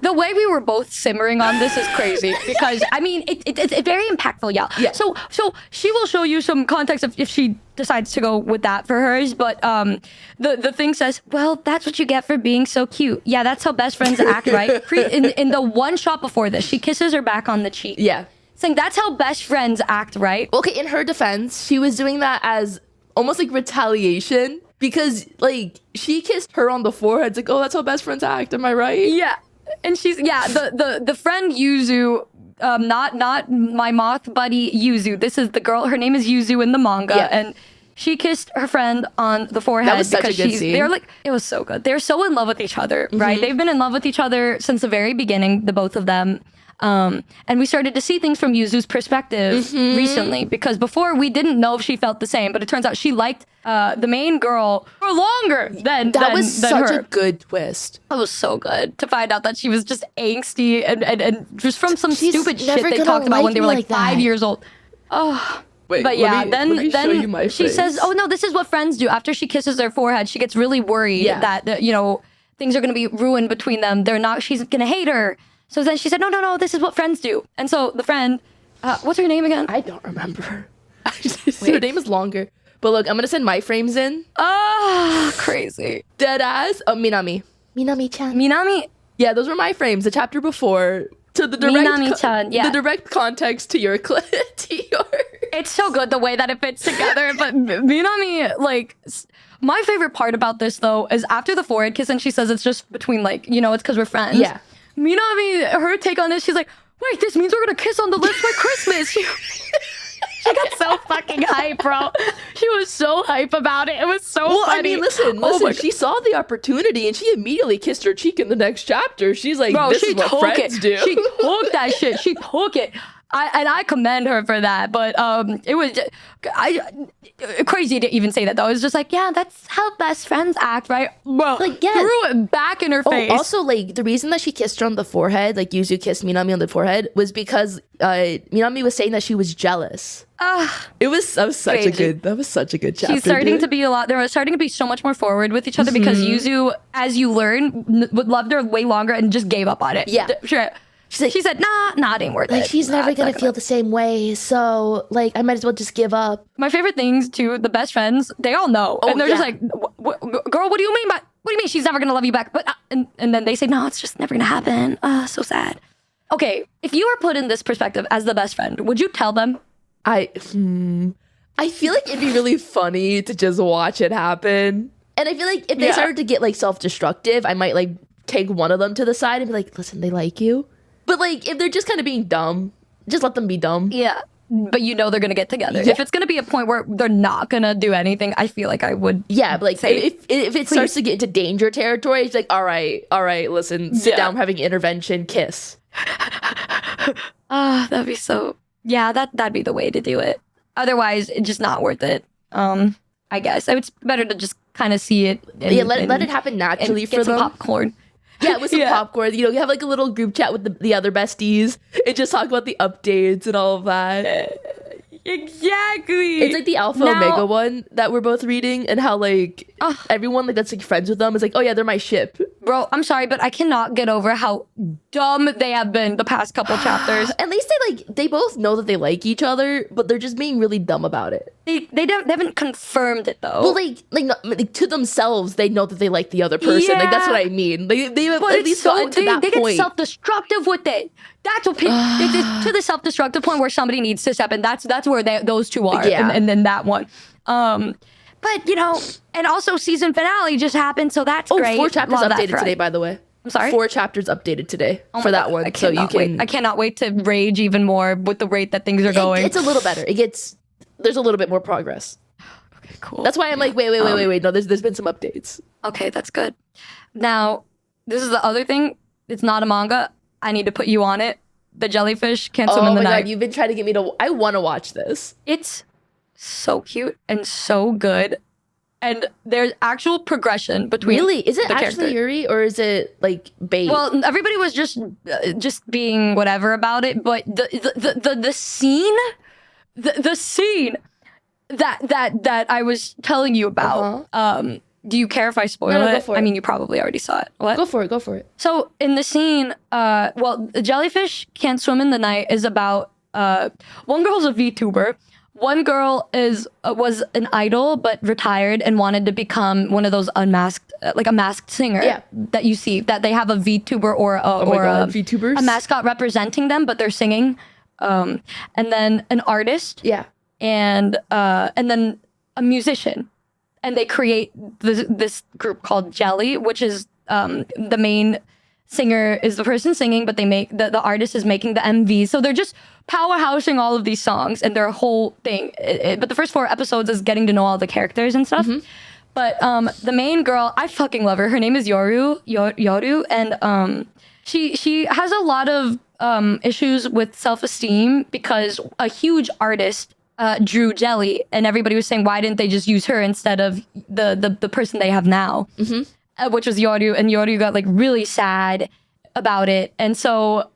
The way we were both simmering on this is crazy because it's very impactful, y'all. Yeah. So she will show you some context if she decides to go with that for hers. But the thing says, well, that's what you get for being so cute. Yeah, that's how best friends act, right? In the one shot before this, she kisses her back on the cheek. Yeah. Saying that's how best friends act, right? Okay, in her defense, she was doing that as almost retaliation because she kissed her on the forehead. It's oh, that's how best friends act. Am I right? Yeah. And she's the friend Yuzu, not my moth buddy Yuzu. This is the girl. Her name is Yuzu in the manga, and she kissed her friend on the forehead. That was such a good scene. It was so good. They're so in love with each other, right? They've been in love with each other since the very beginning, the both of them. And we started to see things from Yuzu's perspective recently, because before we didn't know if she felt the same, but it turns out she liked the main girl for longer than That was such her. a good twist. It was so good to find out that she was just angsty and just from some She's stupid shit never they gonna talked about when like they were me like like 5 that. years old. Oh. Wait, But let yeah, me then show you my she face. says, "Oh no, this is what friends do." After she kisses their forehead, she gets really worried that you know, things are gonna be ruined between them. They're not. She's gonna hate her. So then she said, "No, this is what friends do." And so the friend, what's her name again? I don't remember. Her name is longer. But look, I'm gonna send my frames in. Crazy. Dead ass. Minami. Minami-chan. Minami. Yeah, those were my frames. The chapter before. To the direct, Minami-chan, yeah. the direct context to your It's so good the way that it fits together. But Minami, like, my favorite part about this though is after the forehead kiss, and she says it's just between, like, you know, it's because we're friends. Yeah. Minami, her take on this, she's like, wait, this means we're gonna kiss on the lips for Christmas. She got so fucking hype, bro. She was so hype about it. It was so funny. I mean, listen, she saw the opportunity and she immediately kissed her cheek in the next chapter. She's like, Bro, this she is what took friends it. do. She took that shit. She took it. I commend her for that. But it was crazy to even say that though. It's just like, yeah, that's how best friends act, right? Bro, Like, yeah. threw it back in her face. Also, like, the reason that she kissed her on the forehead, like Yuzu kissed Minami on the forehead, was because Minami was saying that she was jealous. That was such a good chapter. She's starting dude. to be they were starting to be so much more forward with each other because Yuzu, as you learn, loved her way longer and just gave up on it. Yeah. Sure. She said, nah, it ain't worth Like, it. she's never gonna feel the same way, so, like, I might as well just give up. My favorite things too, the best friends, they all know. And they're just like, girl, what do you mean by, what do you mean she's never gonna love you back? But and then they say, no, it's just never gonna happen. So sad. Okay, if you were put in this perspective as the best friend, would you tell them? I feel like it'd be really funny to just watch it happen. And I feel like if they started to get like self-destructive, I might like take one of them to the side and be like, listen, they like you. But like if they're just kind of being dumb, just let them be dumb. Yeah. But you know they're gonna get together. Yeah. If it's gonna be a point where they're not gonna do anything, I feel like I would. Yeah, but like say, if it starts to get into danger territory, it's like, all right, listen, sit down, having intervention, kiss. that'd be so. Yeah, that'd be the way to do it. Otherwise, it's just not worth it. I guess it's better to just kind of see it. And, Let it happen naturally and for get some them. popcorn. Yeah, with some popcorn. You know, you have like a little group chat with the other besties and just talk about the updates and all of that. Exactly. It's like the Alpha Omega one that we're both reading, and how like everyone like that's like friends with them is like, oh yeah, they're my ship. Bro, I'm sorry, but I cannot get over how dumb they have been the past couple chapters. At least they both know that they like each other, but they're just being really dumb about it. They haven't confirmed it though. Well, like to themselves, they know that they like the other person. Like that's what I mean. They have But at least gotten to that they point. get self-destructive with it. That's what it's to the self-destructive point where somebody needs to step in. That's where those two are. Yeah. And then that one. But you know, and also season finale just happened, so that's great. 4 chapters Love that updated for today, us. by the way. I'm sorry? 4 chapters updated today Oh for my that God, one. I So you cannot wait. can. I cannot wait to rage even more with the rate that things are going. It's a little better. There's a little bit more progress. Okay, cool. That's why I'm like, wait. No, there's been some updates. Okay, that's good. Now, this is the other thing. It's not a manga. I need to put you on it. The jellyfish can't swim in the my night. God, you've been trying to get me to. I want to watch this. It's so cute and so good. And there's actual progression between Really? Is it the actually characters. Yuri or is it like bait? Well, everybody was just being whatever about it, but the scene, the scene that I was telling you about. Do you care if I spoil No, it? go for it. I mean, you probably already saw it. What? Go for it. So in the scene, the jellyfish can't swim in the night is about one girl's a VTuber. One girl was an idol but retired and wanted to become one of those unmasked, like a masked singer that you see. That they have a VTuber or VTubers? a mascot representing them, but they're singing. And then an artist. Yeah. And then a musician. And they create this group called Jelly, which is the main singer is the person singing, but they make the artist is making the MV. So they're just powerhousing all of these songs and their whole thing. But the first 4 episodes is getting to know all the characters and stuff. But the main girl, I fucking love her. Her name is Yoru, and she has a lot of issues with self-esteem because a huge artist drew Jelly, and everybody was saying, why didn't they just use her instead of the person they have now? Which was Yoru, and Yoru got like really sad about it. And so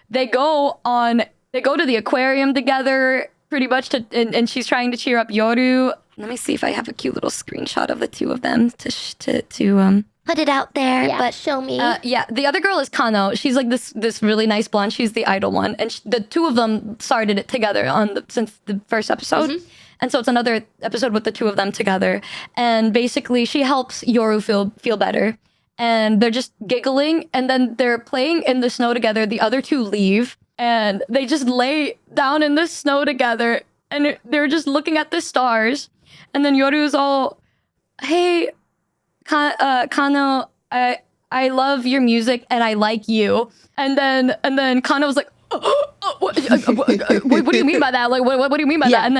they go to the aquarium together pretty much and she's trying to cheer up Yoru. Let me see if I have a cute little screenshot of the two of them to Put it out there, Yeah. but show me. yeah, the other girl is Kano. She's like this really nice blonde. She's the idol one, and the two of them started it together since the first episode. And so it's another episode with the two of them together. And basically, she helps Yoru feel better. And they're just giggling, and then they're playing in the snow together. The other two leave, and they just lay down in the snow together, and they're just looking at the stars. And then Yoru's all, "Hey, Kano, I love your music and I like you." And then Kano was like, what do you mean by that? Like, what do you mean by that?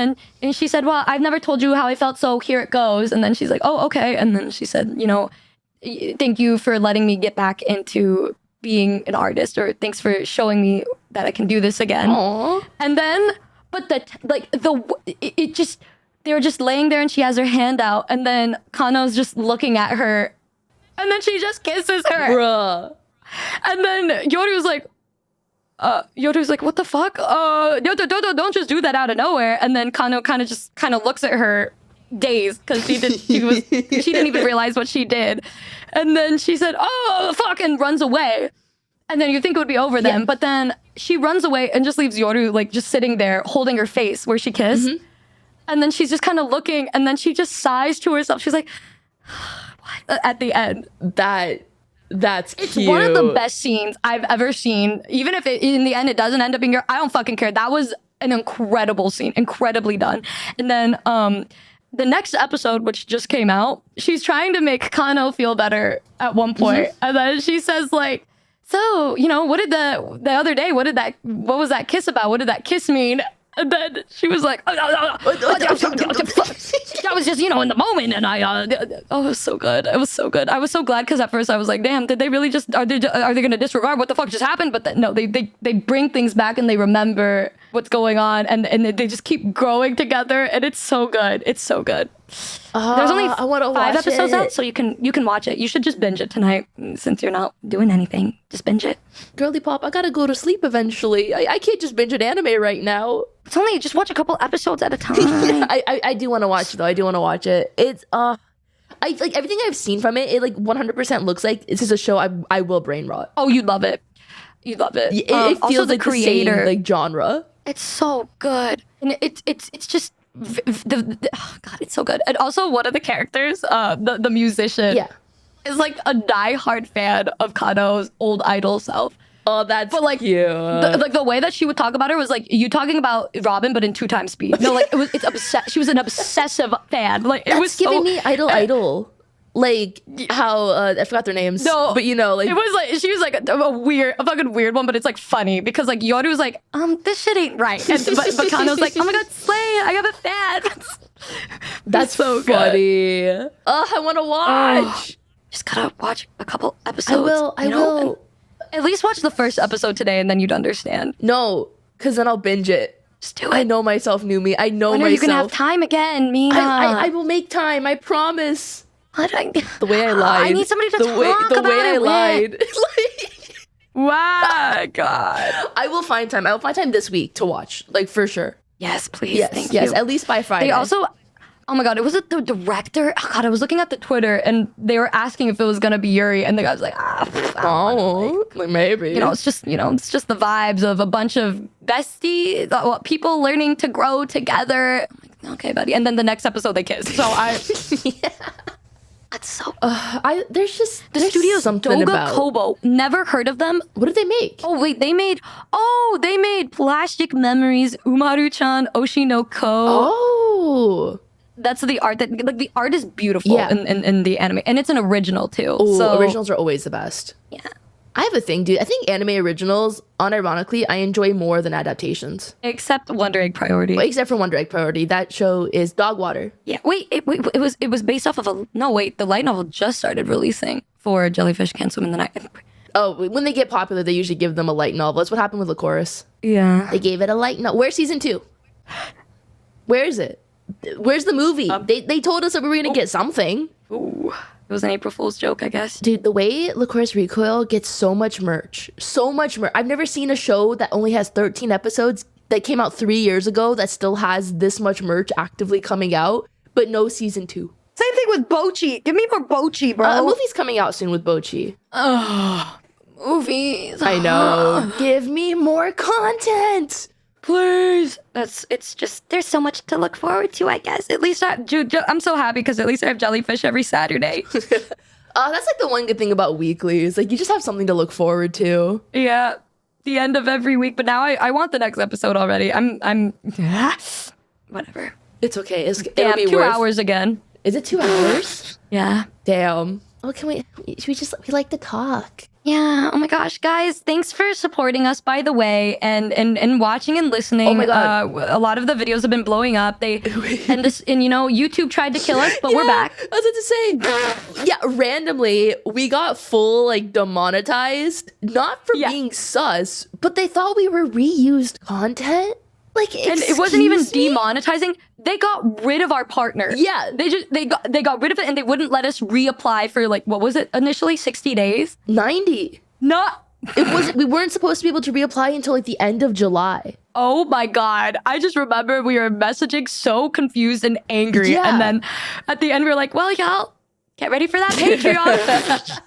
And she said, well, I've never told you how I felt, so here it goes. And then she's like, oh, okay. And then she said, thank you for letting me get back into being an artist, or thanks for showing me that I can do this again. Aww. And then, but they were just laying there and she has her hand out, and then Kano's just looking at her, and then she just kisses her. Bruh. And then Yoru's like, what the fuck? Don't just do that out of nowhere. And then Kano kind of looks at her dazed because she didn't even realize what she did. And then she said, oh, fuck, and runs away. And then you think it would be over then, but then she runs away and just leaves Yoru like just sitting there holding her face where she kissed. And then she's just kind of looking, and then she just sighs to herself. She's like, what? At the end. That's It's cute. one of the best scenes I've ever seen. Even if in the end it doesn't end up being I don't fucking care. That was an incredible scene, incredibly done. And then the next episode, which just came out, she's trying to make Kano feel better at one point. And then she says like, so, what did the other day, what was that kiss about? What did that kiss mean? And then she was like, that was just, in the moment. And it was so good. It was so good. I was so glad because at first I was like, damn, did they really just, are they going to disregard what the fuck just happened? But no, they bring things back and they remember what's going on, and they just keep growing together, and it's so good. It's so good. There's only I wanna 5 watch episodes it. out, so you can watch it. You should just binge it tonight since you're not doing anything. Just binge it. Girly pop, I gotta go to sleep eventually. I can't just binge an anime right now. It's only just watch a couple episodes at a time. I do want to watch it though. I do want to watch it. It's I like everything I've seen from it. It like 100% looks like this is a show I will brain rot. Oh, you'd love it. You'd love it. It Also, feels the like creator. the same like genre. It's so good, and it's just oh God, it's so good. And also, one of the characters, the musician, Yeah. is like a diehard fan of Kano's old idol self. Oh, that's But like, cute. the way that she would talk about her was like you talking about Robin, but in 2 times speed. No, like she was an obsessive fan. Like it That's was giving so, me idol. Like how I forgot their names. No, but like it was like she was like a fucking weird one, but it's like funny because like Yoru was like, this shit ain't right, and but Kano's like, oh my god, slay, I have a fan. that's so good. funny. I want to watch. Just gotta watch a couple episodes. I will. and at least watch the first episode today, and then you'd understand. No, because then I'll binge it. Just do it. I know myself, knew me. I know When myself. are you gonna have time again, Mina? I will make time. I promise. The The way I lied. I need somebody to the talk way, the about way I it with. lied. Wow, God. I will find time. I will find time this week to watch. Like for sure. Yes, please. Yes. Thank yes. you. At least by Friday. They also, oh my God, it was the director. Oh God, I was looking at the Twitter and they were asking if it was gonna be Yuri, and the guy was like, like maybe. it's just the vibes of a bunch of besties, people learning to grow together. I'm like, okay, buddy. And then the next episode they kiss. So that's so. There's just The there's studio's something Doga about. Kobo. Never heard of them. What did they make? Oh wait, they made Plastic Memories, Umaru-chan, Oshi no Ko. Oh. That's the art that like the art is beautiful Yeah. in the anime, and it's an original too. Ooh, so originals are always the best. yeah. I have a thing, dude. I think anime originals, unironically, I enjoy more than adaptations. Except Wonder Egg Priority. Except for Wonder Egg Priority. That show is dog water. Yeah. Wait. It was based off of the light novel just started releasing for Jellyfish Can't Swim in the Night. Oh, when they get popular, they usually give them a light novel. That's what happened with Lycoris. Yeah. They gave it a light novel. Where's season 2? Where is it? Where's the movie? They told us that we were gonna get something. Ooh. It was an April Fool's joke, I guess. Dude, the way Lycoris Recoil gets so much merch. So much merch. I've never seen a show that only has 13 episodes that came out 3 years ago that still has this much merch actively coming out, but no season 2. Same thing with Bochi. Give me more Bochi, bro. A movie's coming out soon with Bochi. Oh, movies. I know. Give me more content. Please. It's just, there's so much to look forward to, I guess. At least I'm so happy because at least I have jellyfish every Saturday. That's like the one good thing about weeklies. Like, you just have something to look forward to. Yeah. The end of every week. But now I want the next episode already. I'm whatever. It's okay. It'll Damn, be 2 worth. hours again. Is it 2 hours? Yeah. Damn. Oh, we like to talk. Yeah. Oh my gosh, guys! Thanks for supporting us, by the way, and watching and listening. Oh my God. A lot of the videos have been blowing up. YouTube tried to kill us, but we're back. I was about to say, yeah, randomly we got full like demonetized, not for being sus, but they thought we were reused content. Like, And it wasn't even excuse me? demonetizing. They got rid of our partner. Yeah. They got rid of it, and they wouldn't let us reapply for like, what was it initially, 60 days? 90. Not. It wasn't. We weren't supposed to be able to reapply until like the end of July. Oh my God. I just remember we were messaging so confused and angry. Yeah. And then at the end, we were like, well, y'all, get ready for that Patreon.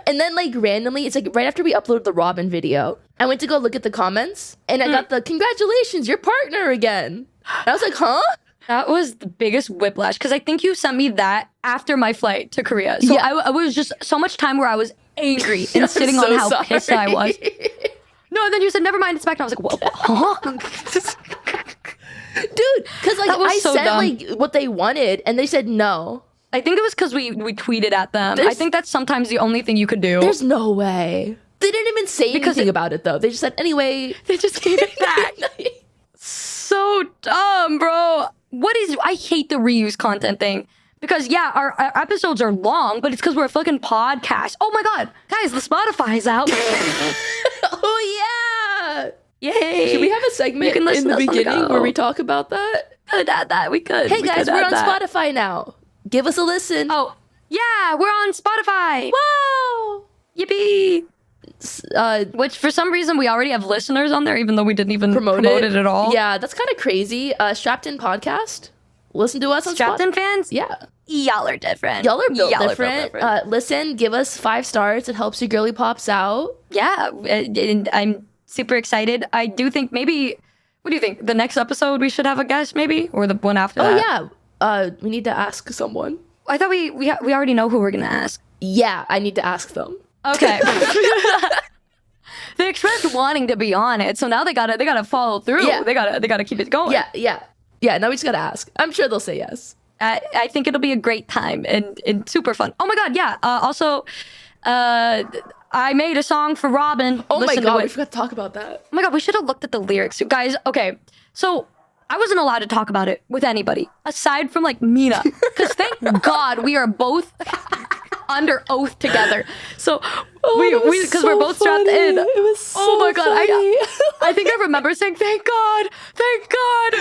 And then like randomly, it's like right after we uploaded the Robin video, I went to go look at the comments, and I got the congratulations, your partner again. And I was like, huh? That was the biggest whiplash because I think you sent me that after my flight to Korea. So Yeah. I was just so much time where I was angry and I'm sitting so on how sorry. pissed I was. No, and then you said, never mind, it's back. And I was like, what? Huh? Dude, because like That was I so said dumb. like what they wanted, and they said no. I think it was because we tweeted at them. I think that's sometimes the only thing you could do. There's no way. They didn't even say Because anything about it though. They just said anyway. They just gave it back. So dumb, bro. I hate the reuse content thing. Because yeah, our episodes are long, but it's because we're a fucking podcast. Oh my God. Guys, the Spotify's out. Oh yeah. Yay. Should we have a segment You can listen in the to us on the beginning go. where we talk about that? Could add that. We could. Hey We guys, could we're add on that. Spotify now. Give us a listen. Oh, yeah, we're on Spotify. Wow. Yippee. Uh, Which for some reason we already have listeners on there, even though we didn't even promote promote it at all. Yeah, that's kind of crazy. Strapped In podcast. Listen to us on Strapped In fans? Yeah. Y'all are different. Y'all are built Y'all different. Listen, give us 5 stars. It helps your girly pops out. Yeah, and I'm super excited. I do think maybe, what do you think? The next episode we should have a guest maybe? Or the one after Oh that? yeah. We need to ask someone. I thought we already know who we're going to ask. Yeah, I need to ask them. Okay. They expressed wanting to be on it, so now they gotta follow through. Yeah. They gotta keep it going. Yeah, now we just gotta ask. I'm sure they'll say yes. I think it'll be a great time and super fun. Oh my God, yeah. Also, I made a song for Robin. Oh Listen my to god, it. we forgot to talk about that. Oh my God, we should have looked at the lyrics. Guys, okay. So I wasn't allowed to talk about it with anybody aside from like Mina. Because thank God we are both under oath together. So because we're both strapped in. It was so Oh my God. funny. I think I remember saying, thank God. Thank God.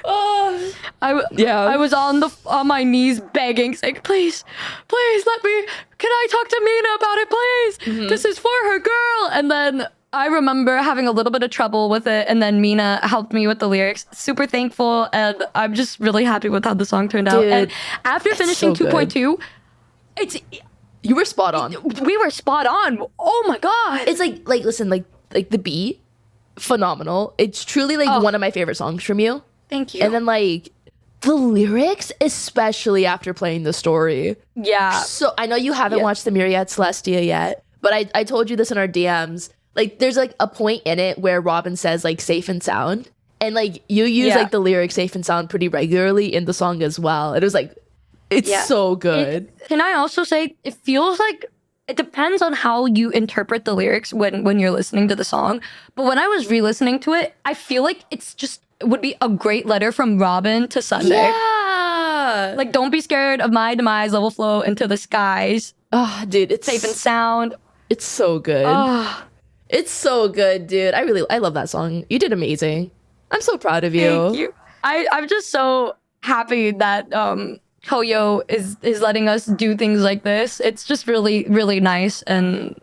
Oh. I was on my knees begging, saying, please let me, can I talk to Mina about it, please? Mm-hmm. This is for her girl. And then I remember having a little bit of trouble with it. And then Mina helped me with the lyrics. Super thankful. And I'm just really happy with how the song turned out. Dude, And after finishing so good. 2.2, You were spot on. we were spot on. Oh my God. It's like listen, like the beat, phenomenal. It's truly like one of my favorite songs from you. Thank you. And then like the lyrics, especially after playing the story. yeah. So I know you haven't watched the Myriad Celestia yet, but I told you this in our DMs. Like there's like a point in it where Robin says like safe and sound. And like you use like the lyric safe and sound pretty regularly in the song as well. It was like it's so good. Can I also say it feels like it depends on how you interpret the lyrics when you're listening to the song. But when I was re-listening to it, I feel like it would be a great letter from Robin to Sunday. Yeah. Like, don't be scared of my demise, level flow into the skies. Oh, dude, it's Safe and sound. It's so good. Oh, It's so good, dude. I love that song. You did amazing. I'm so proud of you. thank you. I'm just so happy that Hoyo is letting us do things like this. It's just really, really nice and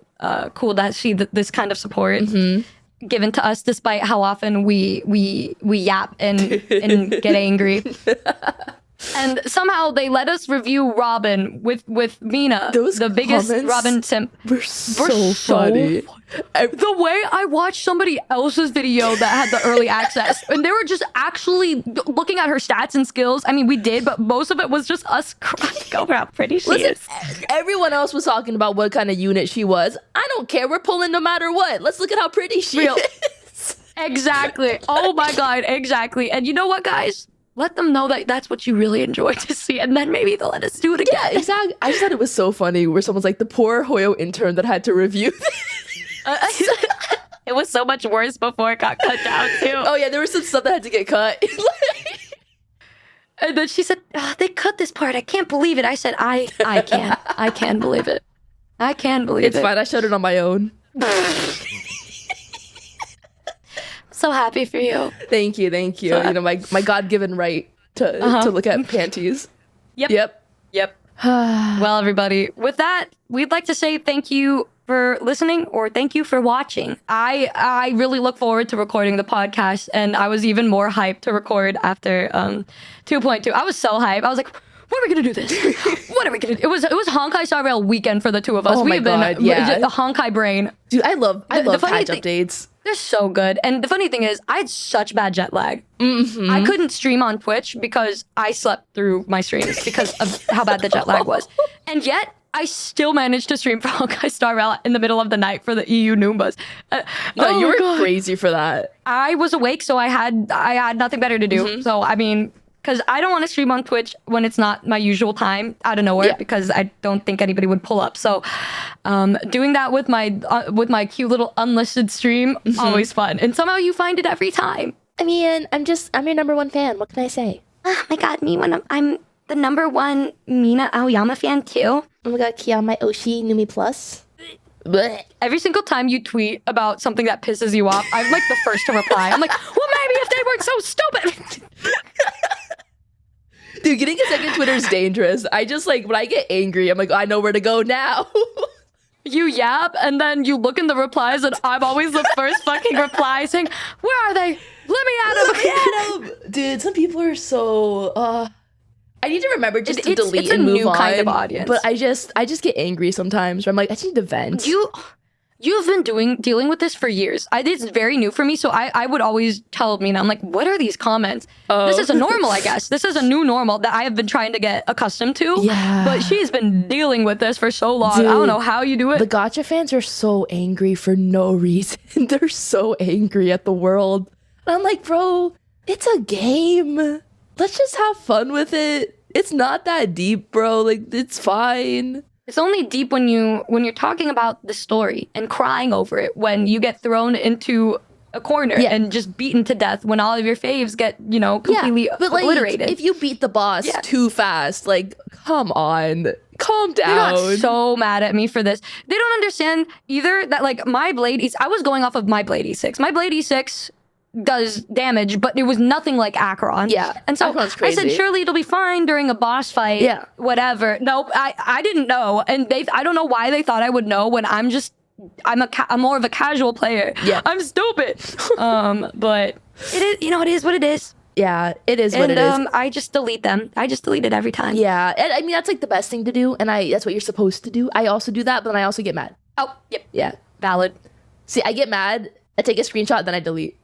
cool to see this kind of support given to us, despite how often we yap and get angry. And somehow they let us review Robin with Mina, Those the biggest comments Robin simp. We're so funny. The way I watched somebody else's video that had the early access, and they were just actually looking at her stats and skills. I mean, we did, but most of it was just us crying over how pretty she Listen, is. everyone else was talking about what kind of unit she was. I don't care. We're pulling no matter what. Let's look at how pretty she Real. is. Exactly. Oh my God, exactly. And you know what, guys? Let them know that that's what you really enjoy to see, and then maybe they'll let us do it again. Yeah, exactly. I just thought it was so funny where someone's like, the poor Hoyo intern that had to review this. It was so much worse before it got cut down, too. Oh, yeah, there was some stuff that had to get cut. And then she said, "Oh, they cut this part. I can't believe it." I said, I can. I can believe it. I can believe It's it. fine. I showed it on my own. So happy for you. Thank you. You know, my God-given right to look at panties. Yep. Well, everybody, with that, we'd like to say thank you for listening, or thank you for watching. I really look forward to recording the podcast, and I was even more hyped to record after 2.2. I was so hyped. I was like, when are we gonna do this? What are we gonna do? It was Honkai Star Rail weekend for the two of us. Oh my We've God, been yeah. the Honkai brain. Dude, I love the funny patch thing- updates. They're so good. And the funny thing is, I had such bad jet lag. I couldn't stream on Twitch because I slept through my streams because of how bad the jet lag was. And yet, I still managed to stream for Honkai Star Rail in the middle of the night for the EU Noombas. No, you my were God. crazy for that. I was awake, so I had nothing better to do. So, I mean, because I don't want to stream on Twitch when it's not my usual time out of nowhere, Yeah. because I don't think anybody would pull up. So doing that with my cute little unlisted stream, always fun. And somehow you find it every time. I mean, I'm your number one fan. What can I say? Oh my god, I'm the number one Mina Aoyama fan too. Oh my god, Kiyama Oshi Numi Plus. Blech. Every single time you tweet about something that pisses you off, I'm like the first to reply. I'm like, well, maybe if they weren't so stupid. Dude, getting a second Twitter is dangerous. I just like, when I get angry, I'm like, I know where to go now. You yap, and then you look in the replies, and I'm always the first fucking reply saying, where are they? Let me at them. Dude, some people are so I need to remember just to delete it's a and move new on. kind of audience. But I just get angry sometimes where I'm like, I just need to vent. You've been dealing with this for years. It's very new for me, so I would always tell Mina, I'm like, what are these comments? This is a normal, I guess. This is a new normal that I have been trying to get accustomed to. Yeah. But she's been dealing with this for so long. Dude, I don't know how you do it. The gotcha fans are so angry for no reason. They're so angry at the world. And I'm like, bro, it's a game. Let's just have fun with it. It's not that deep, bro. Like, it's fine. It's only deep when you're talking about the story and crying over it, when you get thrown into a corner Yeah. and just beaten to death, when all of your faves get, completely but like, obliterated. if you beat the boss too fast, like, come on, calm They down. got so mad at me for this. They don't understand either that, like, my blade I was going off of my blade E6. My blade E6 does damage, but it was nothing like Acheron. Yeah, And so Acheron's I said, crazy. surely it'll be fine during a boss fight. Yeah. Whatever. Nope. I didn't know. And I don't know why they thought I would know when I'm more of a casual player. Yeah. I'm stupid. But it is, it is what it is. Yeah, it is what And it is. I just delete them. I just delete it every time. Yeah, and I mean, that's like the best thing to do, and that's what you're supposed to do. I also do that, but then I also get mad. Oh, yep. Yeah. Valid. See, I get mad, I take a screenshot, then I delete.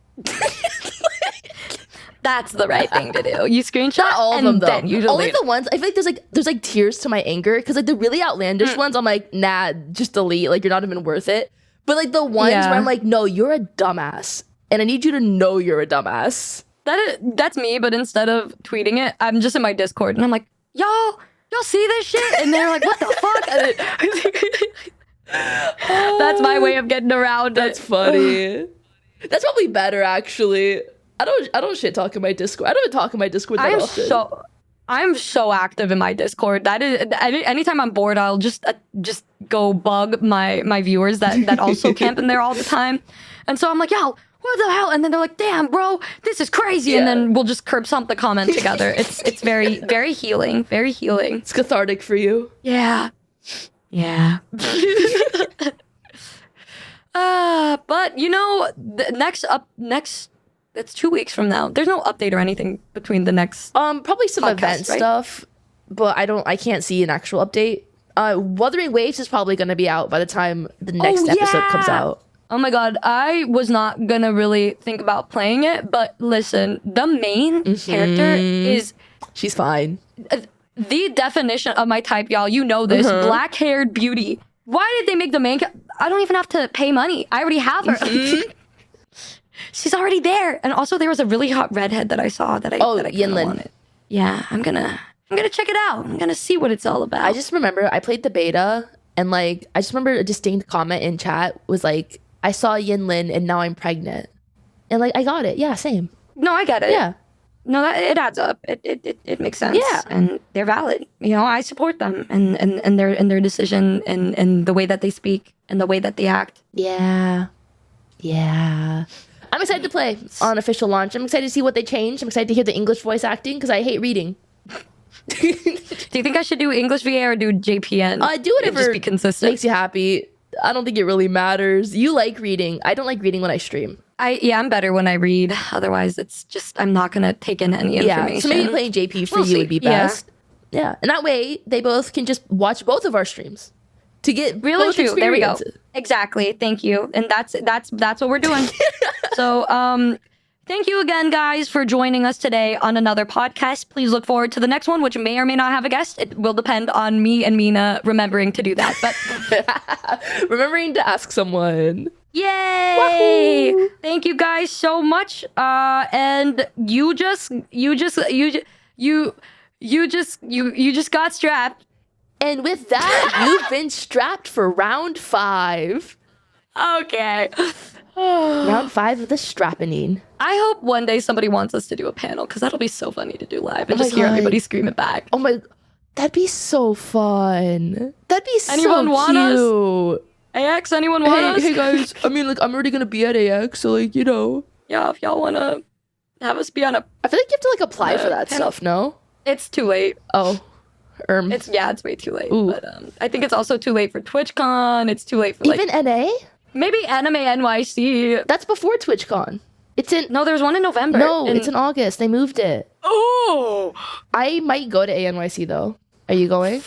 That's the right thing to do. You screenshot Not all of and them, though. then you delete. Only the ones, I feel like there's like tiers to my anger, because like the really outlandish ones, I'm like, nah, just delete, like you're not even worth it. But like the ones Yeah. where I'm like, no, you're a dumbass, and I need you to know you're a dumbass. That's me, but instead of tweeting it, I'm just in my Discord and I'm like, y'all see this shit? And they're like, what the fuck? That's my way of getting around That's it. funny. That's probably better, actually. I don't shit talk in my Discord. I don't even talk in my Discord that I am often. so I'm so active in my Discord. That is, anytime I'm bored, I'll just go bug my viewers that also camp in there all the time. And so I'm like, yo, what the hell? And then they're like, damn, bro, this is crazy. Yeah. And then we'll just curb stomp the comment together. It's very, very healing. Very healing. It's cathartic for you. Yeah. Yeah. But you know, next, it's 2 weeks from now. There's no update or anything between the next. Probably some podcast, event right? stuff, but I can't see an actual update. Wuthering Waves is probably going to be out by the time the next episode comes out. Oh my god, I was not gonna really think about playing it, but listen, the main character is She's fine. the definition of my type, y'all. You know this. Black-haired beauty. Why did they make the main I don't even have to pay money. I already have her. She's already there. And also there was a really hot redhead that I saw that I kinda Yinlin. wanted. Yeah, I'm gonna check it out. I'm gonna see what it's all about. I just remember I played the beta, and like I just remember a distinct comment in chat was like, I saw Yinlin and now I'm pregnant. And like I got it. Yeah, same. No, I get it. Yeah. No, it adds up. It makes sense. Yeah. And they're valid. You know, I support them and their decision and the way that they speak and the way that they act. Yeah. Yeah. I'm excited to play on official launch. I'm excited to see what they change. I'm excited to hear the English voice acting because I hate reading. Do you think I should do English VA or do JPN? Do whatever Just be consistent. makes you happy. I don't think it really matters. You like reading. I don't like reading when I stream. I'm better when I read. Otherwise, it's just I'm not gonna take in any information. Yeah, so maybe playing JP for We'll you see. would be Yeah. best. Yeah, and that way they both can just watch both of our streams to get Really both true. There we go. experiences. Exactly. Thank you. And that's what we're doing. So thank you again, guys, for joining us today on another podcast. Please look forward to the next one, which may or may not have a guest. It will depend on me and Mina remembering to do that. But Remembering to ask someone. yay! Thank you guys so much. And you just got strapped. And with that, you've been strapped for round 5. Okay. Round 5 of the strappanine. I hope one day somebody wants us to do a panel because that'll be so funny to do live and Oh my just hear God. everybody scream it back. Oh my, that'd be so fun. That'd be Anyone so want us? cute. AX, anyone want us? Hey guys, I mean, like, I'm already gonna be at AX, so like, you know. Yeah, if y'all want to have us be on a... I feel like you have to like apply for that panel. stuff, no? It's too late. Oh. It's way too late. Ooh. But I think it's also too late for TwitchCon. It's too late for like... Even NA? Maybe Anime NYC. That's before TwitchCon. It's in... No, there's one in November. No, it's in August. They moved it. Oh! I might go to ANYC though. Are you going?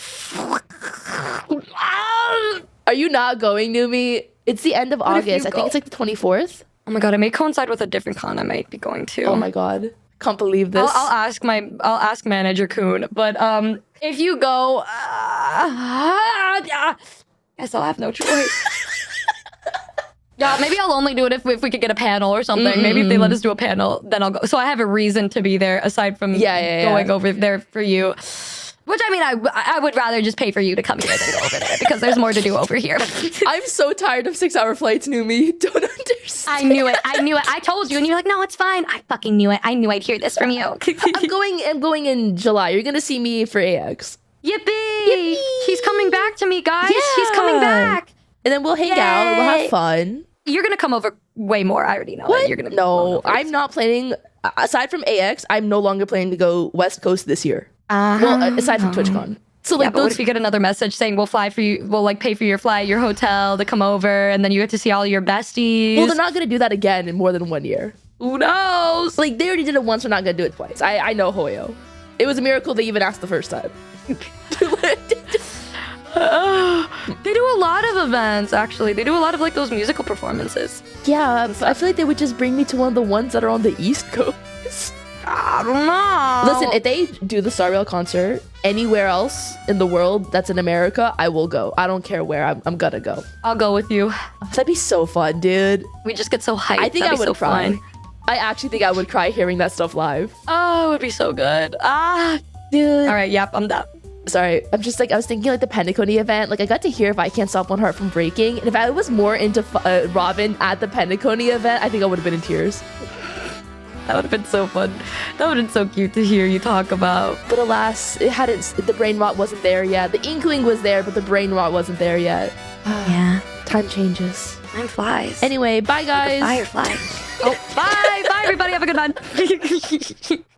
Are you not going, Numi? It's the end of if August. you I think go? it's like the 24th. Oh my god, it may coincide with a different con I might be going to. Oh my god. Can't believe this. I'll ask manager Kuhn, but if you go, guess I'll have no choice. Yeah, maybe I'll only do it if we could get a panel or something. Maybe if they let us do a panel, then I'll go. So I have a reason to be there aside from going over there for you. Which, I mean, I would rather just pay for you to come here than go over there because there's more to do over here. I'm so tired of 6-hour flights, Numi. Don't understand. I knew it. I told you. And you're like, no, it's fine. I fucking knew it. I knew I'd hear this from you. I'm going in July. You're gonna see me for AX. Yippee! She's coming back to me, guys. She's coming back. And then we'll hang out. We'll have fun. You're going to come over way more. I already know it. You're gonna No, I'm not planning. Aside from AX, I'm no longer planning to go West Coast this year. Well, aside from TwitchCon. So like, Yeah, but what if you get another message saying we'll fly for you, we'll like pay for your flight, your hotel to come over, and then you get to see all your besties? well, they're not gonna do that again in more than 1 year. Who knows? Like they already did it once. They're not gonna do it twice. I know Hoyo. It was a miracle they even asked the first time. They do a lot of events, actually. They do a lot of like those musical performances. Yeah, but I feel like they would just bring me to one of the ones that are on the East Coast. I don't know. Listen, if they do the Star Rail concert anywhere else in the world that's in America, I will go. I don't care where. I'm gonna go. I'll go with you. That'd be so fun, dude. We just get so hyped. I think That'd I be would so cry. fun. I actually think I would cry hearing that stuff live. Oh, it would be so good. Dude. All right, yep, I'm done. Sorry, I'm just like, I was thinking like the Pentaconi event. Like I got to hear If I Can't Stop One Heart from Breaking. And if I was more into Robin at the Pentaconi event, I think I would have been in tears. That would have been so fun. That would have been so cute to hear you talk about. But alas, it hadn't. The brain rot wasn't there yet. The inkling was there, but the brain rot wasn't there yet. Yeah. Time changes. Time flies. Anyway, bye guys. Firefly. Oh, bye. Bye, everybody. Have a good one.